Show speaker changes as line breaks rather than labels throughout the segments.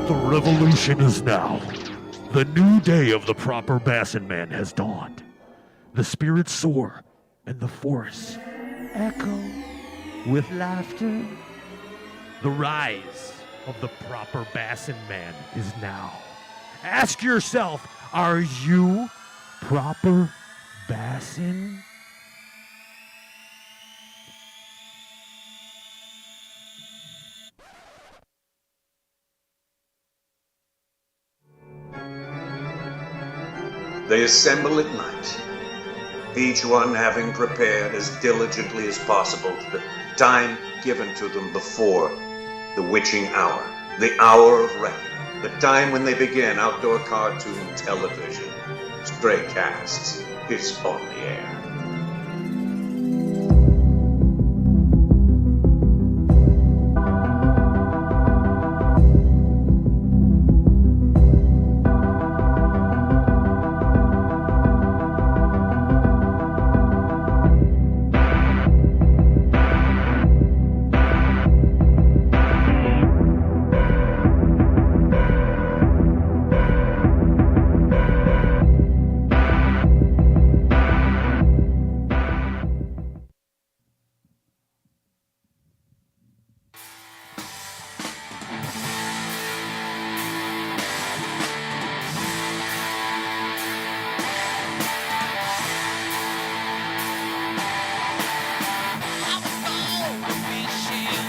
The revolution is now. The new day of the proper Bassin Man has dawned. The spirits soar, and the forests echo with laughter. The rise of the proper Bassin Man is now. Ask yourself, are you proper Bassin?
They assemble at night, each one having prepared as diligently as possible the time given to them before the witching hour, the hour of reckoning, the time when they begin outdoor cartoon television. Stray Casts is on the air.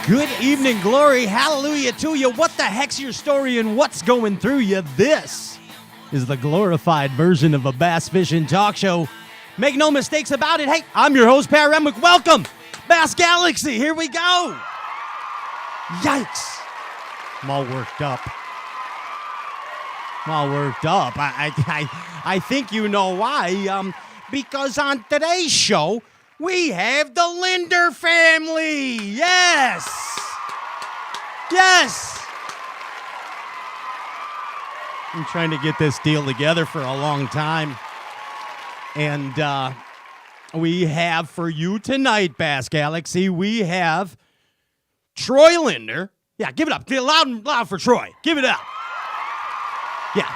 Good evening, glory, hallelujah to you. What the heck's your story and what's going through you? This is the glorified version of a bass fishing talk show. Make no mistakes about it. Hey, I'm your host, Pat Remwick. Welcome, Bass Galaxy. Here we go. Yikes. I'm all worked up. I think you know why. Because on today's show, we have the Lindner family. Yes. I'm trying to get this deal together for a long time. And we have for you tonight, Bass Galaxy, we have Troy Lindner. Yeah, give it up. Loud for Troy. Give it up. Yeah.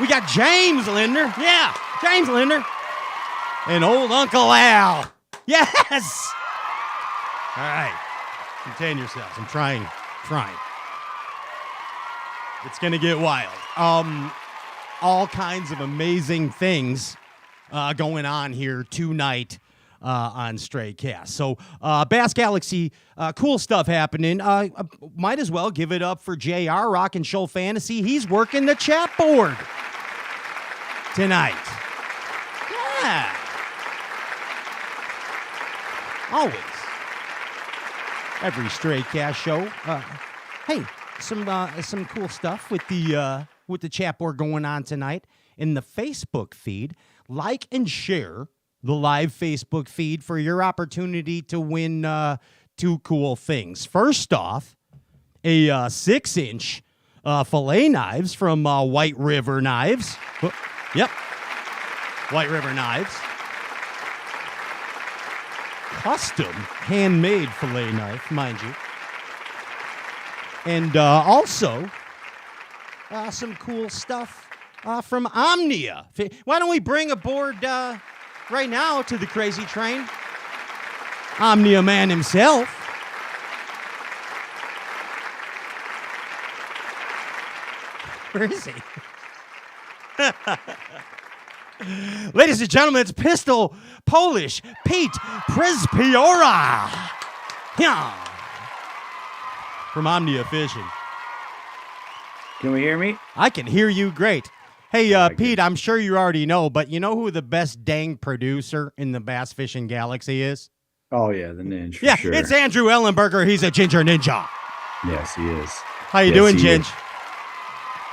We got James Lindner. Yeah, James Lindner. And old Uncle Al. Yes! All right. Contain yourselves. I'm trying. It's going to get wild. All kinds of amazing things going on here tonight on Stray Cast. So, Bass Galaxy, cool stuff happening. Might as well give it up for JR, Rock and Show Fantasy. He's working the chat board tonight. Yeah. Always. Every Stray Cast show. Hey, some cool stuff with the chat board going on tonight in the Facebook feed. Like and share the live Facebook feed for your opportunity to win two cool things. First off, a 6-inch fillet knives from White River Knives. Yep, White River Knives. Custom handmade fillet knife, mind you. And also some cool stuff from Omnia. Why don't we bring aboard right now to the crazy train Omnia man himself. Where is he? Ladies and gentlemen, it's Pistol Polish Pete Przyspiora. Yeah. From Omnia Fishing.
Can we hear me?
I can hear you great. Hey, Pete, I'm sure you already know, but you know who the best dang producer in the bass fishing galaxy is?
Oh, yeah, the ninja.
Yeah,
sure.
It's Andrew Ellenberger. He's a ginger ninja.
Yes, he is.
How you doing, Ginge?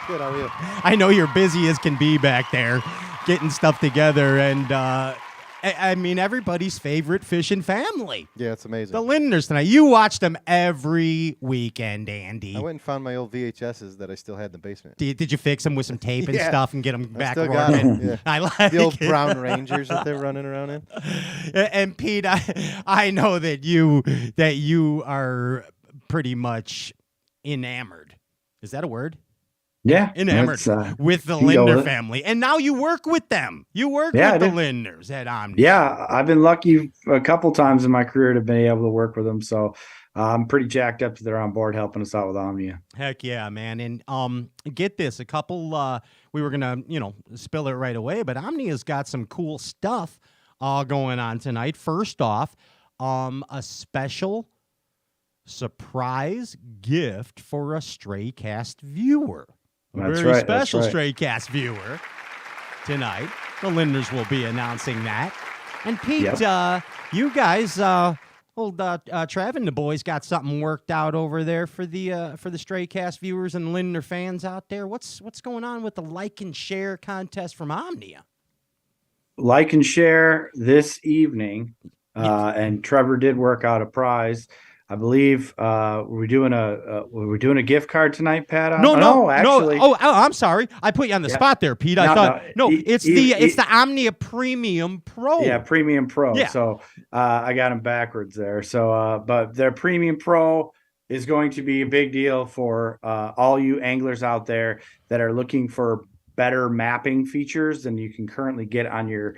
Good, how are you?
I know you're busy as can be back there getting stuff together, and I mean, everybody's favorite fishing family.
Yeah, it's amazing.
The Lindners tonight. You watch them every weekend, Andy.
I went and found my old VHSs that I still had in the basement.
Did you fix them with some tape and stuff and get them back
still got
working?
'em, yeah.
I like
the old
it.
Brown Rangers that they're running around in.
And Pete, I know that you are pretty much enamored. Is that a word?
Yeah,
enamored
it's,
with the
you can go
Lindner
with it.
family. And now you work with them. You work
Yeah, I
with the
do.
Lindners at Omnia.
Yeah, I've been lucky a couple times in my career to be able to work with them. So I'm pretty jacked up that they're on board helping us out with Omnia.
Heck yeah, man. And get this, a couple we were gonna, spill it right away, but Omnia's got some cool stuff going on tonight. First off, a special surprise gift for a Stray Cast viewer. A
That's
very
right, that's
special
right.
Stray Cast viewer tonight. The Lindners will be announcing that. And Pete,
Yep.
you guys, old Trav and the boys got something worked out over there for the Stray Cast viewers and Lindner fans out there. What's going on with the like and share contest from Omnia?
Like and share this evening.
Yes.
And Trevor did work out a prize. I believe we're doing a gift card tonight, Pat.
No,
actually.
Oh, I'm sorry. I put you on the
Yeah.
spot there, Pete. I
No,
thought
no,
it's the Omnia Premium Pro.
Yeah, Premium Pro.
Yeah.
So I got them backwards there. So, but their Premium Pro is going to be a big deal for all you anglers out there that are looking for better mapping features than you can currently get on your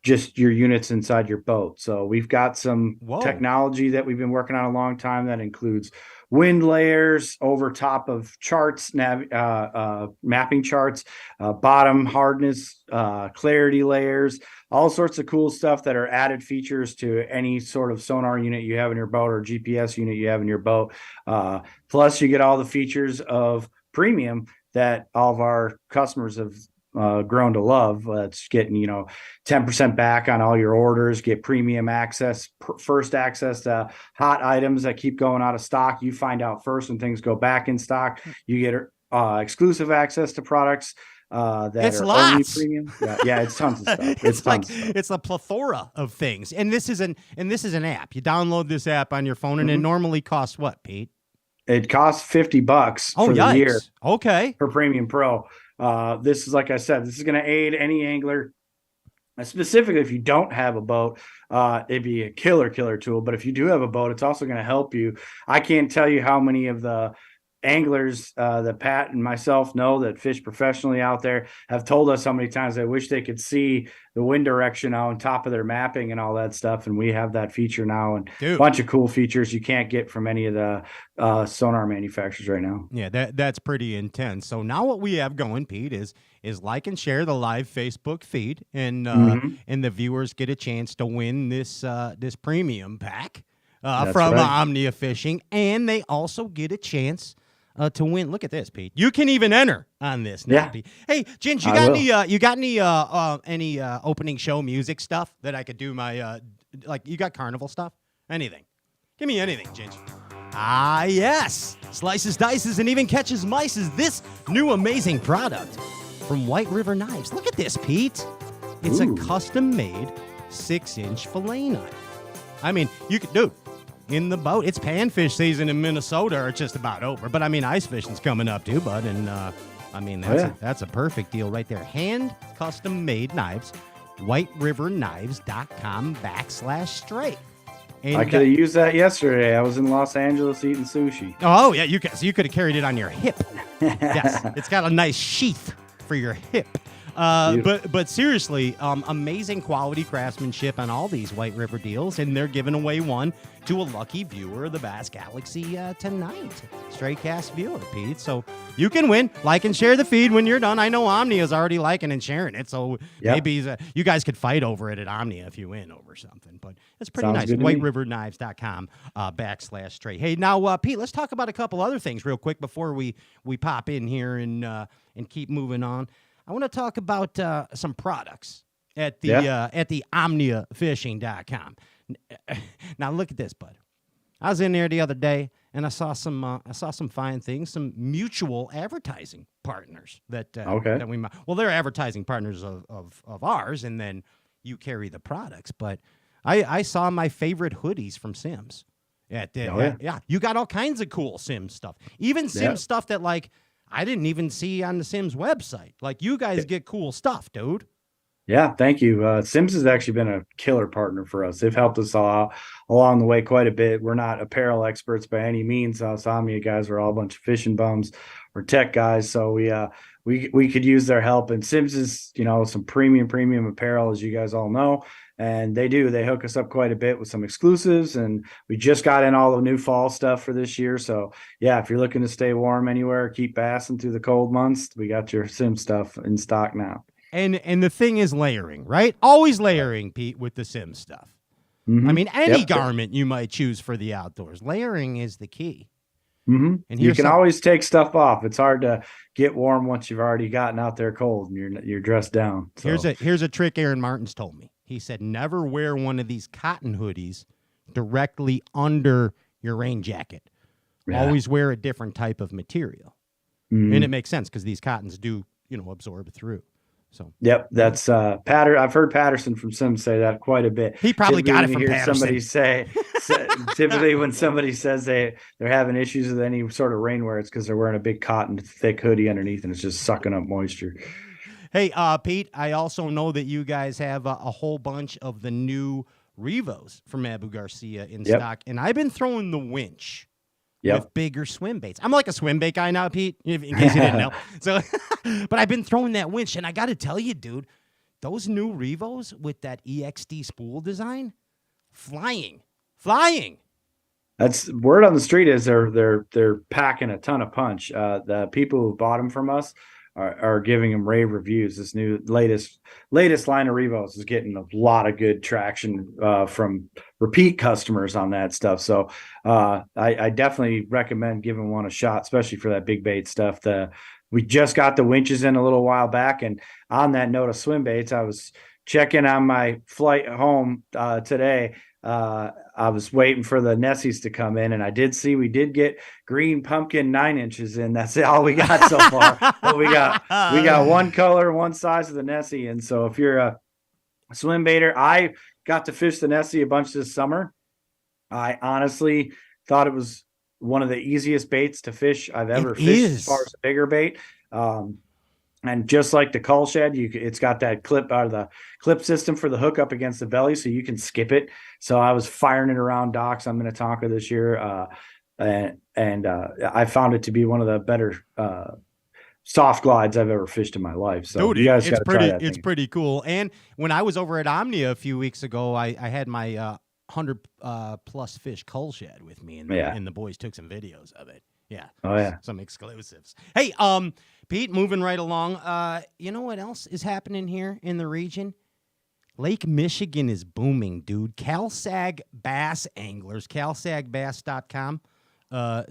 units inside your boat. So we've got some technology that we've been working on a long time that includes wind layers over top of charts, mapping charts, bottom hardness, clarity layers, all sorts of cool stuff that are added features to any sort of sonar unit you have in your boat or GPS unit you have in your boat. Plus you get all the features of premium that all of our customers have grown to love. It's getting 10% back on all your orders, get premium access, first access to hot items that keep going out of stock. You find out first when things go back in stock. You get exclusive access to products that
it's
are
lots.
only premium. Yeah, it's tons of stuff.
It's a plethora of things. And this is an app. You download this app on your phone, and it normally costs what, Pete?
It costs $50 for the year.
Okay.
For Premium Pro. This is, like I said, this is going to aid any angler. Specifically, if you don't have a boat, it'd be a killer tool. But if you do have a boat, it's also going to help you. I can't tell you how many of the anglers that Pat and myself know that fish professionally out there have told us how many times they wish they could see the wind direction on top of their mapping and all that stuff. And we have that feature now, and a bunch of cool features you can't get from any of the sonar manufacturers right now.
Yeah, that's pretty intense. So now what we have going, Pete, is like and share the live Facebook feed, and the viewers get a chance to win this premium pack from Omnia Fishing, and they also get a chance to win. Look at this, Pete. You can even enter on this now, Pete. Hey, Ginge, you got any opening show music stuff that I could do my you got carnival stuff? Anything. Give me anything, Ginge. Ah, yes. Slices, dices, and even catches mice is this new amazing product from White River Knives. Look at this, Pete. It's a custom-made 6-inch fillet knife. I mean, you could, dude, in the boat. It's panfish season in Minnesota, or it's just about over. But I mean, ice fishing's coming up too, bud. And I mean, that's a perfect deal right there. Hand custom made knives. WhiteRiverKnives.com/stray. And,
I could have used that yesterday. I was in Los Angeles eating sushi.
Oh yeah, you could have carried it on your hip. Yes, it's got a nice sheath for your hip. But seriously, amazing quality craftsmanship on all these White River deals, and they're giving away one to a lucky viewer of the Bass Galaxy tonight. Stray Cast viewer, Pete. So you can win. Like and share the feed when you're done. I know Omnia is already liking and sharing it, so maybe you guys could fight over it at Omnia if you win over something. But it's pretty nice. WhiteRiverKnives.com/stray. Hey, now Pete, let's talk about a couple other things real quick before we pop in here and keep moving on. I want to talk about some products at the OmniaFishing.com. Now look at this, bud. I was in there the other day and I saw some fine things, some mutual advertising partners that we might. Well, they're advertising partners of ours, and then you carry the products. But I saw my favorite hoodies from Sims. You got all kinds of cool Sims stuff, even Sims stuff that I didn't even see on the Sims website. Like, you guys get cool stuff, dude.
Yeah, thank you. Sims has actually been a killer partner for us. They've helped us all out along the way quite a bit. We're not apparel experts by any means. Omnia guys are all a bunch of fishing bums. We're tech guys, so we could use their help. And Sims is some premium apparel, as you guys all know, and they hook us up quite a bit with some exclusives. And we just got in all the new fall stuff for this year. So yeah, if you're looking to stay warm anywhere, keep bassing through the cold months, we got your Sim stuff in stock now.
And the thing is layering, right? Always layering, Pete, with the Sim stuff.
Mm-hmm.
I mean, any
Yep.
garment you might choose for the outdoors, layering is the key.
Mm-hmm.
And
You
here's
can
some-
always take stuff off. It's hard to get warm once you've already gotten out there cold and you're dressed down. So.
Here's a trick Aaron Martins told me. He said, never wear one of these cotton hoodies directly under your rain jacket.
Yeah.
Always wear a different type of material.
Mhm.
And it makes sense because these cottons do, absorb through. So
Yep, that's Patter. I've heard Patterson from Sims say that quite a bit.
he probably got it
Typically
from
when you hear
Patterson.
Somebody typically when somebody says they're having issues with any sort of rainwear, it's because they're wearing a big cotton thick hoodie underneath and it's just sucking up moisture.
Hey, Pete, I also know that you guys have a whole bunch of the new Revos from Abu Garcia in
Yep.
stock, and I've been throwing the winch
Yep.
with bigger swim baits. I'm like a swim bait guy now, Pete, in case you didn't know. So, but I've been throwing that winch, and I got to tell you, dude, those new Revos with that EXD spool design, flying.
That's word on the street is they're packing a ton of punch. The people who bought them from us are giving them rave reviews. This new latest line of Revos is getting a lot of good traction from repeat customers on that stuff. So I definitely recommend giving one a shot, especially for that big bait stuff. We just got the winches in a little while back, and on that note of swim baits, I was checking on my flight home today. I was waiting for the Nessies to come in, and I did see we did get green pumpkin 9 inches in. That's all we got so far. But we got one color, one size of the Nessie. And so if you're a swim baiter, I got to fish the Nessie a bunch this summer. I honestly thought it was one of the easiest baits to fish I've ever fished as far as a bigger bait. And just like the cull shed, it's got that clip system for the hook up against the belly, so you can skip it. So I was firing it around docks on Minnetonka this year, and I found it to be one of the better soft glides I've ever fished in my life. So
Dude,
you guys
it's
got to try that
it's
thing.
pretty cool. And when I was over at Omnia a few weeks ago, I had my 100 plus fish cull shed with me, and the boys took some videos of it. Yeah.
Oh yeah.
Some exclusives. Hey, Pete, moving right along. You know what else is happening here in the region? Lake Michigan is booming, dude. CalSag Bass Anglers, calsagbass.com,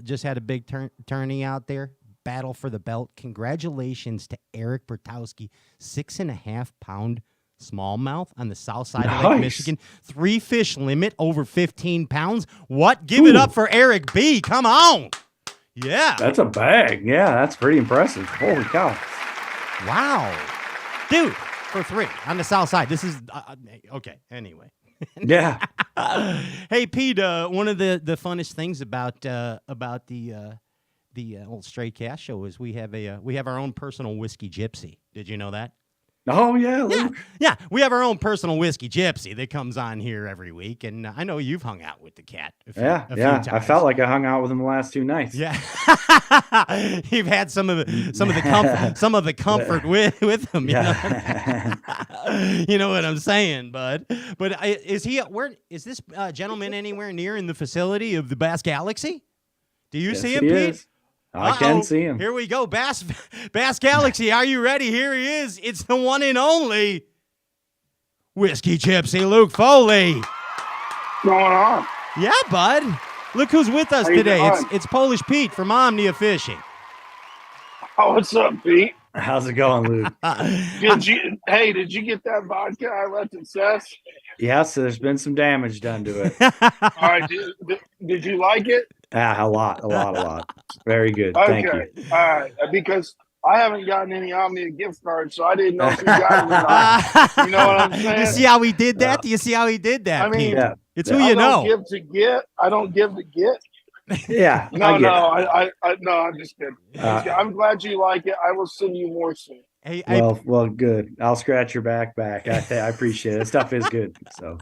just had a big tourney out there. Battle for the belt. Congratulations to Eric Bertowski, 6.5 pound smallmouth on the south side of Lake Michigan. 3 fish limit over 15 pounds. What? Give it up for Eric B. Come on. Yeah.
That's a bag. Yeah, that's pretty impressive. Holy cow.
Wow. Dude, for 3 on the south side. This is okay. Anyway.
Yeah.
Hey, Pete, one of the funnest things about the old Stray Cast show is we have our own personal whiskey gypsy. Did you know that?
Oh yeah, Luke.
Yeah. We have our own personal whiskey gypsy that comes on here every week, and I know you've hung out with the cat. A few times.
I felt like I hung out with him the last 2 nights.
Yeah, you've had some of the comfort with him. You know what I'm saying, bud. But is this gentleman anywhere near in the facility of the Bass Galaxy? Do you see him, Pete?
Is. I can see him.
Here we go. Bass Galaxy, are you ready? Here he is. It's the one and only Whiskey Gypsy Luke Foley.
What's going on?
Yeah, bud. Look who's with us
How you
today.
doing?
It's Polish Pete from Omnia Fishing.
Oh, what's up, Pete?
How's it going, Luke?
Did you get that vodka I left at Seth's?
Yes, there's been some damage done to it.
All right, did you like it?
A lot. Very good.
Okay,
Thank you.
all right, because I haven't gotten any Omnia gift cards, so I didn't know if you got it or not. You know what I'm saying?
You see how he did that? Do you see how he did that,
I mean,
Pete?
Yeah.
It's
Yeah.
who you know.
I don't give to get.
Yeah.
No,
I
no,
get it.
no, I'm just kidding. I'm glad you like it. I will send you more soon.
Hey,
Well, good. I'll scratch your back. I appreciate it. That stuff is good. So,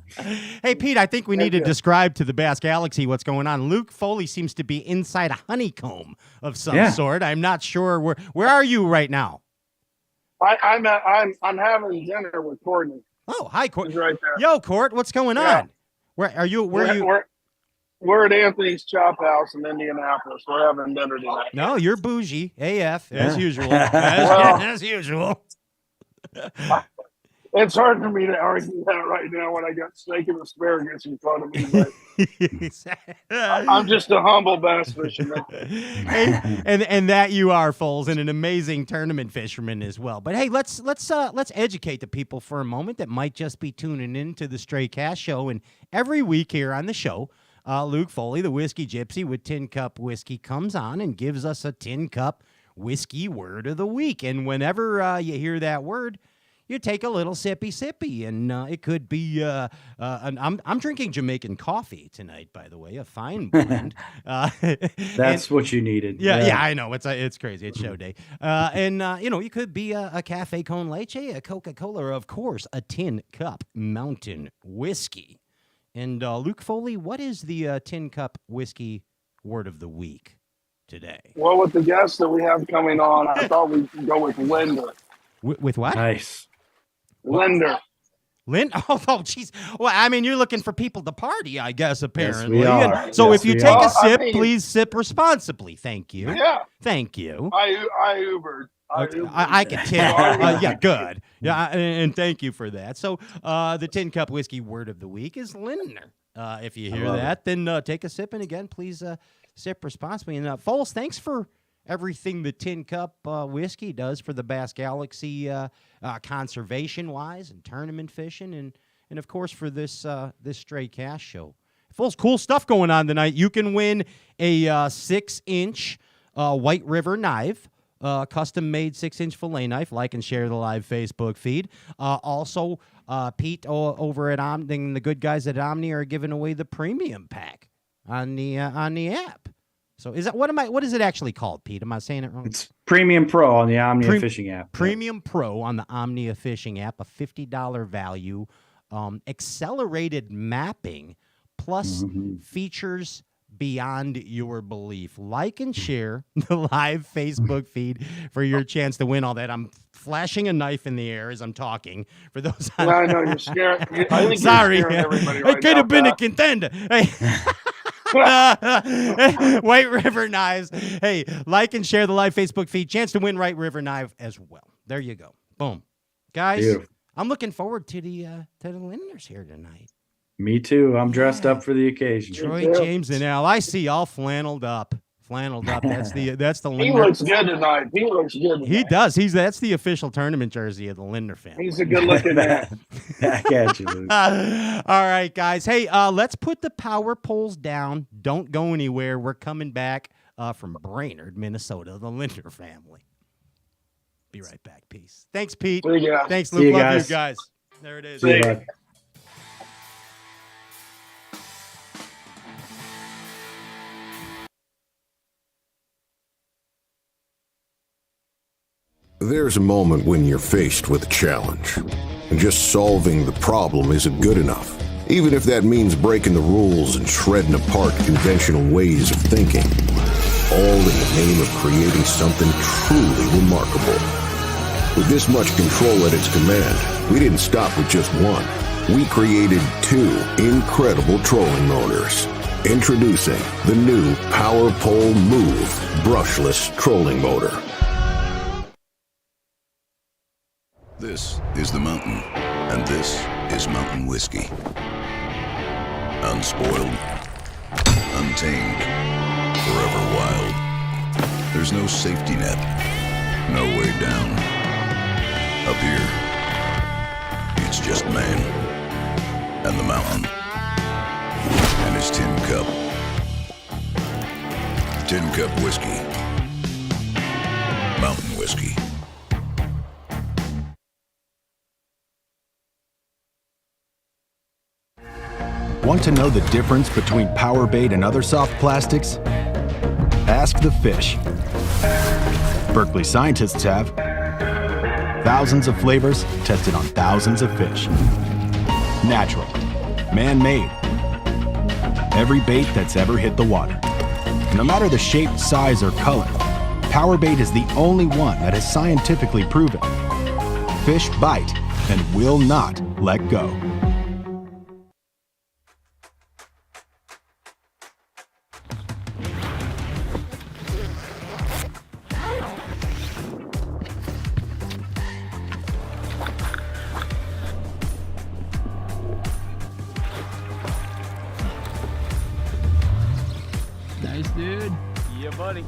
hey, Pete, I think we need to
Yeah.
describe to the Bass Galaxy what's going on. Luke Foley seems to be inside a honeycomb of some sort. I'm not sure where are you right now?
I'm having dinner with Courtney.
Oh, hi, Court.
He's right there.
Yo, Court, what's going on? Where are you? Where are you?
We're at Anthony's Chop House in Indianapolis. We're having dinner tonight.
No, you're bougie AF as
Yeah.
usual. As usual.
It's hard for me to argue that right now when I got steak and asparagus in front of me. But I'm just a humble bass fisherman.
and that you are, Foles, and an amazing tournament fisherman as well. But hey, let's educate the people for a moment that might just be tuning in to the Stray Cast Show. And every week here on the show, Luke Foley, the Whiskey Gypsy with Tin Cup Whiskey, comes on and gives us a Tin Cup Whiskey word of the week. And whenever you hear that word, you take a little sippy, and it could be. I'm drinking Jamaican coffee tonight, by the way, a fine blend.
that's what you needed.
Yeah, I know it's crazy. It's show day, and it could be a cafe con leche, a Coca-Cola, or of course a Tin Cup Mountain Whiskey. And Luke Foley, what is the Tin Cup Whiskey word of the week today?
Well, with the guests that we have coming on, I thought we'd go with Lindner.
With what?
Nice.
Lindner.
Oh, jeez. Well, I mean, you're looking for people to party, I guess, apparently.
we are.
And so
Yes,
if you
we
take
are.
a sip,
I mean-
please sip responsibly. Thank you.
Yeah,
Thank you.
I Ubered.
I can tell. Yeah, good. Yeah, and thank you for that. So the Tin Cup Whiskey word of the week is Lindner. If you hear that, then take a sip. And again, please sip responsibly. And Foles, thanks for everything the Tin Cup Whiskey does for the Bass Galaxy conservation-wise and tournament fishing. And of course, for this Stray Cast Show. Foles, cool stuff going on tonight. You can win a 6-inch White River knife. Custom-made 6-inch fillet knife. Like and share the live Facebook feed. Also, Pete over at Omni, and the good guys at Omni are giving away the premium pack on the app. So is that what is it actually called, Pete? Am I saying it wrong?
It's Premium Pro on the Omnia Fishing app.
Premium Pro on the Omnia Fishing app, a $50 value, accelerated mapping, plus features beyond your belief. Like and share the live Facebook feed for your chance to win all that. I'm flashing a knife in the air as I'm talking. For those,
I know you're scared. I think
sorry,
you're scaring everybody right
it could have
now,
been a
Pat.
contender. Hey. White River Knives. Hey, like and share the live Facebook feed. Chance to win White River Knife as well. There you go. Boom. Guys,
Beautiful.
I'm looking forward to the Lindners here tonight.
Me too. I'm dressed up for the occasion.
Troy, James, and Al. I see all flanneled up. That's the
He
Lindner.
looks good tonight. He looks good tonight.
He does. That's the official tournament jersey of the Lindner family.
He's a good-looking man.
I got you, Luke.
All right, guys. Hey, let's put the power poles down. Don't go anywhere. We're coming back from Brainerd, Minnesota, the Lindner family. Be right back. Peace. Thanks, Pete.
See ya.
Thanks,
See
Luke.
you
Love
guys.
you guys. There it is.
See you, bud.
There's a moment when you're faced with a challenge, and just solving the problem isn't good enough, even if that means breaking the rules and shredding apart conventional ways of thinking, all in the name of creating something truly remarkable. With this much control at its command, we didn't stop with just one. We created two incredible trolling motors. Introducing the new Power Pole Move brushless trolling motor.
This is the mountain, and this is mountain whiskey. Unspoiled, untamed, forever wild. There's no safety net, no way down. Up here, it's just man, and the mountain, and his tin cup. Tin Cup Whiskey. Mountain whiskey.
Want to know the difference between power bait and other soft plastics? Ask the fish. Berkeley scientists have. Thousands of flavors tested on thousands of fish. Natural. Man-made. Every bait that's ever hit the water. No matter the shape, size, or color, power bait is the only one that is scientifically proven. Fish bite and will not let go.
Nice, dude.
Yeah, buddy.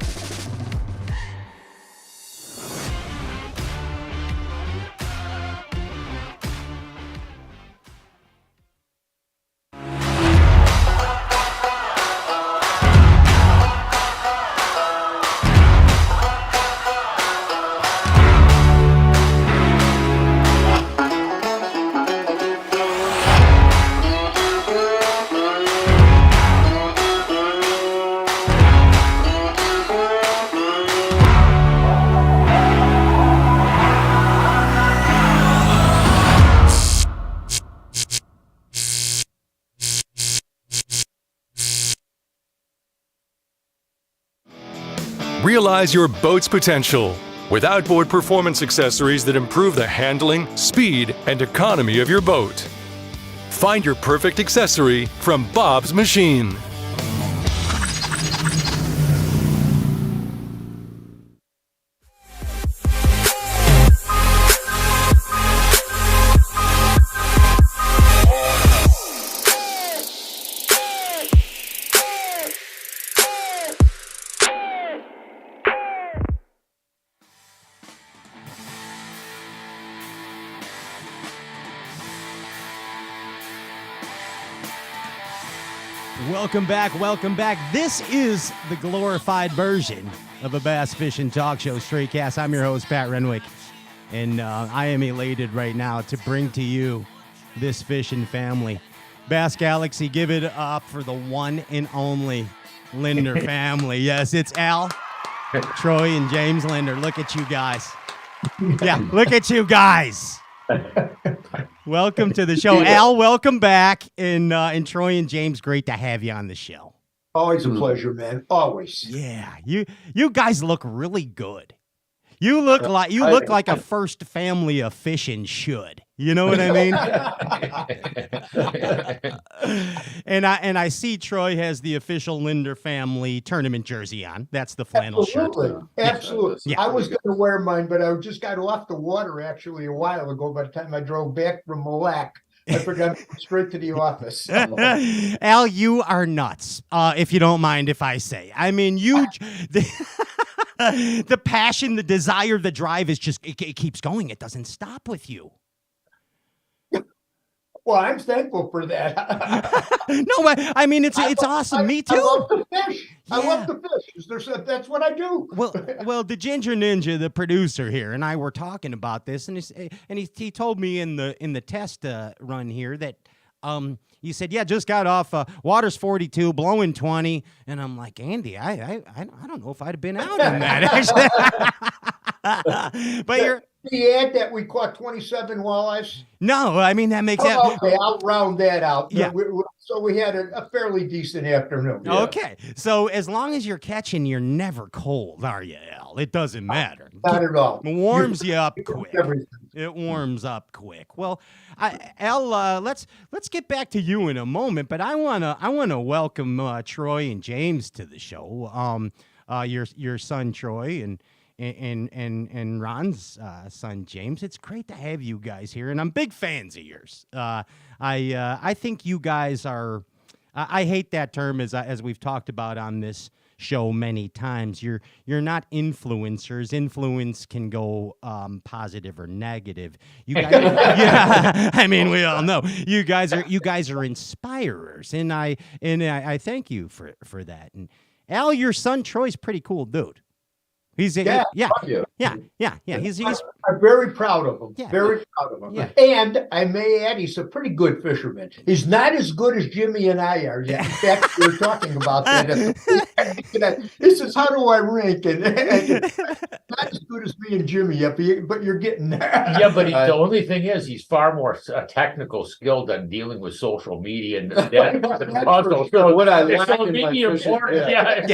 Realize your boat's potential with outboard performance accessories that improve the handling, speed, and economy of your boat. Find your perfect accessory from Bob's Machine.
Welcome back, welcome back. This is the glorified version of a bass fishing talk show, Stray Cast. I'm your host, Pat Renwick, and I am elated right now to bring to you this fishing family. Bass Galaxy, give it up for the one and only Lindner family. Yes, it's Al, Troy, and James Lindner. Look at you guys. Yeah, look at you guys. Welcome to the show. Al, welcome back. And Troy and James, great to have you on the show.
Always a pleasure, man. Always.
Yeah, you guys look really good. You look like a first family of fishing should. You know what I mean? and I see Troy has the official Lindner family tournament jersey on. That's the flannel shirt.
Absolutely.
Yeah.
I was going to wear mine, but I just got off the water actually a while ago. By the time I drove back from Mille Lacs, I forgot to go straight to the office.
Al, you are nuts, if you don't mind if I say. I mean, the passion, the desire, the drive is just, it keeps going. It doesn't stop with you.
Well, I'm thankful for that.
No, I mean, it's awesome. Me too.
I love to fish.
Yeah.
I love to fish. That's what I do.
Well, the Ginger Ninja, the producer here, and I were talking about this, and he told me in the test run here that he said, yeah, just got off. Water's 42, blowing 20, and I'm like, Andy, I don't know if I'd have been out in that actually. But you're.
The ad that we caught 27 walleyes.
No, I mean that makes
okay, I'll round that out.
Yeah.
So we had a fairly decent afternoon.
Okay, so as long as you're catching, you're never cold, are you, Al? It doesn't matter.
Not at all.
It warms you up quick. It warms up quick. Well, Al, let's get back to you in a moment, but I wanna welcome Troy and James to the show. Your son Troy and Ron's son James. It's great to have you guys here, and I'm big fans of yours. I think you guys are. I hate that term as we've talked about on this show many times. You're not influencers. Influence can go positive or negative. You guys, yeah. I mean, we all know you guys are inspirers, and I thank you for that. And Al, your son Troy's pretty cool dude. He's He's
I'm very proud of him.
Yeah.
Very proud of him.
Yeah.
And I may add, he's a pretty good fisherman. He's not as good as Jimmy and I are yet. In fact, we were talking about that. This is how do I rank? And not as good as me and Jimmy yet, but you're getting there.
Yeah, but the only thing is, he's far more technical skilled on dealing with social media and that. Also, so
what I
it's
lack
so
in my
medium
fishing,
important.
Yeah.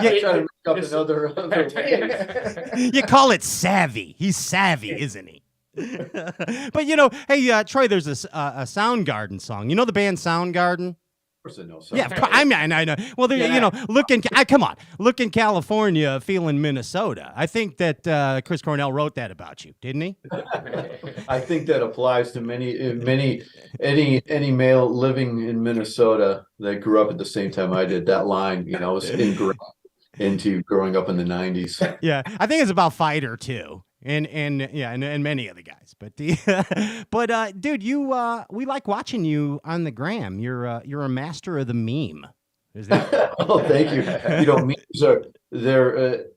I try to make up another way.
You call it savvy. He's savvy, isn't he? But you know, hey, Troy, there's a Soundgarden song. You know the band Soundgarden?
Of course I know.
Yeah, I know. Well, you know, come on, look in California, feel in Minnesota. I think that Chris Cornell wrote that about you, didn't he?
I think that applies to any male living in Minnesota that grew up at the same time I did. That line, you know, was ingrained into growing up in the 90s.
Yeah, I think it's about Fighter too. And many other guys, but dude, we like watching you on the gram. You're a master of the meme. Is that?
Oh, thank you. You know, memes are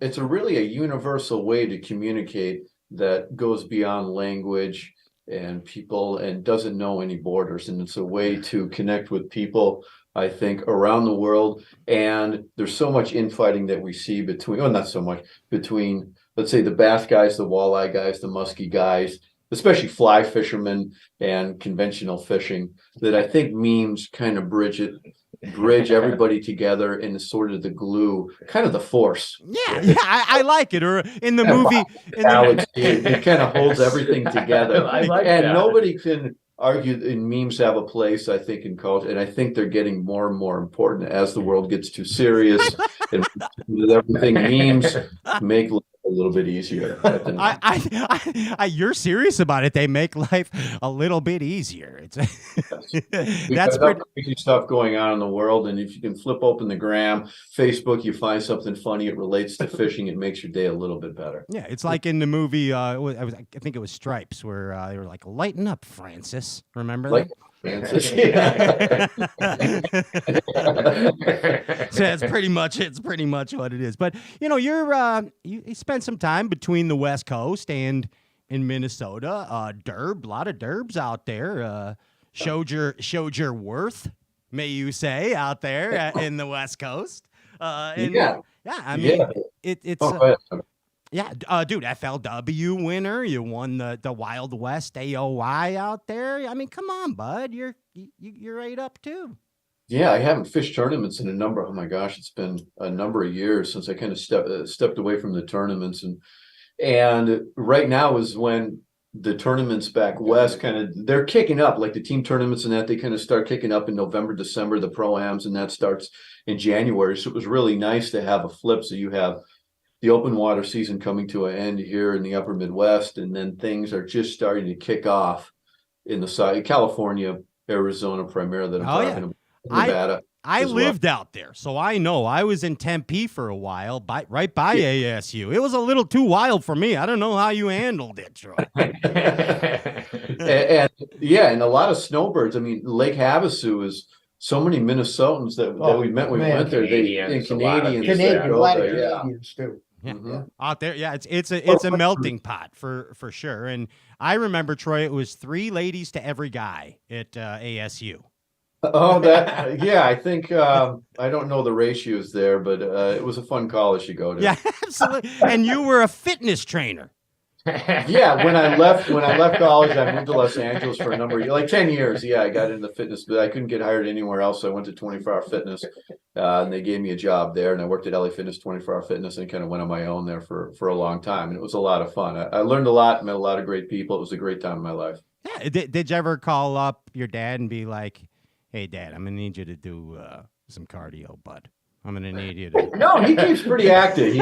it's really a universal way to communicate that goes beyond language and people and doesn't know any borders, and it's a way to connect with people, I think, around the world. And there's so much infighting that we see not so much between, let's say, the bass guys, the walleye guys, the muskie guys, especially fly fishermen and conventional fishing, that I think memes kind of bridge everybody together and is sort of the glue, kind of the force.
Yeah, I like it. Or in the movie,
it kind of holds everything together.
I like
and
that.
Nobody can argue and memes have a place, I think, in culture, and I think they're getting more and more important as the world gets too serious and with everything. Memes make life a little bit easier.
You're serious about it. They make life a little bit easier. It's that's pretty
crazy stuff going on in the world, and if you can flip open the gram, Facebook, you find something funny, it relates to fishing, it makes your day a little bit better.
Yeah, it's like in the movie. I think it was Stripes, where they were like, "Lighten up, Francis." Remember that?
Francis.
So it's pretty much what it is. But you know, you spent some time between the West Coast and in Minnesota. A lot of derbs out there. Showed your worth, may you say, out there in the West Coast. I mean, it's. Dude, FLW winner. You won the Wild West AOI out there. I mean, come on, bud. You're right up too.
Yeah, I haven't fished tournaments in oh my gosh, it's been a number of years since I kind of stepped away from the tournaments, and right now is when the tournaments back west they're kicking up, like the team tournaments and that they kind of start kicking up in November, December, the pro-ams, and that starts in January. So it was really nice to have a flip. So you have the open water season coming to an end here in the upper Midwest, and then things are just starting to kick off in the side, California, Arizona, primarily that I'm talking about, Nevada.
I lived out there, so I know. I was in Tempe for a while, right by ASU. It was a little too wild for me. I don't know how you handled it, Troy.
and a lot of snowbirds. I mean, Lake Havasu is so many Minnesotans that we met. We went there. Canadians
too.
Yeah. Mm-hmm. Out there, yeah, it's a melting pot for sure. And I remember, Troy, it was 3 ladies to every guy at ASU.
Oh, I think I don't know the ratios there, but it was a fun college to go to.
Yeah, absolutely. And you were a fitness trainer.
Yeah, when I left college, I moved to Los Angeles for a number of years, like 10 years. Yeah, I got into fitness, but I couldn't get hired anywhere else. So I went to 24 Hour Fitness, and they gave me a job there. And I worked at LA Fitness, 24 Hour Fitness, and kind of went on my own there for a long time. And it was a lot of fun. I learned a lot, met a lot of great people. It was a great time in my life.
Yeah. Did you ever call up your dad and be like, "Hey, Dad, I'm gonna need you to do some cardio, bud. I'm gonna need you to."
No, he keeps pretty active.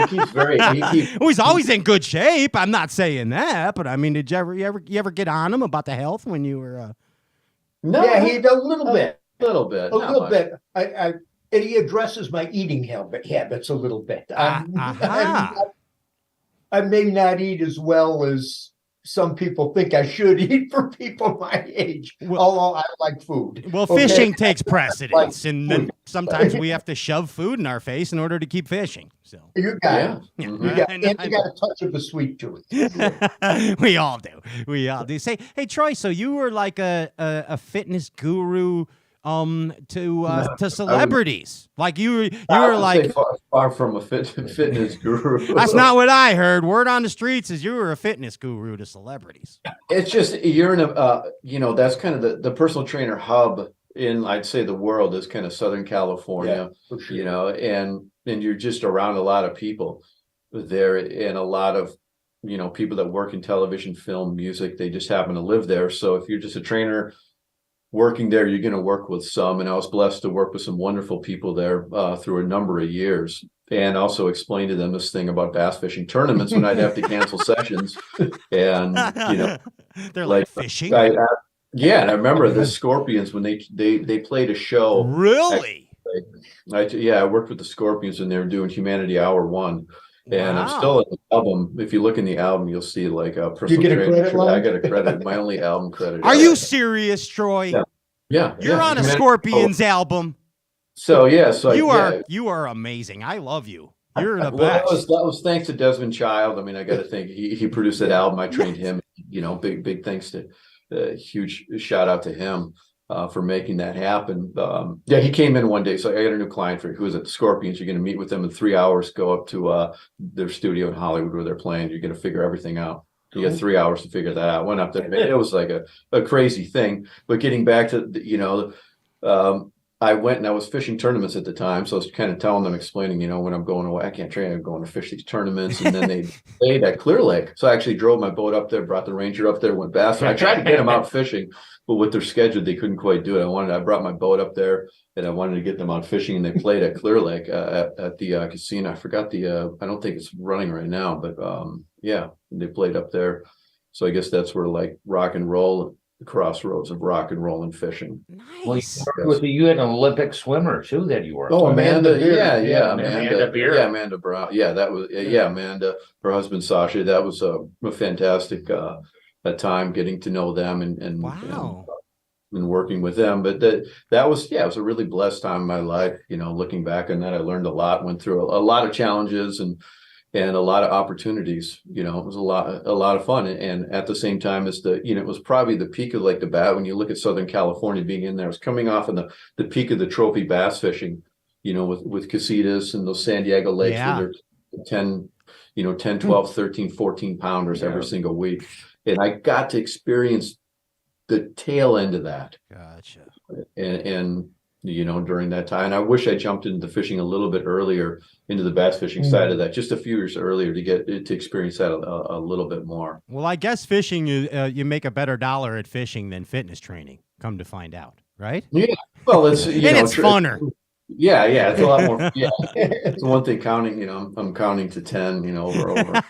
He's always in good shape. I'm not saying that, but I mean, did you ever get on him about the health when you were?
No, yeah, he a little bit,
a little
bit. And he addresses my eating habits a little bit. I may not eat as well as some people think I should eat for people my age, although I like food.
Well,
okay?
fishing takes precedence,
Like
and then
food.
sometimes we have to shove food in our face in order to keep fishing. So
You got
Yeah.
it.
Mhm.
You got, and you got a touch of a sweet tooth.
we all do. We all do. Say, hey Troy, so you were like a fitness guru to celebrities. Like you
I
were
would
like
say far from a fitness guru.
that's not what I heard. Word on the streets is you were a fitness guru to celebrities.
It's just you're in a that's kind of the personal trainer hub in, I'd say, the world is kind of Southern California.
for sure.
And you're just around a lot of people there, and a lot of people that work in television, film, music. They just happen to live there. So if you're just a trainer working there, you're going to work with some. And I was blessed to work with some wonderful people there through a number of years, and also explain to them this thing about bass fishing tournaments when I'd have to cancel sessions. And
they're like fishing.
Yeah, and I remember the Scorpions when they played a show.
Really?
I worked with the Scorpions when they were doing Humanity Hour 1. And I'm
Wow.
still in the album. If you look in the album, you'll see like a personal
You get a
trainer.
credit line?
I got a credit. My only album credit.
Are you serious, Troy?
Yeah.
You're on a
Humanity-
Scorpions album.
So yeah, so
You are amazing. I love you. You're the
Well,
best.
that was thanks to Desmond Child. I mean, I got to think he produced that album. I trained him. Big thanks to huge shout out to him for making that happen. He came in one day. So I got a new client who was at the Scorpions. You're going to meet with them in 3 hours. Go up to their studio in Hollywood where they're playing. You're going to figure everything out. You got 3 hours to figure that out. Went up there. It was like a crazy thing. But getting back to I went and I was fishing tournaments at the time. So I was kind of telling them, explaining, when I'm going away, I can't train. I'm going to fish these tournaments. And then they played at Clear Lake. So I actually drove my boat up there, brought the Ranger up there, went bass. I tried to get them out fishing, but with their schedule, they couldn't quite do it. I brought my boat up there and I wanted to get them out fishing. And they played at Clear Lake at the casino. I forgot I don't think it's running right now, but they played up there. So I guess that's where like rock and roll, the crossroads of rock and roll and fishing.
Nice.
Well, you had an Olympic swimmer too that you worked.
Oh,
with.
Amanda,
Amanda Beer.
Yeah, Amanda Brown. Yeah, that was Amanda, her husband Sasha. That was a fantastic time getting to know them and
Wow.
and working with them. But that was it was a really blessed time in my life. Looking back on that, I learned a lot, went through a lot of challenges and a lot of opportunities. It was a lot of fun. And at the same time as it was probably the peak of like the bat. When you look at Southern California being in there, it was coming off in the peak of the trophy bass fishing, with Casitas and those San Diego lakes where they're 10, 12, 13, 14 pounders every single week. And I got to experience the tail end of that.
Gotcha.
And during that time, and I wish I jumped into the fishing a little bit earlier, into the bass fishing side of that, just a few years earlier to get to experience that a little bit more.
Well, I guess fishing, you make a better dollar at fishing than fitness training. Come to find out, right?
Yeah. Well, it's
it's funner.
Yeah, it's a lot more. Yeah, it's one thing counting. I'm counting to 10. Over.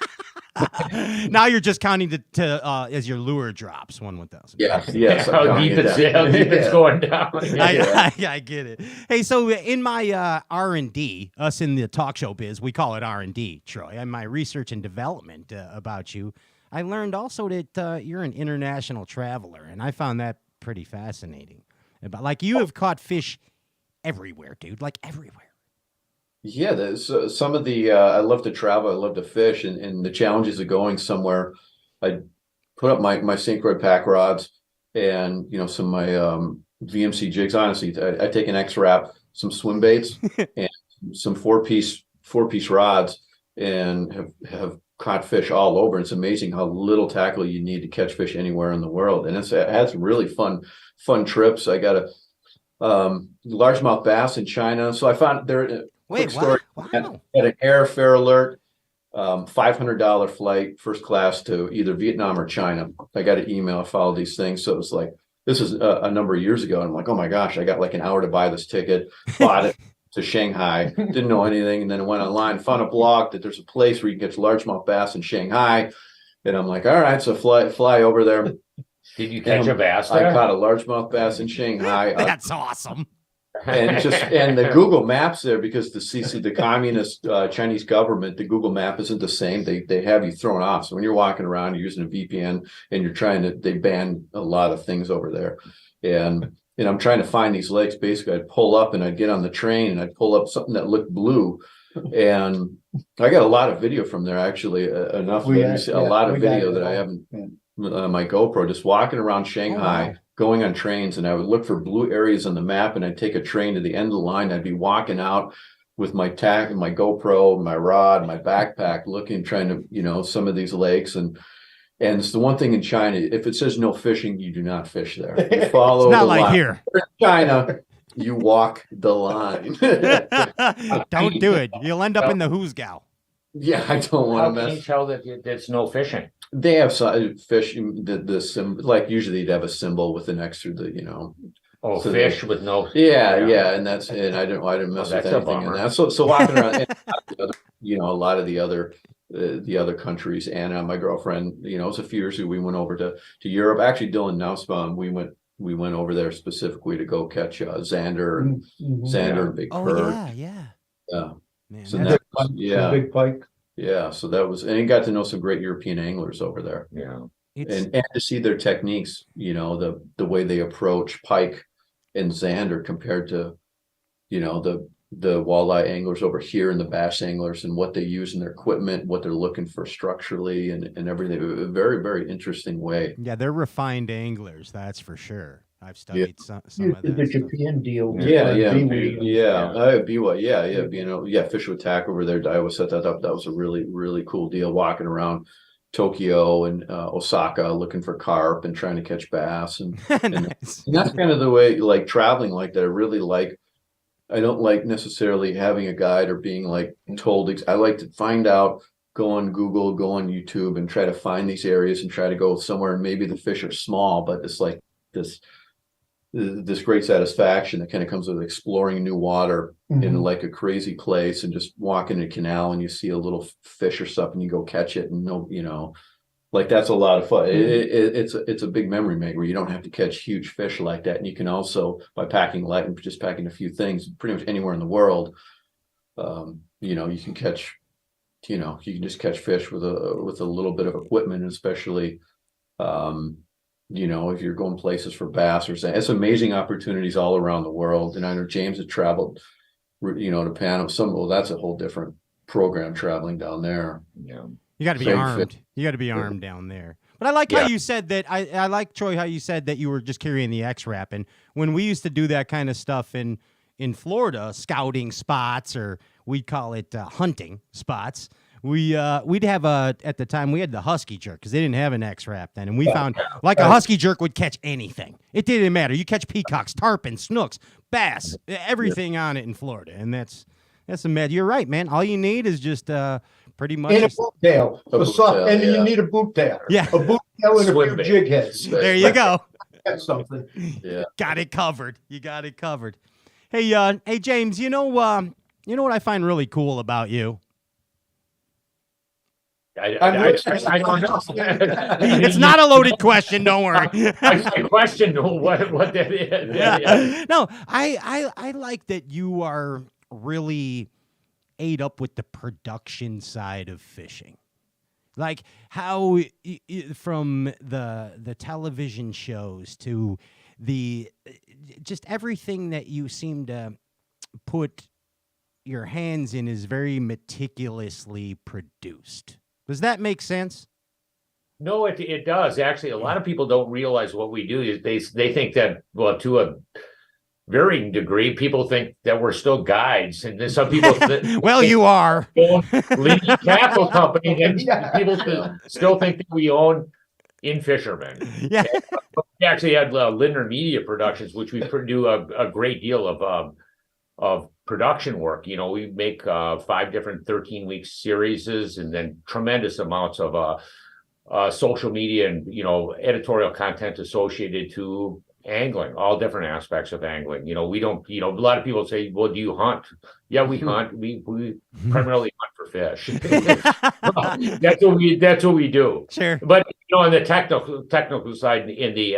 Now you're just counting to as your lure drops 1,000.
Yes.
How deep it's going down.
I get it. Hey, so in my R&D, us in the talk show biz, we call it R&D, Troy. And my research and development about you, I learned also that you're an international traveler, and I found that pretty fascinating. But like you have caught fish everywhere, dude, like everywhere.
Yeah, there's some of the I love to travel, I love to fish, and the challenges of going somewhere. I put up my St. Croix pack rods and some of my VMC jigs. Honestly, I take an X-Wrap, some swim baits, and some four piece rods, and have caught fish all over. It's amazing how little tackle you need to catch fish anywhere in the world, and it has really fun trips. I got a largemouth bass in China, so I found there. Quick story.
Wow.
Had an airfare alert, $500 flight, first class to either Vietnam or China. I got an email, I followed these things. So it was like, this is a number of years ago. And I'm like, oh my gosh, I got like an hour to buy this ticket, bought it to Shanghai, didn't know anything. And then I went online, found a blog that there's a place where you can get largemouth bass in Shanghai. And I'm like, all right, so fly over there.
Did you catch a bass there?
I caught a largemouth bass in Shanghai.
That's awesome.
and the Google Maps there, because the communist Chinese government, the Google map isn't the same. They have you thrown off. So when you're walking around, you're using a VPN and they ban a lot of things over there. And I'm trying to find these lakes. Basically, I'd pull up and I'd get on the train and I'd pull up something that looked blue. And I got a lot of video from there, actually, enough that you see a lot of video that I haven't on my GoPro, just walking around Shanghai, going on trains, and I would look for blue areas on the map, and I'd take a train to the end of the line. I'd be walking out with my my GoPro, my rod, my backpack, looking, trying to, some of these lakes. And it's the one thing in China, if it says no fishing, you do not fish there. You follow
It's not
the
like
line.
here.
In China, you walk the line.
Don't do it. You'll end up in the Hoosgow.
Yeah, I don't want to
How can
mess.
you tell that there's no fishing?
They have some fish, like usually they'd have a symbol with an extra,
Oh,
so
fish with no.
yeah, and I didn't mess with
that's a
anything in
bummer.
that. So walking around, a lot of the other countries, and my girlfriend, it was a few years ago, we went over to Europe. Actually, Dylan Nussbaum, we went over there specifically to go catch Xander and Big Perch.
Yeah. Man,
So
that's-
that was,
Big pike.
yeah. So that was, and you got to know some great European anglers over there.
Yeah.
And to see their techniques, the way they approach pike and zander compared to, the walleye anglers over here and the bass anglers, and what they use in their equipment, what they're looking for structurally and everything. A very, very interesting way.
Yeah, they're refined anglers, that's for sure. I've studied some of
The
that.
Japan deal. with,
Yeah. Fish with Tack over there. Daiwa set that up. That was a really, really cool deal. Walking around Tokyo and Osaka looking for carp and trying to catch bass, and
Nice.
and that's kind of the way, like, traveling like that. I really like. I don't like necessarily having a guide or being told. I like to find out, go on Google, go on YouTube, and try to find these areas and try to go somewhere. And maybe the fish are small, but it's like this great satisfaction that kind of comes with exploring new water in like a crazy place, and just walking in a canal and you see a little fish or something, you go catch it, and that's a lot of fun. It's a big memory maker. You don't have to catch huge fish like that, and you can also, by packing light and just packing a few things, pretty much anywhere in the world, you can catch, you can just catch fish with a little bit of equipment, especially. If you're going places for bass or something, it's amazing opportunities all around the world. And I know James had traveled, to Panama. That's a whole different program traveling down there.
Yeah.
You got to be
Same
armed.
fit.
You got to be armed down there. But I like how you said that. I like, Troy, how you said that you were just carrying the X-Wrap. And when we used to do that kind of stuff in Florida, scouting spots, or we'd call it hunting spots, we'd have at the time we had the husky jerk, because they didn't have an X-Wrap then, and we found a husky jerk would catch anything. It didn't matter. You catch peacocks, tarpon, snooks, bass, everything on it in Florida, and that's a mad. You're right, man. All you need is just pretty much.
And a boot tail. And you need a boot tail.
Yeah.
A boot tail and a
Swim
few
bait.
jig heads.
There you go.
That's something.
Yeah.
Got it covered. You got it covered. Hey, James. You know what I find really cool about you?
I don't know.
It's not a loaded question. Don't worry.
I question what that is.
Yeah. No, I like that you are really ate up with the production side of fishing. Like how from the television shows to the just everything that you seem to put your hands in is very meticulously produced. Does that make sense?
No, it does. Actually, a lot of people don't realize what we do. Is they think that, well, to a varying degree, people think that we're still guides, and then some people
well, you are.
Lindner Capital Company, and people still think that we own In Fisherman.
Yeah.
We actually had Lindner Media Productions, which we do a great deal of production work. We make 5 different 13-week series, and then tremendous amounts of social media and editorial content associated to angling, all different aspects of angling. We don't, a lot of people say, well, do you hunt? Yeah, we hunt. We primarily hunt for fish. That's what we do.
Sure.
But on the technical side, in the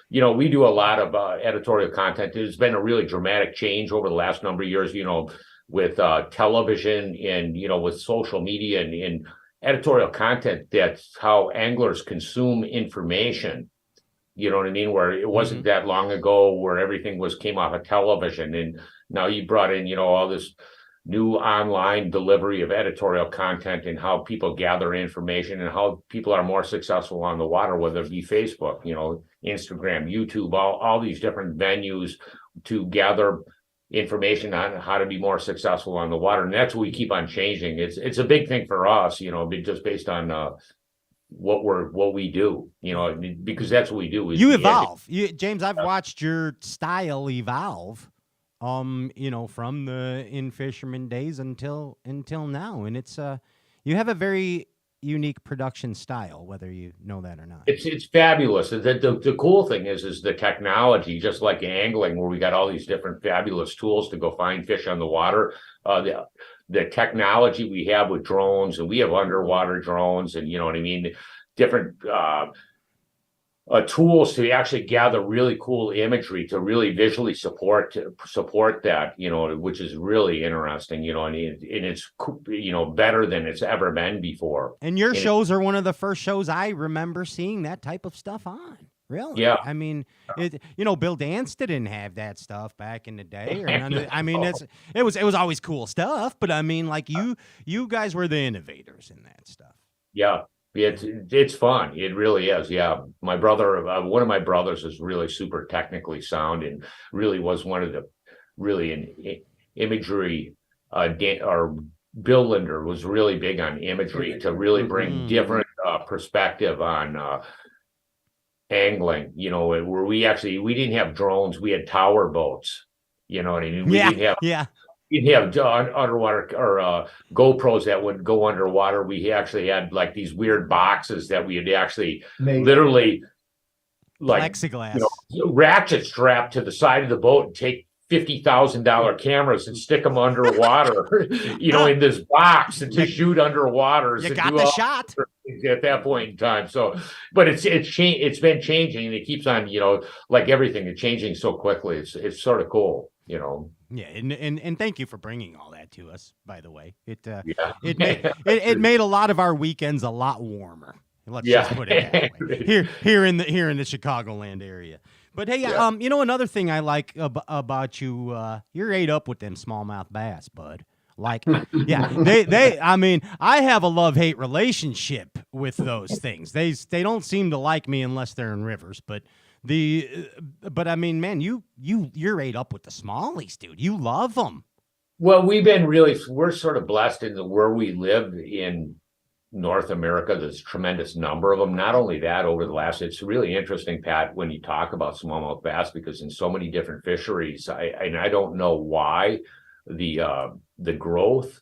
we do a lot of editorial content. There's been a really dramatic change over the last number of years. With television and with social media and editorial content. That's how anglers consume information. You know what I mean? Where it wasn't that long ago where everything came off of television, and now you brought in all this new online delivery of editorial content and how people gather information and how people are more successful on the water, whether it be Facebook, Instagram, YouTube, all these different venues to gather information on how to be more successful on the water. And that's what we keep on changing. It's a big thing for us, just based on what we do, because that's what we do.
You evolve. James, I've watched your style evolve. From the in fisherman days until now, and it's you have a very unique production style, whether you know that or not.
It's fabulous. The cool thing is the technology, just like angling, where we got all these different fabulous tools to go find fish on the water. The technology we have with drones, and we have underwater drones, and different tools to actually gather really cool imagery to really visually support that, which is really interesting, and it's better than it's ever been before.
And your shows are one of the first shows I remember seeing that type of stuff on. Really?
Yeah.
I mean, Bill Dance didn't have that stuff back in the day. It was always cool stuff, but I mean, like you guys were the innovators in that stuff.
Yeah. It's fun. It really is. Yeah. My brother, one of my brothers is really super technically sound and really was one of the really imagery, or Bill Lindner was really big on imagery to really bring different perspective on angling, where we didn't have drones. We had tower boats. You know what I mean? We didn't have underwater or GoPros that would go underwater. We actually had like these weird boxes that we had actually literally like
plexiglass,
ratchet strapped to the side of the boat and take $50,000 cameras and stick them underwater, in this box and to shoot underwater.
You got the shot
at that point in time. So, but it's been changing, and it keeps on, like everything, it's changing so quickly. It's sort of cool,
Yeah, and thank you for bringing all that to us. By the way, it made a lot of our weekends a lot warmer. Let's just put it that way. Here in the Chicagoland area. But hey, another thing I like about you, you're ate up with them smallmouth bass, bud. Like, they. I mean, I have a love-hate relationship with those things. They don't seem to like me unless they're in rivers, but. But I mean, man, you're ate up with the smallies, dude. You love them.
Well, we're sort of blessed in where we live in North America. There's a tremendous number of them. Not only that, it's really interesting, Pat, when you talk about smallmouth bass, because in so many different fisheries, I don't know why the growth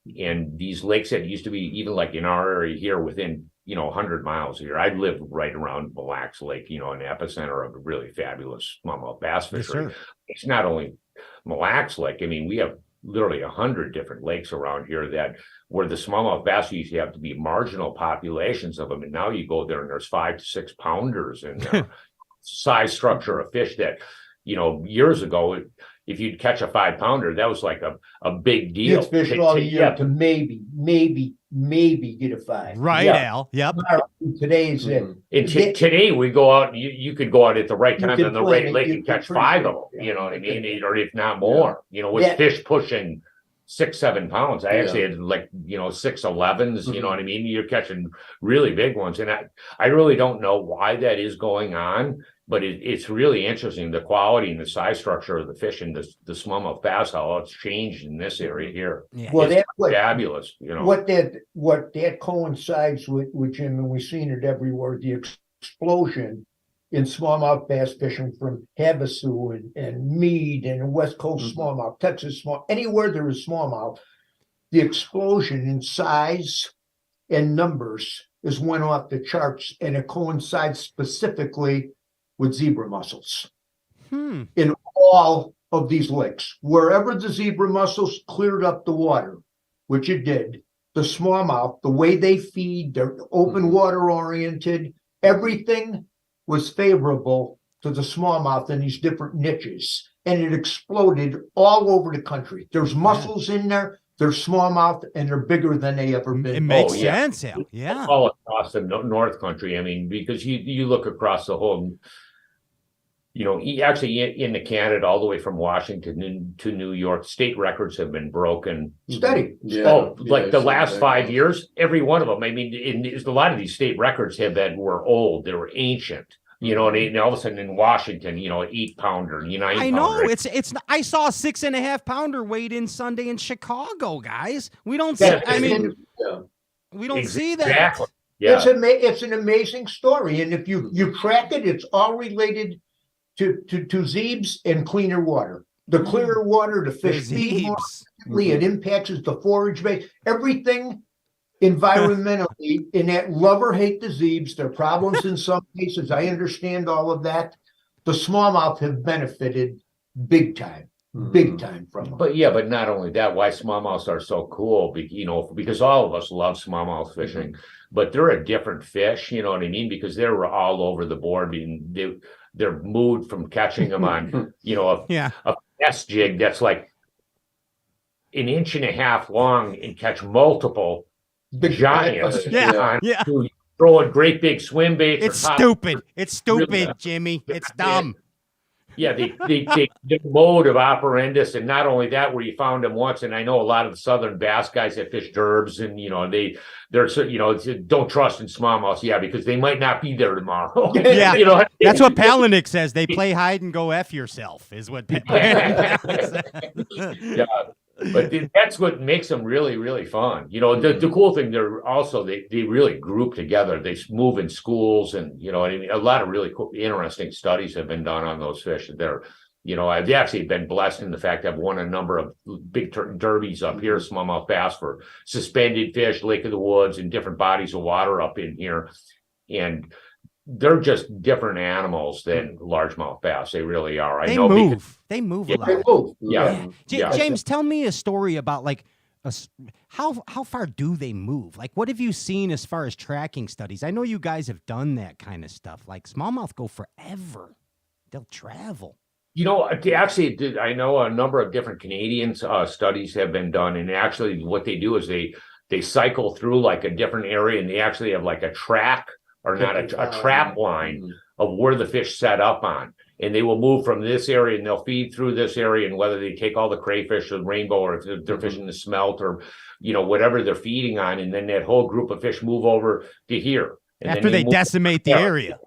in these lakes that used to be even like in our area here within 100 miles here. I live right around Mille Lacs Lake, an epicenter of a really fabulous smallmouth bass fishery.
Yes,
it's not only Mille Lacs Lake. I mean, we have literally 100 different lakes around here where the smallmouth bass used to have to be marginal populations of them. And now you go there and there's 5 to 6 pounders and size structure of fish that, years ago, if you'd catch a 5 pounder, that was like a big deal.
It's fishing all year to maybe get a 5.
Right, Al. Yep.
Today's
today we go out. You could go out at the right time on the right lake and catch 5 of them. You know what I mean? Or if not more. With fish pushing 6-7 pounds. I actually had like 611s. You know what I mean? You're catching really big ones, and I really don't know why that is going on. But it's really interesting, the quality and the size structure of the fish and the smallmouth bass, how it's changed in this area here.
Yeah.
Well,
it's fabulous.
What that coincides with Jim, and we've seen it everywhere, the explosion in smallmouth bass fishing from Havasu and Meade and West Coast smallmouth, Texas anywhere there is smallmouth, the explosion in size and numbers is went off the charts, and it coincides specifically with zebra mussels in all of these lakes. Wherever the zebra mussels cleared up the water, which it did, the smallmouth, the way they feed, they're open water oriented, everything was favorable to the smallmouth in these different niches. And it exploded all over the country. There's mussels in there, there's smallmouth, and they're bigger than they ever been.
It makes sense, Al. Yeah.
All across the North Country. I mean, because you look across the whole, actually into Canada, all the way from Washington to New York, state records have been broken.
Steady.
The last 5 years, every one of them. I mean, a lot of these state records were old, they were ancient. And all of a sudden in Washington, 8-pounder, 9-pounder.
I know it's. I saw a 6.5-pounder weighed in Sunday in Chicago, guys. We don't. See, we don't see that.
Exactly. Yeah.
It's an amazing story, and if you track it, it's all related to zebes and cleaner water. The clearer water, the fish feed more. It impacts the forage base. Everything environmentally, in that love or hate the zebes, there are problems in some cases. I understand all of that. The smallmouth have benefited big time from them.
But not only that, why smallmouths are so cool, because all of us love smallmouth fishing, but they're a different fish, you know what I mean? Because they're all over the board. I mean, they're moved from catching them on, a S jig that's like 1.5 inches long and catch multiple giants. Throwing great big swim baits.
It's stupid. It's stupid, Jimmy. It's dumb.
Yeah, the mode of operandus, and not only that, where you found them once, and I know a lot of the southern bass guys that fish derbs, and they're don't trust in smallmouths, because they might not be there tomorrow.
Yeah, that's what Palahniuk says. They play hide and go F yourself, is what Palahniuk says.
Yeah. But that's what makes them really, really fun. The cool thing, they really group together. They move in schools, and a lot of really cool, interesting studies have been done on those fish. I've actually been blessed in the fact I've won a number of big derbies up here, smallmouth bass, for suspended fish, Lake of the Woods, and different bodies of water up in here. And they're just different animals than largemouth bass. They really are.
They move. They move a lot.
They move.
Yeah.
James, tell me a story about how far do they move? Like, what have you seen as far as tracking studies? I know you guys have done that kind of stuff. Like, smallmouth go forever. They'll travel.
Actually, I know a number of different Canadian studies have been done, and actually, what they do is they cycle through like a different area, and they actually have like a track, or not a trap line of where the fish set up on. And they will move from this area, and they'll feed through this area, and whether they take all the crayfish or the rainbow, or if they're fishing the smelt, or whatever they're feeding on, and then that whole group of fish move over to here. And
after they decimate the area.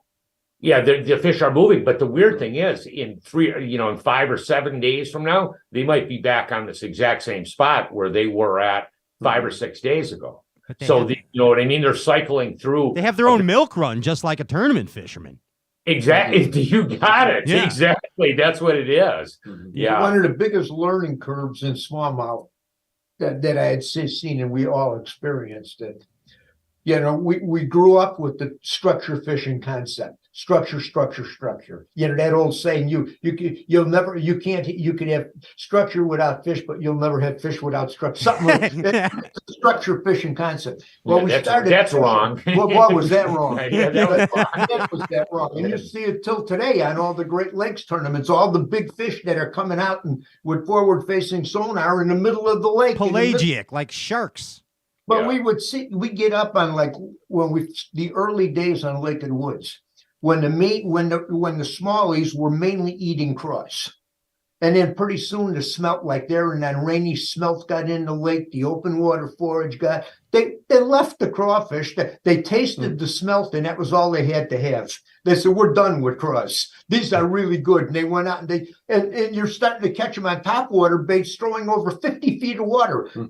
Yeah, the fish are moving, but the weird thing is, in 5 or 7 days from now, they might be back on this exact same spot where they were at 5 or 6 days ago. So, you know what I mean? They're cycling through.
They have their own milk run, just like a tournament fisherman.
Exactly. You got it. Yeah. Exactly. That's what it is. Yeah.
One of the biggest learning curves in smallmouth that I had seen, and we all experienced it. We grew up with the structure fishing concept. Structure. That old saying, you can have structure without fish, but you'll never have fish without structure. Something like that. Structure fishing concept. Well,
that's wrong.
What was that wrong?
That
was that wrong. And you see it till today on all the Great Lakes tournaments, all the big fish that are coming out and with forward facing sonar in the middle of the lake.
Pelagic, like sharks.
But we get up on the early days on Lake of the Woods, when the smallies were mainly eating crusts. And then pretty soon the smelt, like there, and then rainy smelt got in the lake, the open water forage they left the crawfish. They tasted the smelt, and that was all they had to have. They said, we're done with crusts. These are really good. And they went out and you're starting to catch them on top water baits throwing over 50 feet of water. You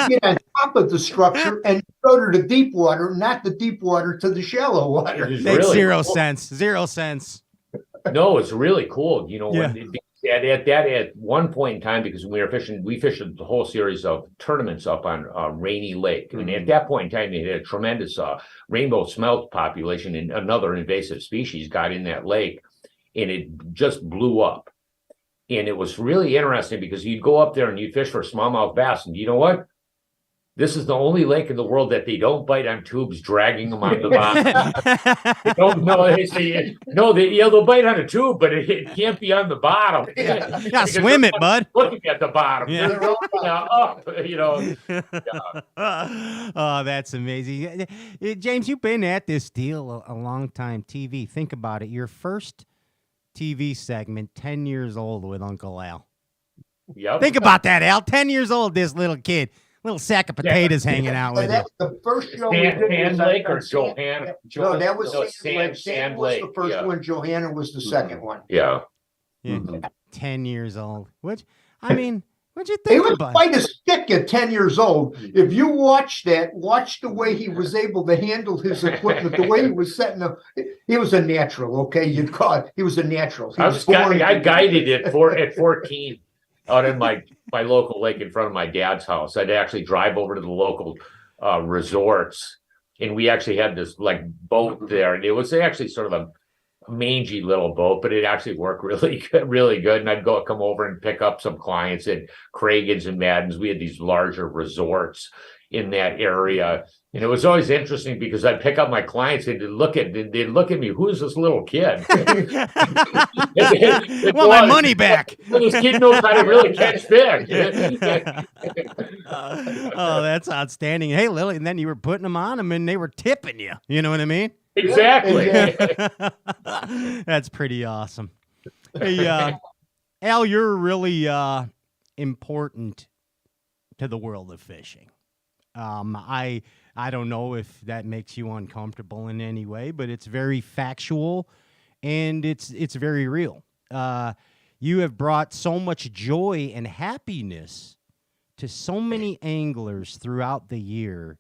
get on top of the structure and go to the deep water, not the deep water to the shallow water.
Makes really zero sense. 0 cents.
No, it's really cool. At one point in time, because when we fished the whole series of tournaments up on Rainy Lake. And at that point in time, they had a tremendous rainbow smelt population, and another invasive species got in that lake, and it just blew up. And it was really interesting because you'd go up there and you'd fish for smallmouth bass, and you know what? this is the only lake in the world that they don't bite on tubes, dragging them on the bottom. They don't know. They say, no, they'll bite on a tube, but it can't be on the bottom.
Yeah, swim it, bud.
Looking at the bottom.
Yeah.
They're up,
Oh, that's amazing. James, you've been at this deal a long time, TV. Think about it. Your first TV segment, 10 years old with Uncle Al.
Yep.
Think about that, Al. 10 years old, this little kid. Little sack of potatoes hanging out with
That's
you.
the first show we did.
Sand
was
Lake
on
or Johanna?
No, that was
Sand
Lake. Sand was
Lake.
the first one. Johanna was the second one.
Yeah.
Yeah.
Mhm.
10 years old. What'd you
He
think
was
about?
quite a stick at 10 years old. If you watch the way he was able to handle his equipment, the way he was setting up, he was a natural, okay? You'd call it, he was a natural. He was born-
I guided it at 14 out in my local lake in front of my dad's house. I'd actually drive over to the local resorts, and we actually had this like boat there, and it was actually sort of a mangy little boat, but it actually worked really good, really good. And I'd come over and pick up some clients at Craigans and Madden's. We had these larger resorts in that area. And it was always interesting because I'd pick up my clients and they'd look at me, who's this little kid?
Want my money back.
This kid knows how to really catch fish.
Oh, that's outstanding. Hey, Lily, and then you were putting them on them and they were tipping you. You know what I mean?
Exactly.
That's pretty awesome. Hey, Al, you're really important to the world of fishing. I don't know if that makes you uncomfortable in any way, but it's very factual and it's very real. You have brought so much joy and happiness to so many anglers throughout the years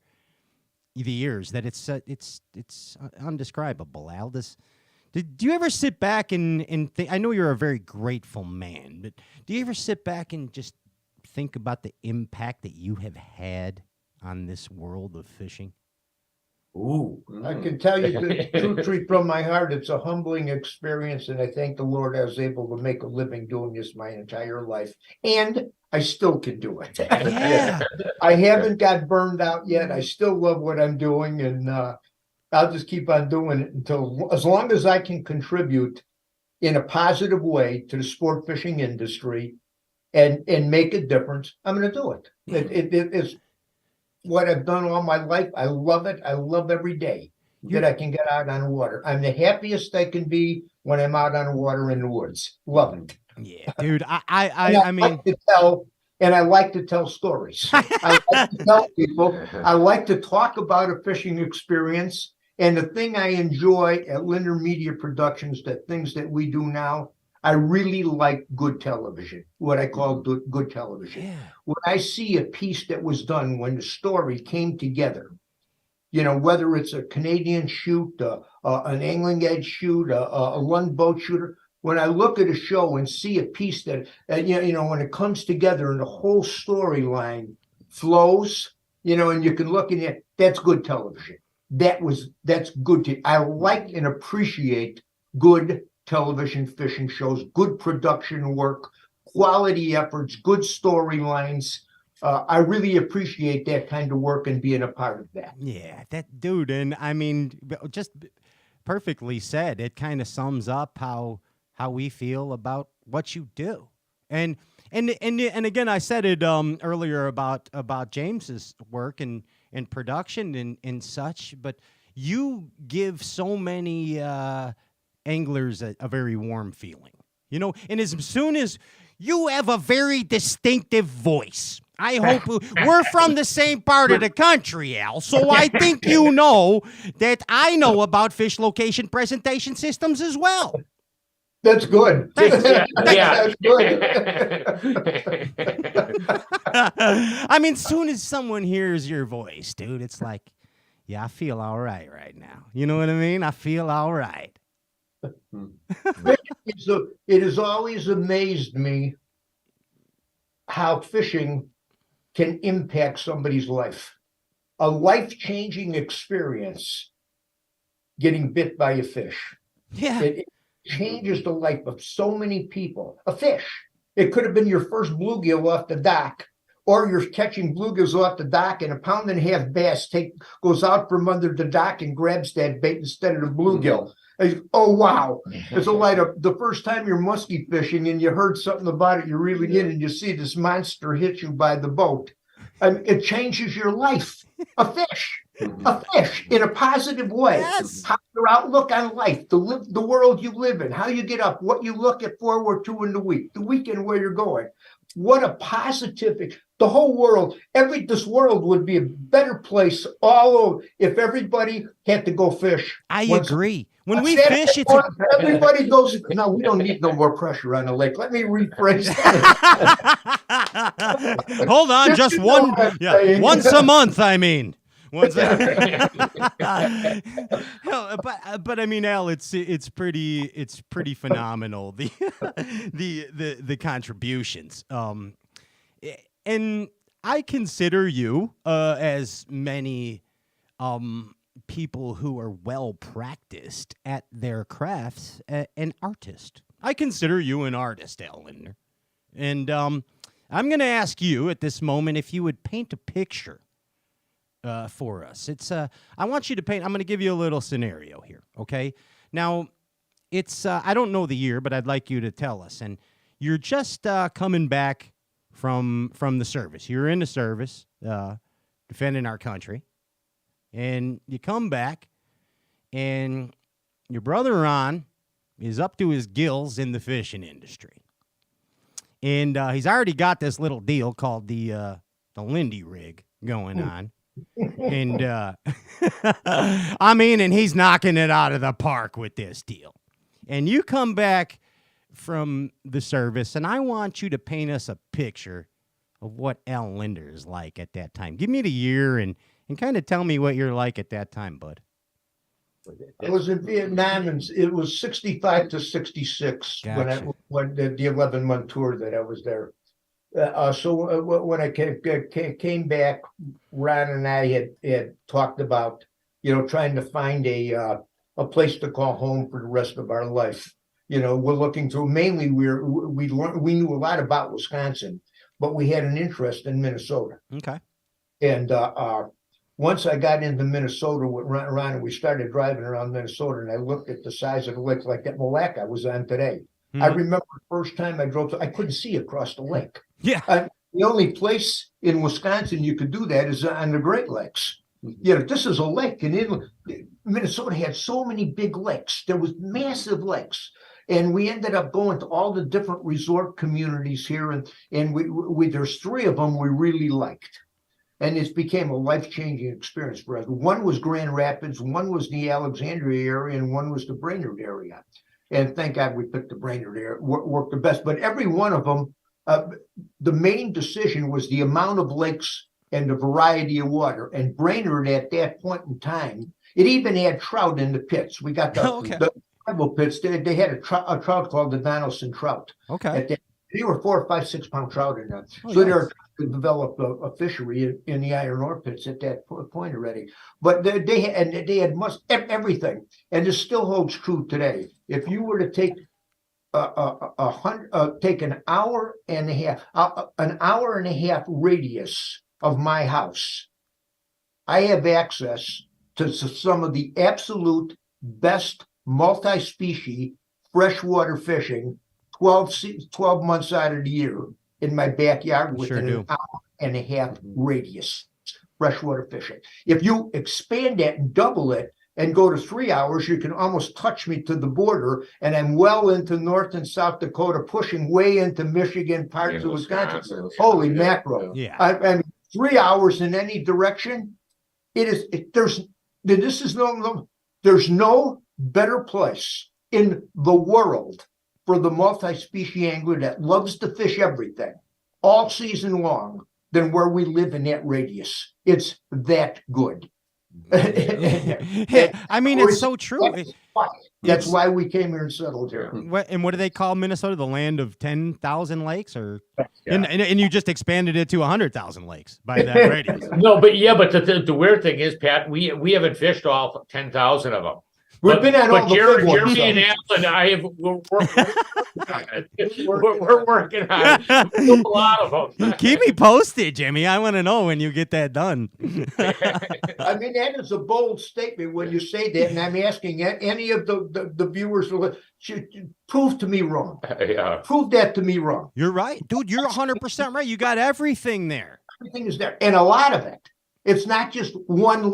that it's undescribable. Al, do you ever sit back and think? I know you're a very grateful man, but do you ever sit back and just think about the impact that you have had on this world of fishing?
Ooh, I can tell you the truth from my heart. It's a humbling experience, and I thank the Lord I was able to make a living doing this my entire life, and I still can do it.
Yeah.
I haven't got burned out yet. I still love what I'm doing, and I'll just keep on doing it until, as long as I can contribute in a positive way to the sport fishing industry and make a difference, I'm going to do it. It's what I've done all my life. I love it. I love every day that I can get out on the water. I'm the happiest I can be when I'm out on the water in the woods. Love it.
Yeah, dude. I mean,
like to tell, and I like to tell stories. I like to tell people. I like to talk about a fishing experience. And the thing I enjoy at Lindner Media Productions, the things that we do now, I really like good television, what I call good television.
Yeah.
When I see a piece that was done, when the story came together, whether it's a Canadian shoot, an angling edge shoot, a Lund boat shooter, when I look at a show and see a piece that, when it comes together and the whole storyline flows, and you can look in it, that's good television. That's good. I like and appreciate good television fishing shows, good production work, quality efforts, good storylines. I really appreciate that kind of work and being a part of that.
Yeah, that dude. And I mean, just perfectly said. It kind of sums up how we feel about what you do. And again, I said it earlier about James's work and production and such, but you give so many anglers a very warm feeling, and as soon as you have a very distinctive voice. I hope we're from the same part of the country, Al, so I think you know that I know about fish location presentation systems as well.
That's good.
Thanks.
That's good.
I mean, soon as someone hears your voice, dude, it's like, yeah, I feel all right now. You know what I mean? I feel all right.
It has always amazed me how fishing can impact somebody's life. A life-changing experience getting bit by a fish.
Yeah.
It changes the life of so many people. A fish. It could have been your first bluegill off the dock, or you're catching bluegills off the dock, and a 1.5-pound bass goes out from under the dock and grabs that bait instead of the bluegill. Oh wow! It's like the first time you're musky fishing and you heard something about it, you're reeling in and you see this monster hit you by the boat. It changes your life. A fish in a positive way.
Yes.
How your outlook on life, the world you live in, how you get up, what you look at forward to in the week, the weekend where you're going. What a positive! The whole world, this world would be a better place all over if everybody had to go fish.
I agree. When we fish, it's
everybody goes. No, we don't need no more pressure on the lake. Let me rephrase that.
Hold on, just one. Yeah, once a month. I mean. But I mean, Al, it's pretty phenomenal, the contributions. And I consider you as many people who are well practiced at their crafts an artist. I consider you an artist, Al Lindner. And I'm going to ask you at this moment if you would paint a picture for us. I want you to paint. I'm going to give you a little scenario here. Okay. Now, it's I don't know the year, but I'd like you to tell us. And you're just coming back from the service. You're in the service, defending our country, and you come back, and your brother Ron is up to his gills in the fishing industry, and he's already got this little deal called the Lindy rig going on. And I mean, and he's knocking it out of the park with this deal. And you come back from the service, and I want you to paint us a picture of what Al Lindner is like at that time. Give me the year and kind of tell me what you're like at that time, bud.
I was in Vietnam, and it was 65 to 66
Gotcha.
when the 11-month tour that I was there. So when I came back, Ron and I had talked about, trying to find a place to call home for the rest of our life. We're looking through. Mainly, we knew a lot about Wisconsin, but we had an interest in Minnesota.
Okay.
And once I got into Minnesota with Ron, and we started driving around Minnesota, and I looked at the size of the lake, like that Mille Lacs I was on today. Mm-hmm. I remember the first time I drove, I couldn't see across the lake.
Yeah.
The only place in Wisconsin you could do that is on the Great Lakes. This is a lake, and Minnesota had so many big lakes. There was massive lakes, and we ended up going to all the different resort communities here, and we there's 3 of them we really liked, and it became a life-changing experience for us. One was Grand Rapids, one was the Alexandria area, and one was the Brainerd area. And thank God we picked the Brainerd area, worked the best. But every one of them, the main decision was the amount of lakes and the variety of water. And Brainerd at that point in time, it even had trout in the pits. We got the tribal pits. They had a trout called the Donaldson trout.
Okay.
They were 4, 5, 6 pound trout in that. So they were trying to develop a fishery in the iron ore pits at that point already. But they had everything, and it still holds true today. If you were to take take an hour and a half radius of my house, I have access to some of the absolute best multi-species freshwater fishing 12 months out of the year in my backyard within an hour and a half radius freshwater fishing. If you expand that and double it and go to 3 hours, you can almost touch me to the border, and I'm well into North and South Dakota, pushing way into Michigan, parts of Wisconsin. Holy mackerel.
Yeah.
I mean, 3 hours in any direction. There's no better place in the world for the multi-species angler that loves to fish everything all season long than where we live in that radius. It's that good.
I mean, it's so true.
That's why we came here and settled here.
And what do they call Minnesota? The land of 10,000 lakes, or and you just expanded it to 100,000 lakes by that radius.
No, but the weird thing is, Pat, we haven't fished all 10,000 of them.
We've been on all the big ones.
Jeremy and Alan, we're working on it. We do a lot of them.
Keep me posted, Jimmy. I want to know when you get that done.
I mean, that is a bold statement when you say that, and I'm asking any of the viewers, prove to me wrong.
Yeah.
Prove that to me wrong.
You're right, dude. You're 100% right. You got everything there.
Everything is there, and a lot of it. It's not just one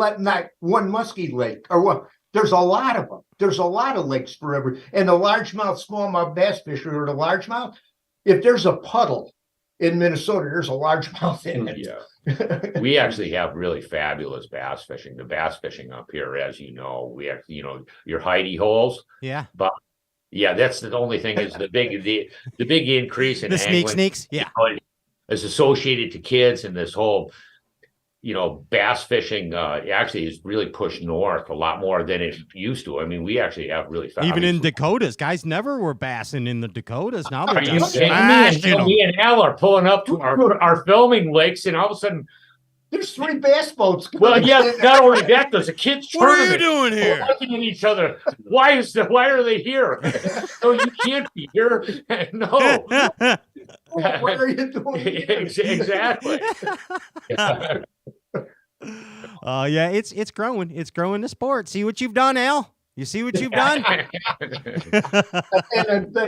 musky lake or what. There's a lot of them. There's a lot of lakes forever. And the largemouth, smallmouth bass fishery or the largemouth, if there's a puddle in Minnesota, there's a largemouth in it.
Yeah. We actually have really fabulous bass fishing. The bass fishing up here, as you know, we have, your hidey holes.
Yeah.
But yeah, that's the only thing is the big increase in
the sneaks. Yeah.
Is associated to kids, and this whole bass fishing actually is really pushed north a lot more than it used to. I mean, we actually have really
even in Dakotas, guys never were bassing in the Dakotas. Now they're
you
just
kidding
smashing
me and Al are pulling up to our filming lakes, and all of a sudden
there's 3 bass boats.
Well, yeah, not only that, there's a kids tournament.
What are you doing here?
We're looking at each other. Why are they here? No, you can't be here. No.
What are you doing?
Exactly.
Yeah, it's growing. It's growing the sport. See what you've done, Al? You see what you've done?
And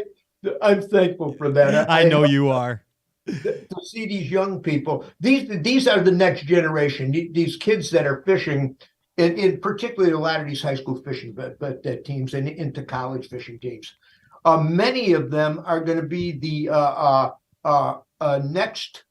I'm thankful for that.
I know you are.
To see these young people, these are the next generation. These kids that are fishing, in particularly a lot of these high school fishing teams and into college fishing teams. Many of them are going to be the next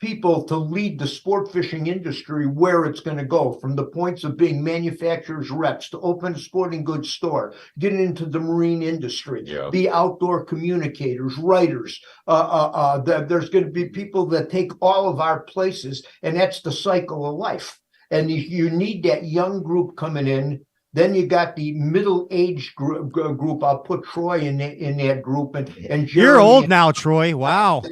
people to lead the sport fishing industry where it's going to go, from the points of being manufacturers reps to open a sporting goods store, getting into the marine industry, be outdoor communicators, writers. There's going to be people that take all of our places, and that's the cycle of life. And you need that young group coming in. Then you got the middle-aged group. I'll put Troy in that group, and Jeremy.
You're old now, Troy. Wow.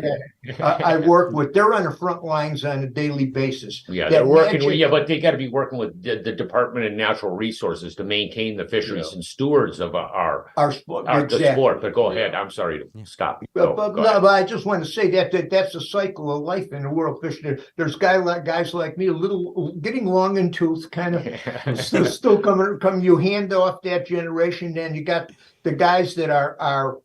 I work with. They're on the front lines on a daily basis.
Yeah, they're working. But they got to be working with the Department of Natural Resources to maintain the fisheries and stewards of our sport. The sport. But go ahead. I'm sorry to stop.
But I just want to say that's a cycle of life in the world fishing. There's guys like me, a little getting long in tooth, kind of still coming. You hand off that generation, then you got the guys that are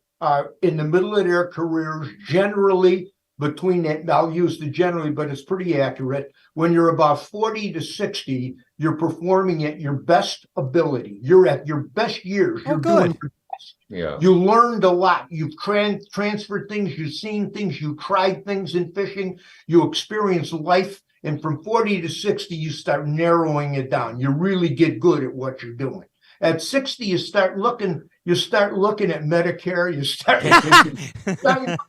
in the middle of their careers, generally between that. I'll use the generally, but it's pretty accurate. When you're about 40 to 60, you're performing at your best ability. You're at your best years. You're doing your best.
Yeah.
You learned a lot. You've transferred things. You've seen things. You tried things in fishing. You experienced life. And from 40 to 60, you start narrowing it down. You really get good at what you're doing. At 60, you start looking at Medicare. You start looking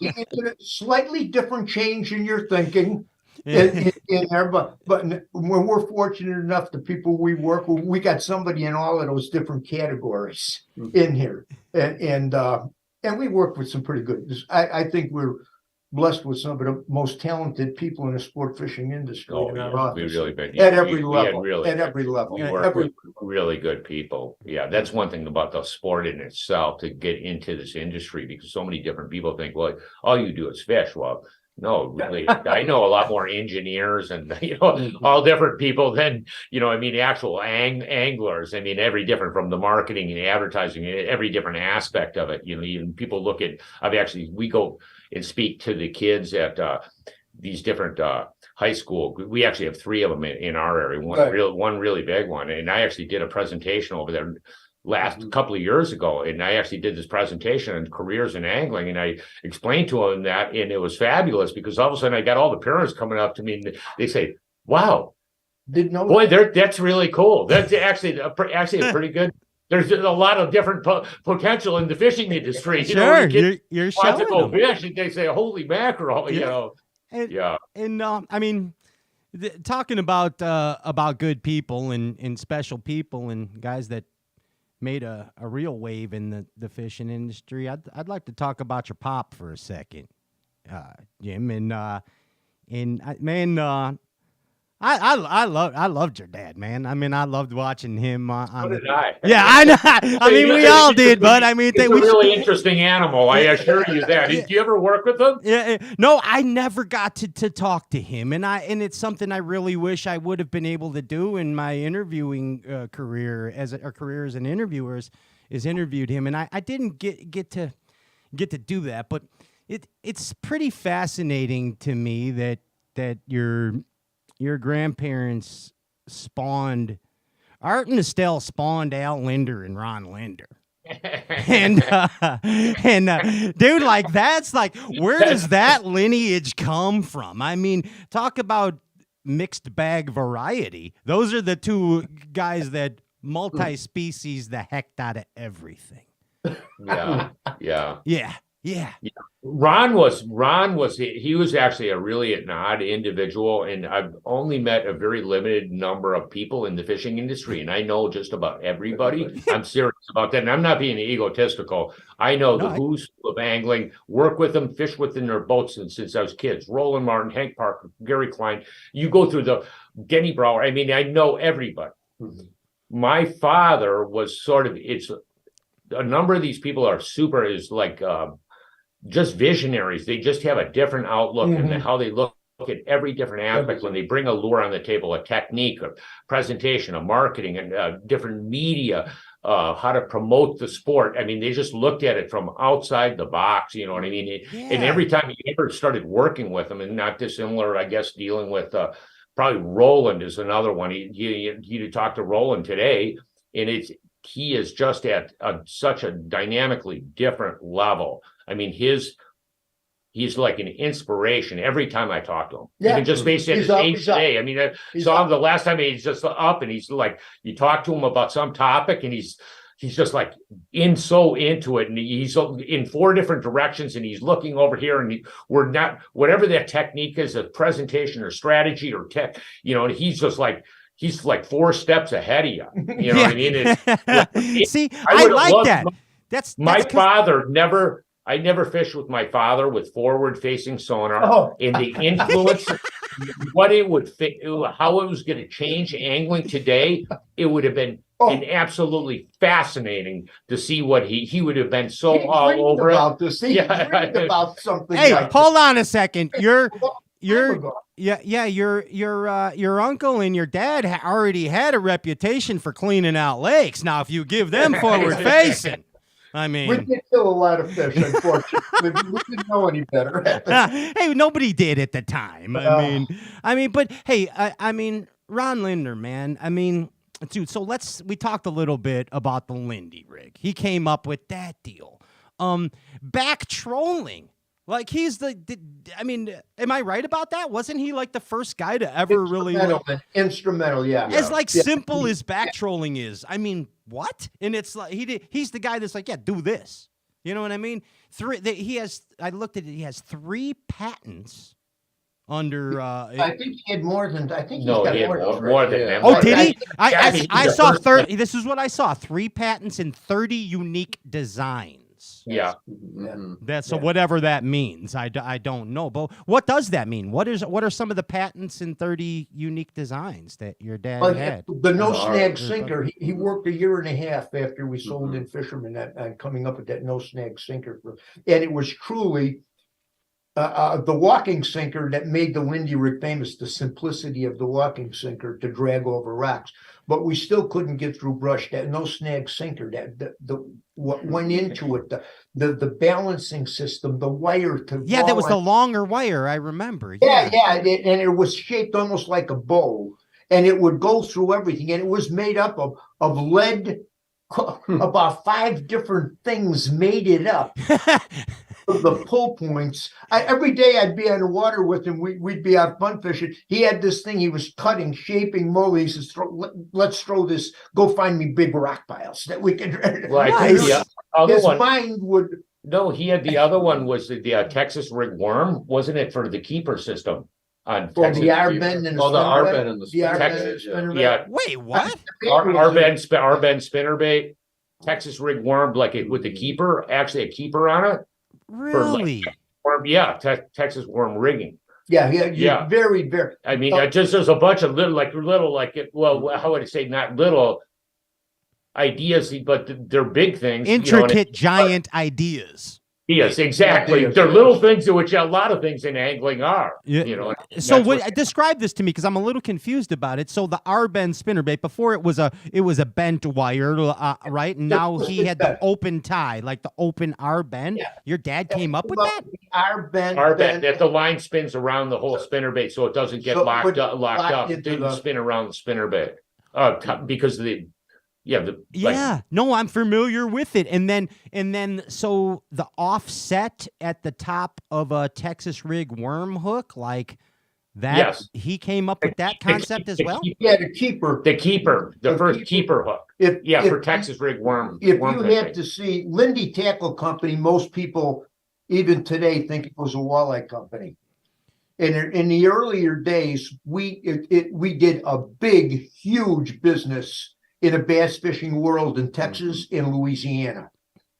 into slightly different change in your thinking. In there, but when we're fortunate enough, the people we work with, we got somebody in all of those different categories in here, and we work with some pretty good. I think we're blessed with some of the most talented people in the sport fishing industry in our office. At every level.
We work with really good people. Yeah, that's one thing about the sport in itself, to get into this industry, because so many different people think, well, all you do is fish. Well, no, really, I know a lot more engineers and all different people than actual anglers. I mean, every different, from the marketing and advertising, every different aspect of it. Even people look at. We go and speak to the kids at these different high school. We actually have 3 of them in our area. One really big one, and I actually did a presentation over there last couple of years ago, and I actually did this presentation on careers in angling, and I explained to them that, and it was fabulous, because all of a sudden I got all the parents coming up to me, and they say, "Wow,
didn't know,
boy, that's really cool. That's actually a pretty good." There's a lot of different potential in the fishing industry.
Sure, you're showing
to go
them.
fish, and they say, "Holy mackerel!"
And I mean, talking about good people and special people and guys that made a real wave in the fishing industry. I'd like to talk about your pop for a second, Jim. And I loved your dad, man. I mean, I loved watching him on
did I.
Yeah, I know. I mean, we all did, but I mean,
he's a really interesting animal. I assure you that. Did you ever work with him?
Yeah, no, I never got to talk to him, and it's something I really wish I would have been able to do in my interviewing career as an interviewer is interviewed him, and I didn't get to do that, but it's pretty fascinating to me that your grandparents spawned Art and Estelle spawned Al Lindner and Ron Lindner. and dude, like that's like, where does that lineage come from? I mean, talk about mixed bag variety. Those are the two guys that multi-species the heck out of everything. Yeah.
Ron was he was actually a really an odd individual, and I've only met a very limited number of people in the fishing industry, and I know just about everybody. I'm serious about that, and I'm not being egotistical. I know the who's of angling, work with them, fish within their boats since I was kids. Roland Martin, Hank Parker, Gary Klein. You go through the Denny Brower. I mean, I know everybody. Mm-hmm. My father was sort of, it's a number of these people are just visionaries. They just have a different outlook and how they look at every different aspect when they bring a lure on the table, a technique, a presentation, a marketing, and different media, how to promote the sport. I mean, they just looked at it from outside the box, you know what I mean? And every time you ever started working with them, and not dissimilar, I guess, dealing with probably Roland is another one. You talk to Roland today, and he is just at such a dynamically different level. I mean, he's like an inspiration every time I talk to him. Yeah. Even just based on his age today. I mean, I saw him the last time, he's just up, and he's like, you talk to him about some topic, and he's just like so into it, and he's in 4 different directions, and he's looking over here, and we're not, whatever that technique is, a presentation or strategy or tech, you know, and he's like 4 steps ahead of you. You know what I mean?
See, I like that. That's
my father never. I never fished with my father with forward-facing sonar, and the influence, what it would fit, how it was going to change angling today. It would have been absolutely fascinating to see what he would have been so all over
about this. He dreamed about something.
Hey,
like
hold on a second. Your uncle and your dad already had a reputation for cleaning out lakes. Now, if you give them forward-facing. I mean,
we did kill a lot of fish, unfortunately. We didn't know any better.
Hey, nobody did at the time. I mean, but hey, I mean, Ron Lindner, man. I mean, dude. So we talked a little bit about the Lindy rig. He came up with that deal. Back trolling. Like he's I mean, am I right about that? Wasn't he like the first guy to ever really
instrumental? Yeah.
As simple as back trolling is. I mean, what? And it's like he's the guy that's like, yeah, do this. You know what I mean? I looked at it. He has 3 patents under.
I think he had more than. I think
no, he had more than them.
Oh, did he? I saw 30. This is what I saw: 3 patents and 30 unique designs.
Yeah.
So whatever that means, I don't know. But what does that mean? What are some of the patents and 30 unique designs that your dad had?
The no snag sinker. He worked 1.5 years after we sold in Fisherman and coming up with that no snag sinker, and it was truly the walking sinker that made the Lindy rig famous. The simplicity of the walking sinker to drag over rocks. But we still couldn't get through brush. That no snag sinker, what went into it, the balancing system, the wire to
that was the longer wire. I remember.
Yeah, and it was shaped almost like a bow, and it would go through everything, and it was made up of lead. About 5 different things made it up. The pull points. Every day I'd be on the water with him. We'd be out fun fishing. He had this thing he was cutting, shaping, molding. He says, let's throw this. Go find me big rock piles that we can. His mind would.
No, he had the other one was the Texas rig worm, wasn't it, for the keeper system?
The R-bend and
the R-bend and the
spinnerbait.
Yeah.
Wait, what?
R-bend spinnerbait, Texas rig worm, like it with the keeper, actually a keeper on it.
Really?
Texas worm rigging. Yeah.
Very, very.
I mean, just there's a bunch of how would I say, not little ideas, but they're big things.
Intricate, giant ideas.
Yes, exactly. They're little things, which a lot of things in angling are.
Yeah. So describe this to me, because I'm a little confused about it. So the R-bend spinnerbait, before it was a bent wire, right? And now he had the open tie, like the open R-bend. Yeah. Your dad came up with that?
R-bend.
That the line spins around the whole spinnerbait, so it doesn't get locked up. It didn't spin around the spinnerbait because of the.
No, I'm familiar with it. And then so the offset at the top of a Texas rig worm hook, like that.
Yes.
He came up with that concept as well.
The keeper,
the first keeper hook. For Texas rig worm.
If you had to see Lindy Tackle Company, most people even today think it was a walleye company. And in the earlier days, we did a big, huge business in a bass fishing world in Texas and Louisiana,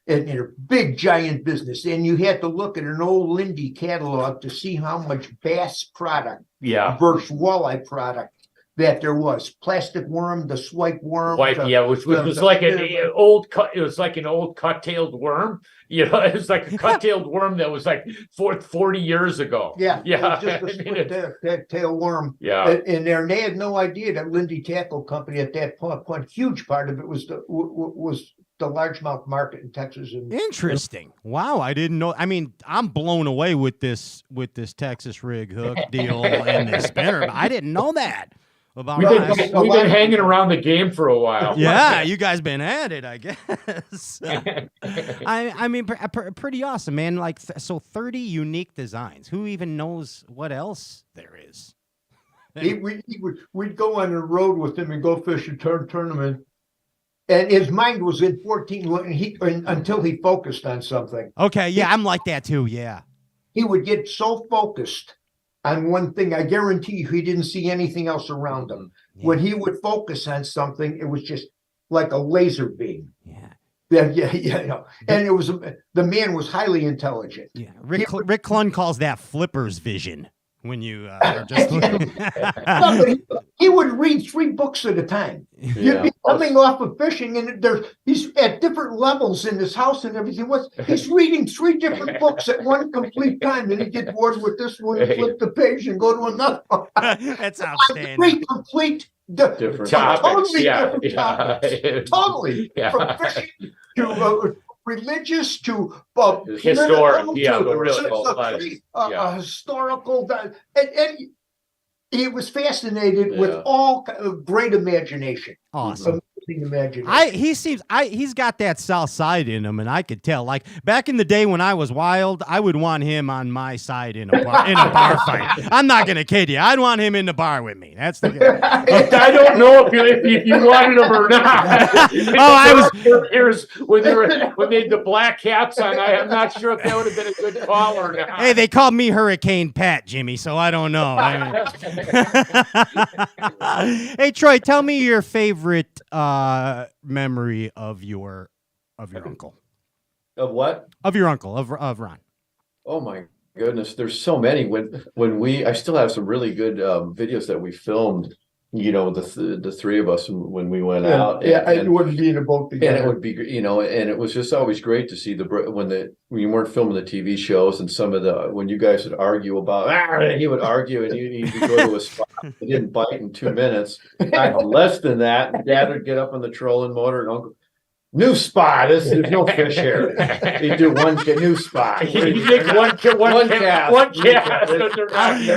and in a big giant business. And you had to look at an old Lindy catalog to see how much bass product versus walleye product that there was. Plastic worm, the swipe worm.
Which was like an old cut-tailed worm. It was like a cut-tailed worm that was like 40 years ago.
Yeah. Just a tail worm.
Yeah.
And they had no idea that Lindy Tackle Company at that point, huge part of it was the largemouth market in Texas.
Interesting. Wow, I didn't know. I mean, I'm blown away with this Texas rig hook deal and the spinner. But I didn't know that.
We've been hanging around the game for a while.
Yeah, you guys been at it, I guess. I mean, pretty awesome, man. Like, so 30 unique designs. Who even knows what else there is?
We'd go on the road with him and go fish a tournament, and his mind was in 14 until he focused on something.
Okay, yeah, I'm like that too. Yeah,
he would get so focused on one thing, I guarantee you he didn't see anything else around him. Yeah. When he would focus on something, it was just like a laser beam.
Yeah.
And it was the man was highly intelligent.
Yeah. Rick Clunn calls that flipper's vision. When you are just
but he would read 3 books at a time. You'd be coming off of fishing, and he's at different levels in his house and everything. He's reading 3 different books at one complete time, and he'd get bored with this one, flip the page, and go to another one.
That's outstanding.
3 complete
different topics.
Totally different topics. Totally. From fishing to religious to
historic,
historical, and he was fascinated with all great imagination.
Awesome.
Imagination.
He's got that South Side in him, and I could tell. Like back in the day when I was wild, I would want him on my side in a bar fight. I'm not gonna kid you. I'd want him in the bar with me. That's the.
I don't know if you wanted him or not. Here's when they had the black hats on. I'm not sure if that would have been a good call or not.
Hey, they called me Hurricane Pat, Jimmy, so I don't know. Hey, Troy, tell me your favorite memory of your uncle.
Of what?
Of your uncle, of Ron.
Oh my goodness, there's so many. I still have some really good videos that we filmed. The 3 of us when we went out.
It wouldn't be in a boat together.
And it would be, and it was just always great to see when you weren't filming the TV shows and when you guys would argue about, he would argue and he'd go to a spot. He didn't bite in 2 minutes. Less than that, Dad would get up on the trolling motor and Uncle, new spot. There's no fish here. You do one new spot.
You think one cast.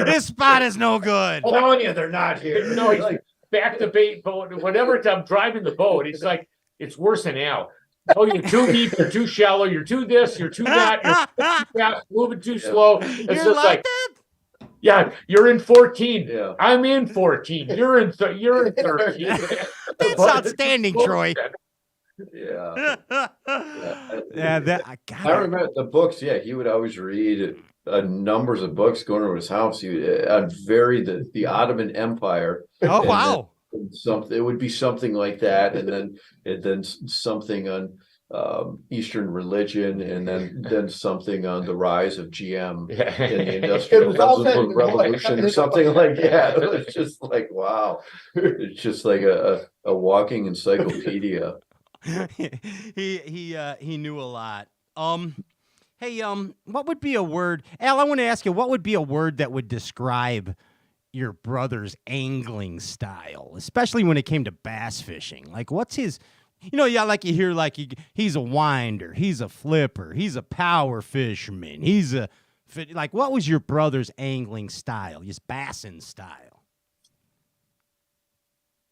This spot is no good.
I'm telling you, they're not here.
No, he's like back the bait boat. Whenever I'm driving the boat, it's like it's worse than now. Oh, you're too deep. You're too shallow. You're too this. You're too that. You're too fast, moving too slow. It's
you're
just like
that?
Yeah, you're in 14. Yeah. I'm in 14. You're in 13.
That's outstanding, Troy.
Yeah.
I
remember the books. Yeah, he would always read numbers of books going over his house. He would the Ottoman Empire.
Oh wow!
It would be something like that, and then something on Eastern religion, and then something on the rise of GM in the
It
Industrial
was all said in the
Revolution or something like that. It was just like, wow, it's just like a walking encyclopedia.
He knew a lot. Hey, what would be a word, Al? I want to ask you, what would be a word that would describe your brother's angling style, especially when it came to bass fishing? Like, what's his? Like you hear, like he's a winder, he's a flipper, he's a power fisherman, like, what was your brother's angling style, his bassin style?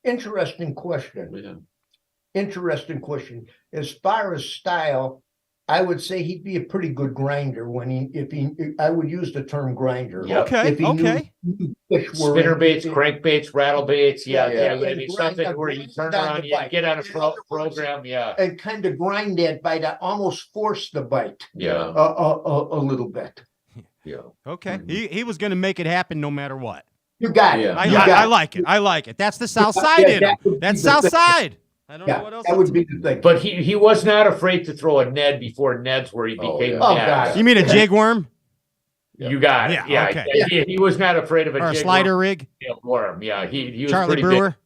Interesting question.
Yeah.
Interesting question. As far as style, I would say he'd be a pretty good grinder I would use the term grinder.
Yep.
Okay.
If he knew fish were
Spinner
in-
baits, crankbaits, rattle baits. Yeah.
Yeah.
I mean, something where you turn
Grind
around,
the
you
bite.
get on a
In other words,
program. Yeah.
and kind of grind that bite, almost force the bite
Yeah.
a little bit.
Yeah.
Okay. He was going to make it happen no matter what.
You got it.
Yeah.
I like it. I like it. That's the South Side in him.
that would be
That's
the
South
thing.
Side. I don't know what else.
That would be the thing.
But he was not afraid to throw a Ned before Neds where he
Oh,
became
yeah.
Oh,
Neds.
God.
You mean a jig worm
You got it.
Yeah,
Yeah.
okay.
He was not afraid of
or a
jig
slider rig?
worm. Yeah. He was
Charlie
pretty
Brewer.
big.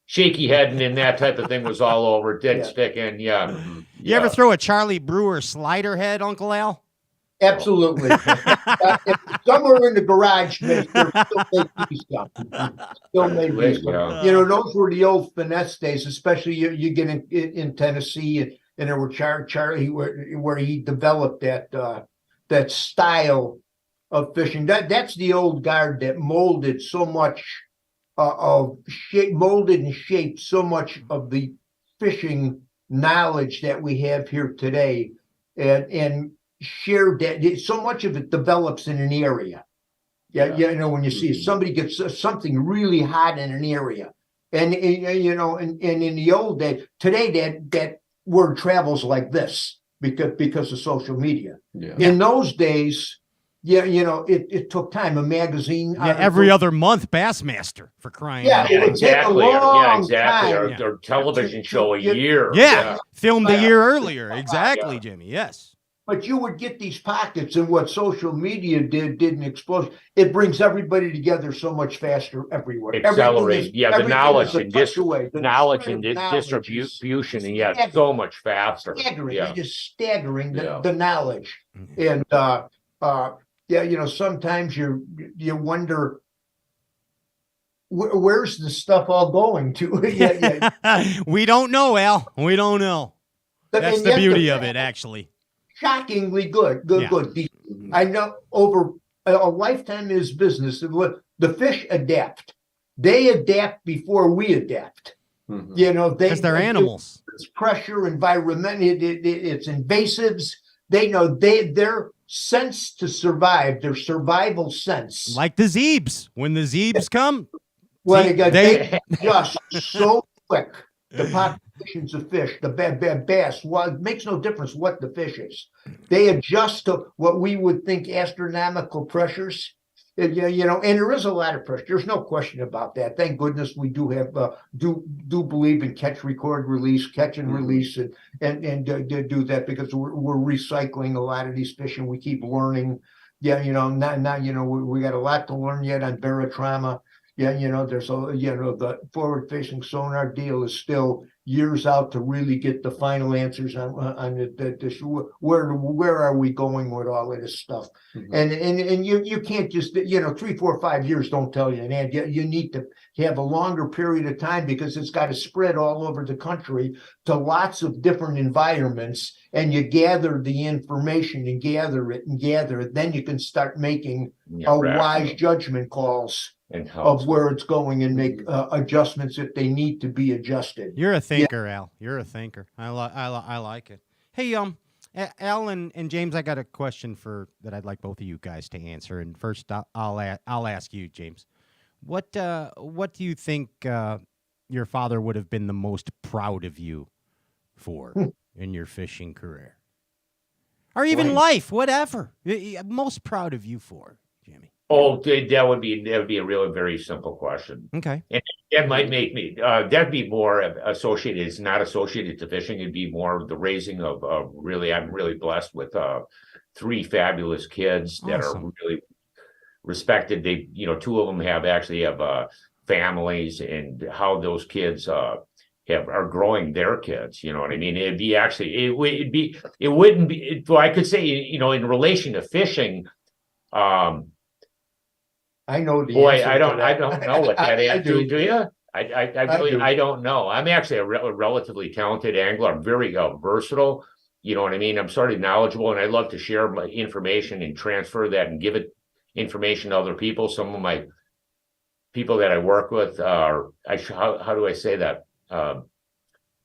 Shaky head and that type of thing was all over. Dead
Yeah.
sticking. Yeah.
You ever throw a Charlie Brewer slider head, Uncle Al?
Absolutely. Somewhere in the garage, they still make these stuff. Still make these stuff.
Yeah.
Those were the old finesse days, especially you get in Tennessee, and there were Charlie where he developed that style of fishing. That's the old guard that molded so much molded and shaped so much of the fishing knowledge that we have here today, and shared that. So much of it develops in an area. Yeah. When you see somebody gets something really hot in an area, and in the old days, today that word travels like this because of social media.
Yeah.
In those days, it took time. A magazine
Every other month, Bassmaster, for crying out
it
loud.
would take a
Exactly.
long
Exactly.
time.
Or television show a year.
Yeah, filmed a year earlier. Exactly, Jimmy. Yes.
But you would get these pockets, and what social media did an explosion. It brings everybody together so much faster everywhere.
Accelerate. Yeah, the
everything
knowledge
is a
and
touch away. The
knowledge
spread
and
of knowledge is
distribution, and yeah, so much faster.
staggering.
Yeah.
It is staggering
Yeah.
the knowledge, and sometimes you wonder where's the stuff all going to.
We don't know, Al. We don't know. That's
And
the
yet
beauty of it, actually.
Shockingly good. I know over a lifetime in this business, the fish adapt. They adapt before we adapt.
Because they're animals.
It's pressure, environment. It's invasives. They know their sense to survive, their survival sense.
Like the zeebs. When the zeebs come,
They just so quick. The populations of fish, the bass, it makes no difference what the fish is. They adjust to what we would think astronomical pressures. And there is a lot of pressure. There's no question about that. Thank goodness we do have do believe in catch, record, release, catch and release, and do that, because we're recycling a lot of these fish, and we keep learning. Now we got a lot to learn yet on barotrauma. There's the forward facing sonar deal is still years out to really get the final answers on this. Where are we going with all of this stuff? And you can't just 3, 4, 5 years don't tell you, and you need to have a longer period of time, because it's got to spread all over the country to lots of different environments, and you gather the information and gather it, then you can start making wise judgment calls of where it's going, and make adjustments if they need to be adjusted.
You're a thinker, Al. You're a thinker. I like it. Hey, Al and James, I got a question that I'd like both of you guys to answer. And first, I'll ask you, James. What do you think your father would have been the most proud of you for in your fishing career, or even life, whatever? Most proud of you for, Jimmy?
Oh, that would be a really very simple question.
Okay.
And that might make me that'd be more associated. It's not associated to fishing. It'd be more the raising of really. I'm really blessed with 3 fabulous kids that are really respected. They, two of them actually have families, and how those kids are growing their kids. You know what I mean? It'd be actually it wouldn't be. Well, I could say in relation to fishing.
I know the
Boy,
answer
I don't
to that.
know what that answer is.
do.
Do you? I don't know. I'm actually a relatively talented angler. I'm very versatile. You know what I mean? I'm sort of knowledgeable, and I love to share my information and transfer that and give it information to other people. Some of my people that I work with are, how do I say that?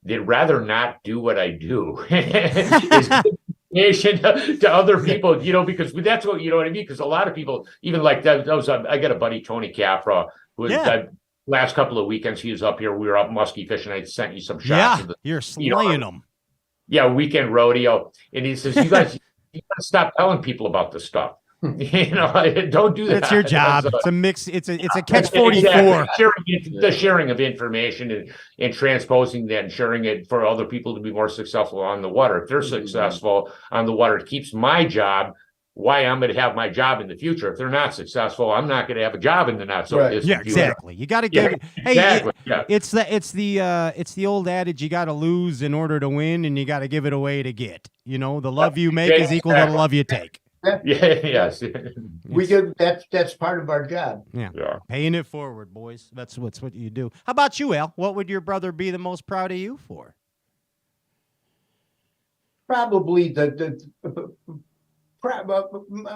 They'd rather not do what I do. To other people, because that's what, you know what I mean? Because a lot of people, even like that was, I got a buddy, Tony Capra, who last couple of weekends he was up here. We were up muskie fishing. I sent you some shots.
Yeah, you're slaying them.
Yeah, weekend rodeo. And he says, you guys, you gotta stop telling people about this stuff. Don't do that.
It's your job. It's a mix. It's a catch 44.
The sharing of information and transposing that and sharing it for other people to be more successful on the water. If they're successful on the water, it keeps my job. Why I'm going to have my job in the future. If they're not successful, I'm not going to have a job in the not so distant future.
Exactly. You got to give it. Hey,
exactly.
It's the old adage. You got to lose in order to win, and you got to give it away to get. The love you make is equal to the love you take.
Yes.
We do. That's part of our job.
Yeah. Paying it forward, boys. That's what you do. How about you, Al? What would your brother be the most proud of you for?
Probably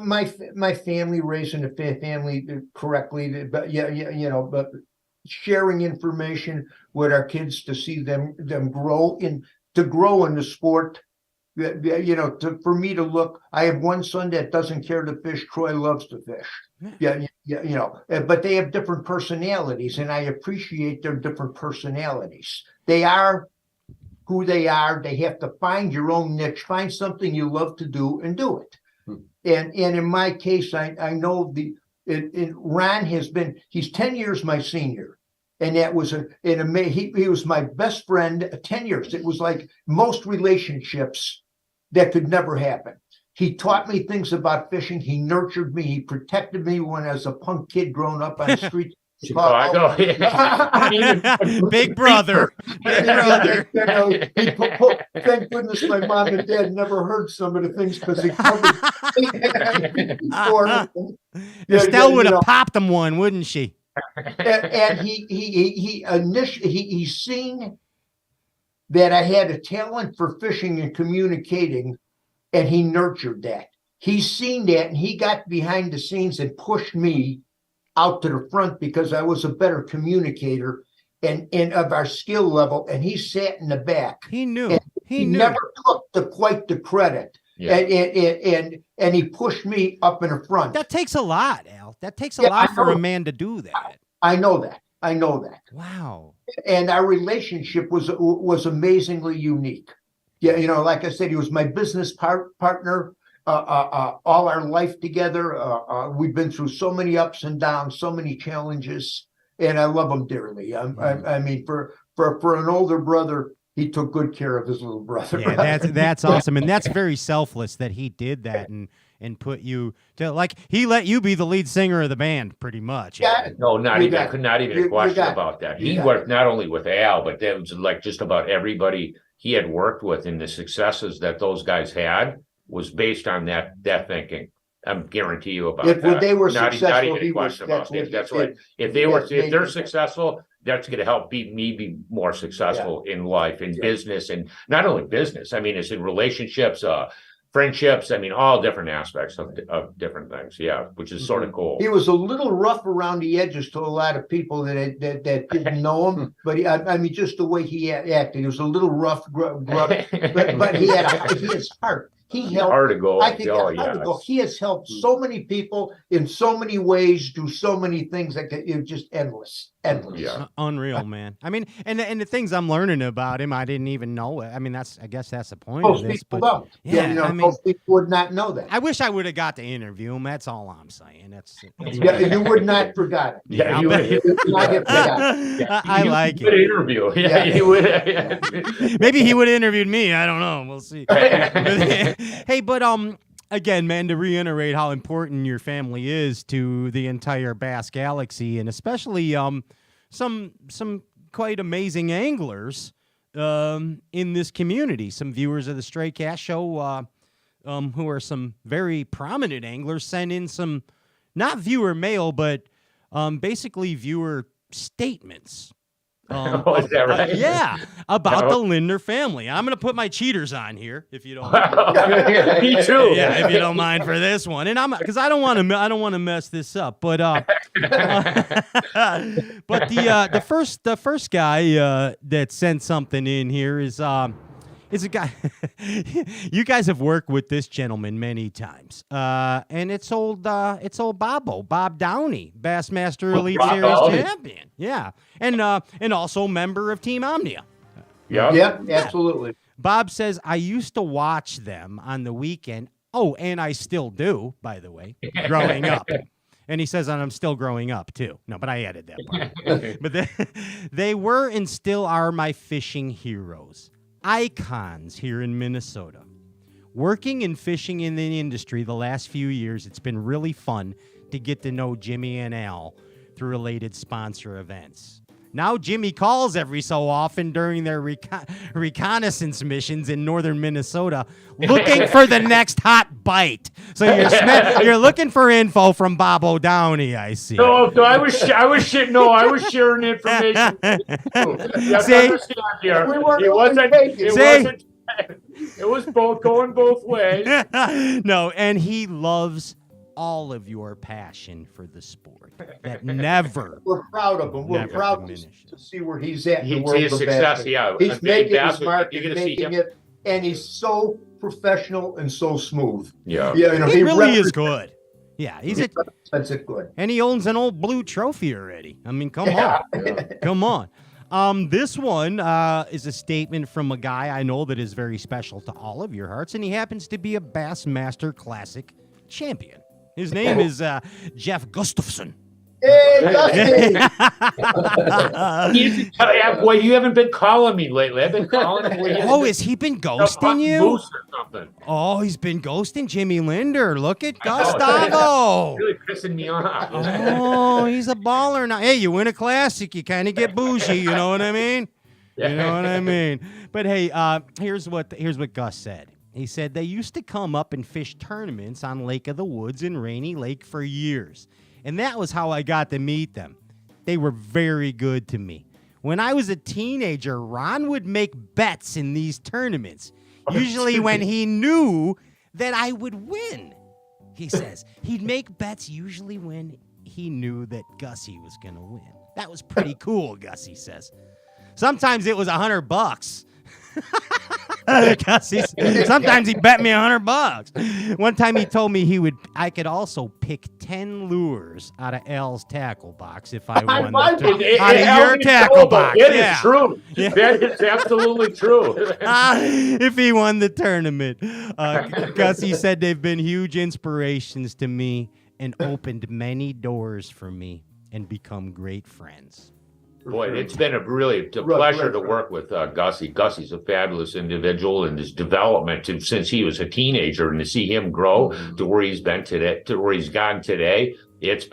my family, raising the family correctly, but but sharing information with our kids to see them grow in the sport. For me to look, I have one son that doesn't care to fish. Troy loves to fish. But they have different personalities, and I appreciate their different personalities. They are who they are. They have to find your own niche, find something you love to do, and do it. And in my case, I know Ron he's 10 years my senior. And that was he was my best friend 10 years. It was like most relationships that could never happen. He taught me things about fishing. He nurtured me. He protected me when I was a punk kid growing up on the street.
Big brother.
Thank goodness my mom and dad never heard some of the things because he covered.
Estelle would have popped him one, wouldn't she?
And he seen that I had a talent for fishing and communicating, and he nurtured that. He's seen that, and he got behind the scenes and pushed me out to the front because I was a better communicator and of our skill level, and he sat in the back.
He knew. He knew.
Never took quite the credit. Yeah. And he pushed me up in the front.
That takes a lot, Al. That takes a lot for a man to do that.
I know that.
Wow.
And our relationship was amazingly unique. Yeah, like I said, he was my business partner. All our life together. We've been through so many ups and downs, so many challenges, and I love him dearly. I mean, for an older brother, he took good care of his little brother.
Yeah, that's awesome, and that's very selfless that he did that and put you to he let you be the lead singer of the band, pretty much.
Yeah, no, not even a question about that. He worked not only with Al, but that was just about everybody he had worked with, and the successes that those guys had was based on that thinking. I'm guarantee you about that.
If they were
not
successful,
even a question about that. That's what if they're successful, that's going to help me be more successful in life, in business, and not only business. I mean, it's in relationships, friendships. I mean, all different aspects of different things. Yeah, which is sort of cool.
He was a little rough around the edges to a lot of people that didn't know him, but I mean, just the way he acted, he was a little rough, but he had his heart. he helped.
Hard to go.
I think
Oh,
it's hard to
yeah.
go. He has helped so many people in so many ways, do so many things that it's just endless.
Yeah.
Unreal, man. I mean, and the things I'm learning about him, I didn't even know it. I mean, I guess that's the point
Most
of this.
people
But
don't.
yeah,
you know,
I mean,
most people would not know that.
I wish I would have got to interview him. That's all I'm saying. That's
Yeah, you would not forgot it.
Yeah,
I'll
you
bet-
would.
You would not have forgot it.
I like
Good
it.
interview. Yeah,
Yeah.
you would.
Maybe he would have interviewed me. I don't know. We'll see. Hey, but again, man, to reiterate how important your family is to the entire Bass Galaxy, and especially some quite amazing anglers in this community. Some viewers of the Stray Cast Show, who are some very prominent anglers, sent in some not viewer mail, but basically viewer statements.
Oh, is that right?
Yeah, about the Lindner family. I'm going to put my cheaters on here, if you don't mind.
Me too.
Yeah, if you don't mind for this one, and because I don't want to mess this up, but the first guy that sent something in here is a guy. You guys have worked with this gentleman many times, and it's old Bob Downey, Bassmaster Elite Series champion. Yeah, and also member of Team Omnia.
Yeah.
Absolutely.
Bob says, I used to watch them on the weekend. Oh, and I still do, by the way, growing up. And he says, and I'm still growing up, too. No, but I added that part. But they were and still are my fishing heroes, icons here in Minnesota. Working and fishing in the industry the last few years, it's been really fun to get to know Jimmy and Al through related sponsor events. Now Jimmy calls every so often during their reconnaissance missions in northern Minnesota, looking for the next hot bite. So you're looking for info from Bob O'Downey, I see.
No, I was sharing information. It was both going both ways.
No, and he loves all of your passion for the sport. That never.
We're proud of him. We're proud to see where he's at in the world
His
of
success,
bass.
yeah.
He's making his mark
You're
and
gonna see
making
him.
it, and he's so professional and so smooth.
Yeah.
You know,
He really is good. Yeah,
that's it good.
And he owns an old blue trophy already. I mean, come on. Come on. This one is a statement from a guy I know that is very special to all of your hearts, and he happens to be a Bassmaster Classic champion. His name is Jeff Gustafson.
Hey, Dusty!
Boy, you haven't been calling me lately. I've been calling him.
Oh, has he been ghosting you?
Moose or something.
Oh, he's been ghosting Jimmy Lindner. Look at Gustavo.
Really pissing me off.
Oh, he's a baller now. Hey, you win a classic, you kind of get bougie. You know what I mean? You know what I mean? But hey, here's what Gus said. He said they used to come up and fish tournaments on Lake of the Woods in Rainy Lake for years. And that was how I got to meet them. They were very good to me. When I was a teenager, Ron would make bets in these tournaments, usually when he knew that I would win. He says he'd make bets usually when he knew that Gussie was going to win. That was pretty cool, Gussie says. Sometimes it was $100. Sometimes he bet me $100. One time he told me I could also pick 10 lures out of Al's tackle box if I won. Out of your tackle box.
It is true. Yeah. That is absolutely true.
If he won the tournament. Gussie said they've been huge inspirations to me and opened many doors for me and become great friends.
Boy, it's been a pleasure to work with Gussie. Gussie's a fabulous individual, and his development since he was a teenager, and to see him grow to where he's been today, to where he's gone today, it was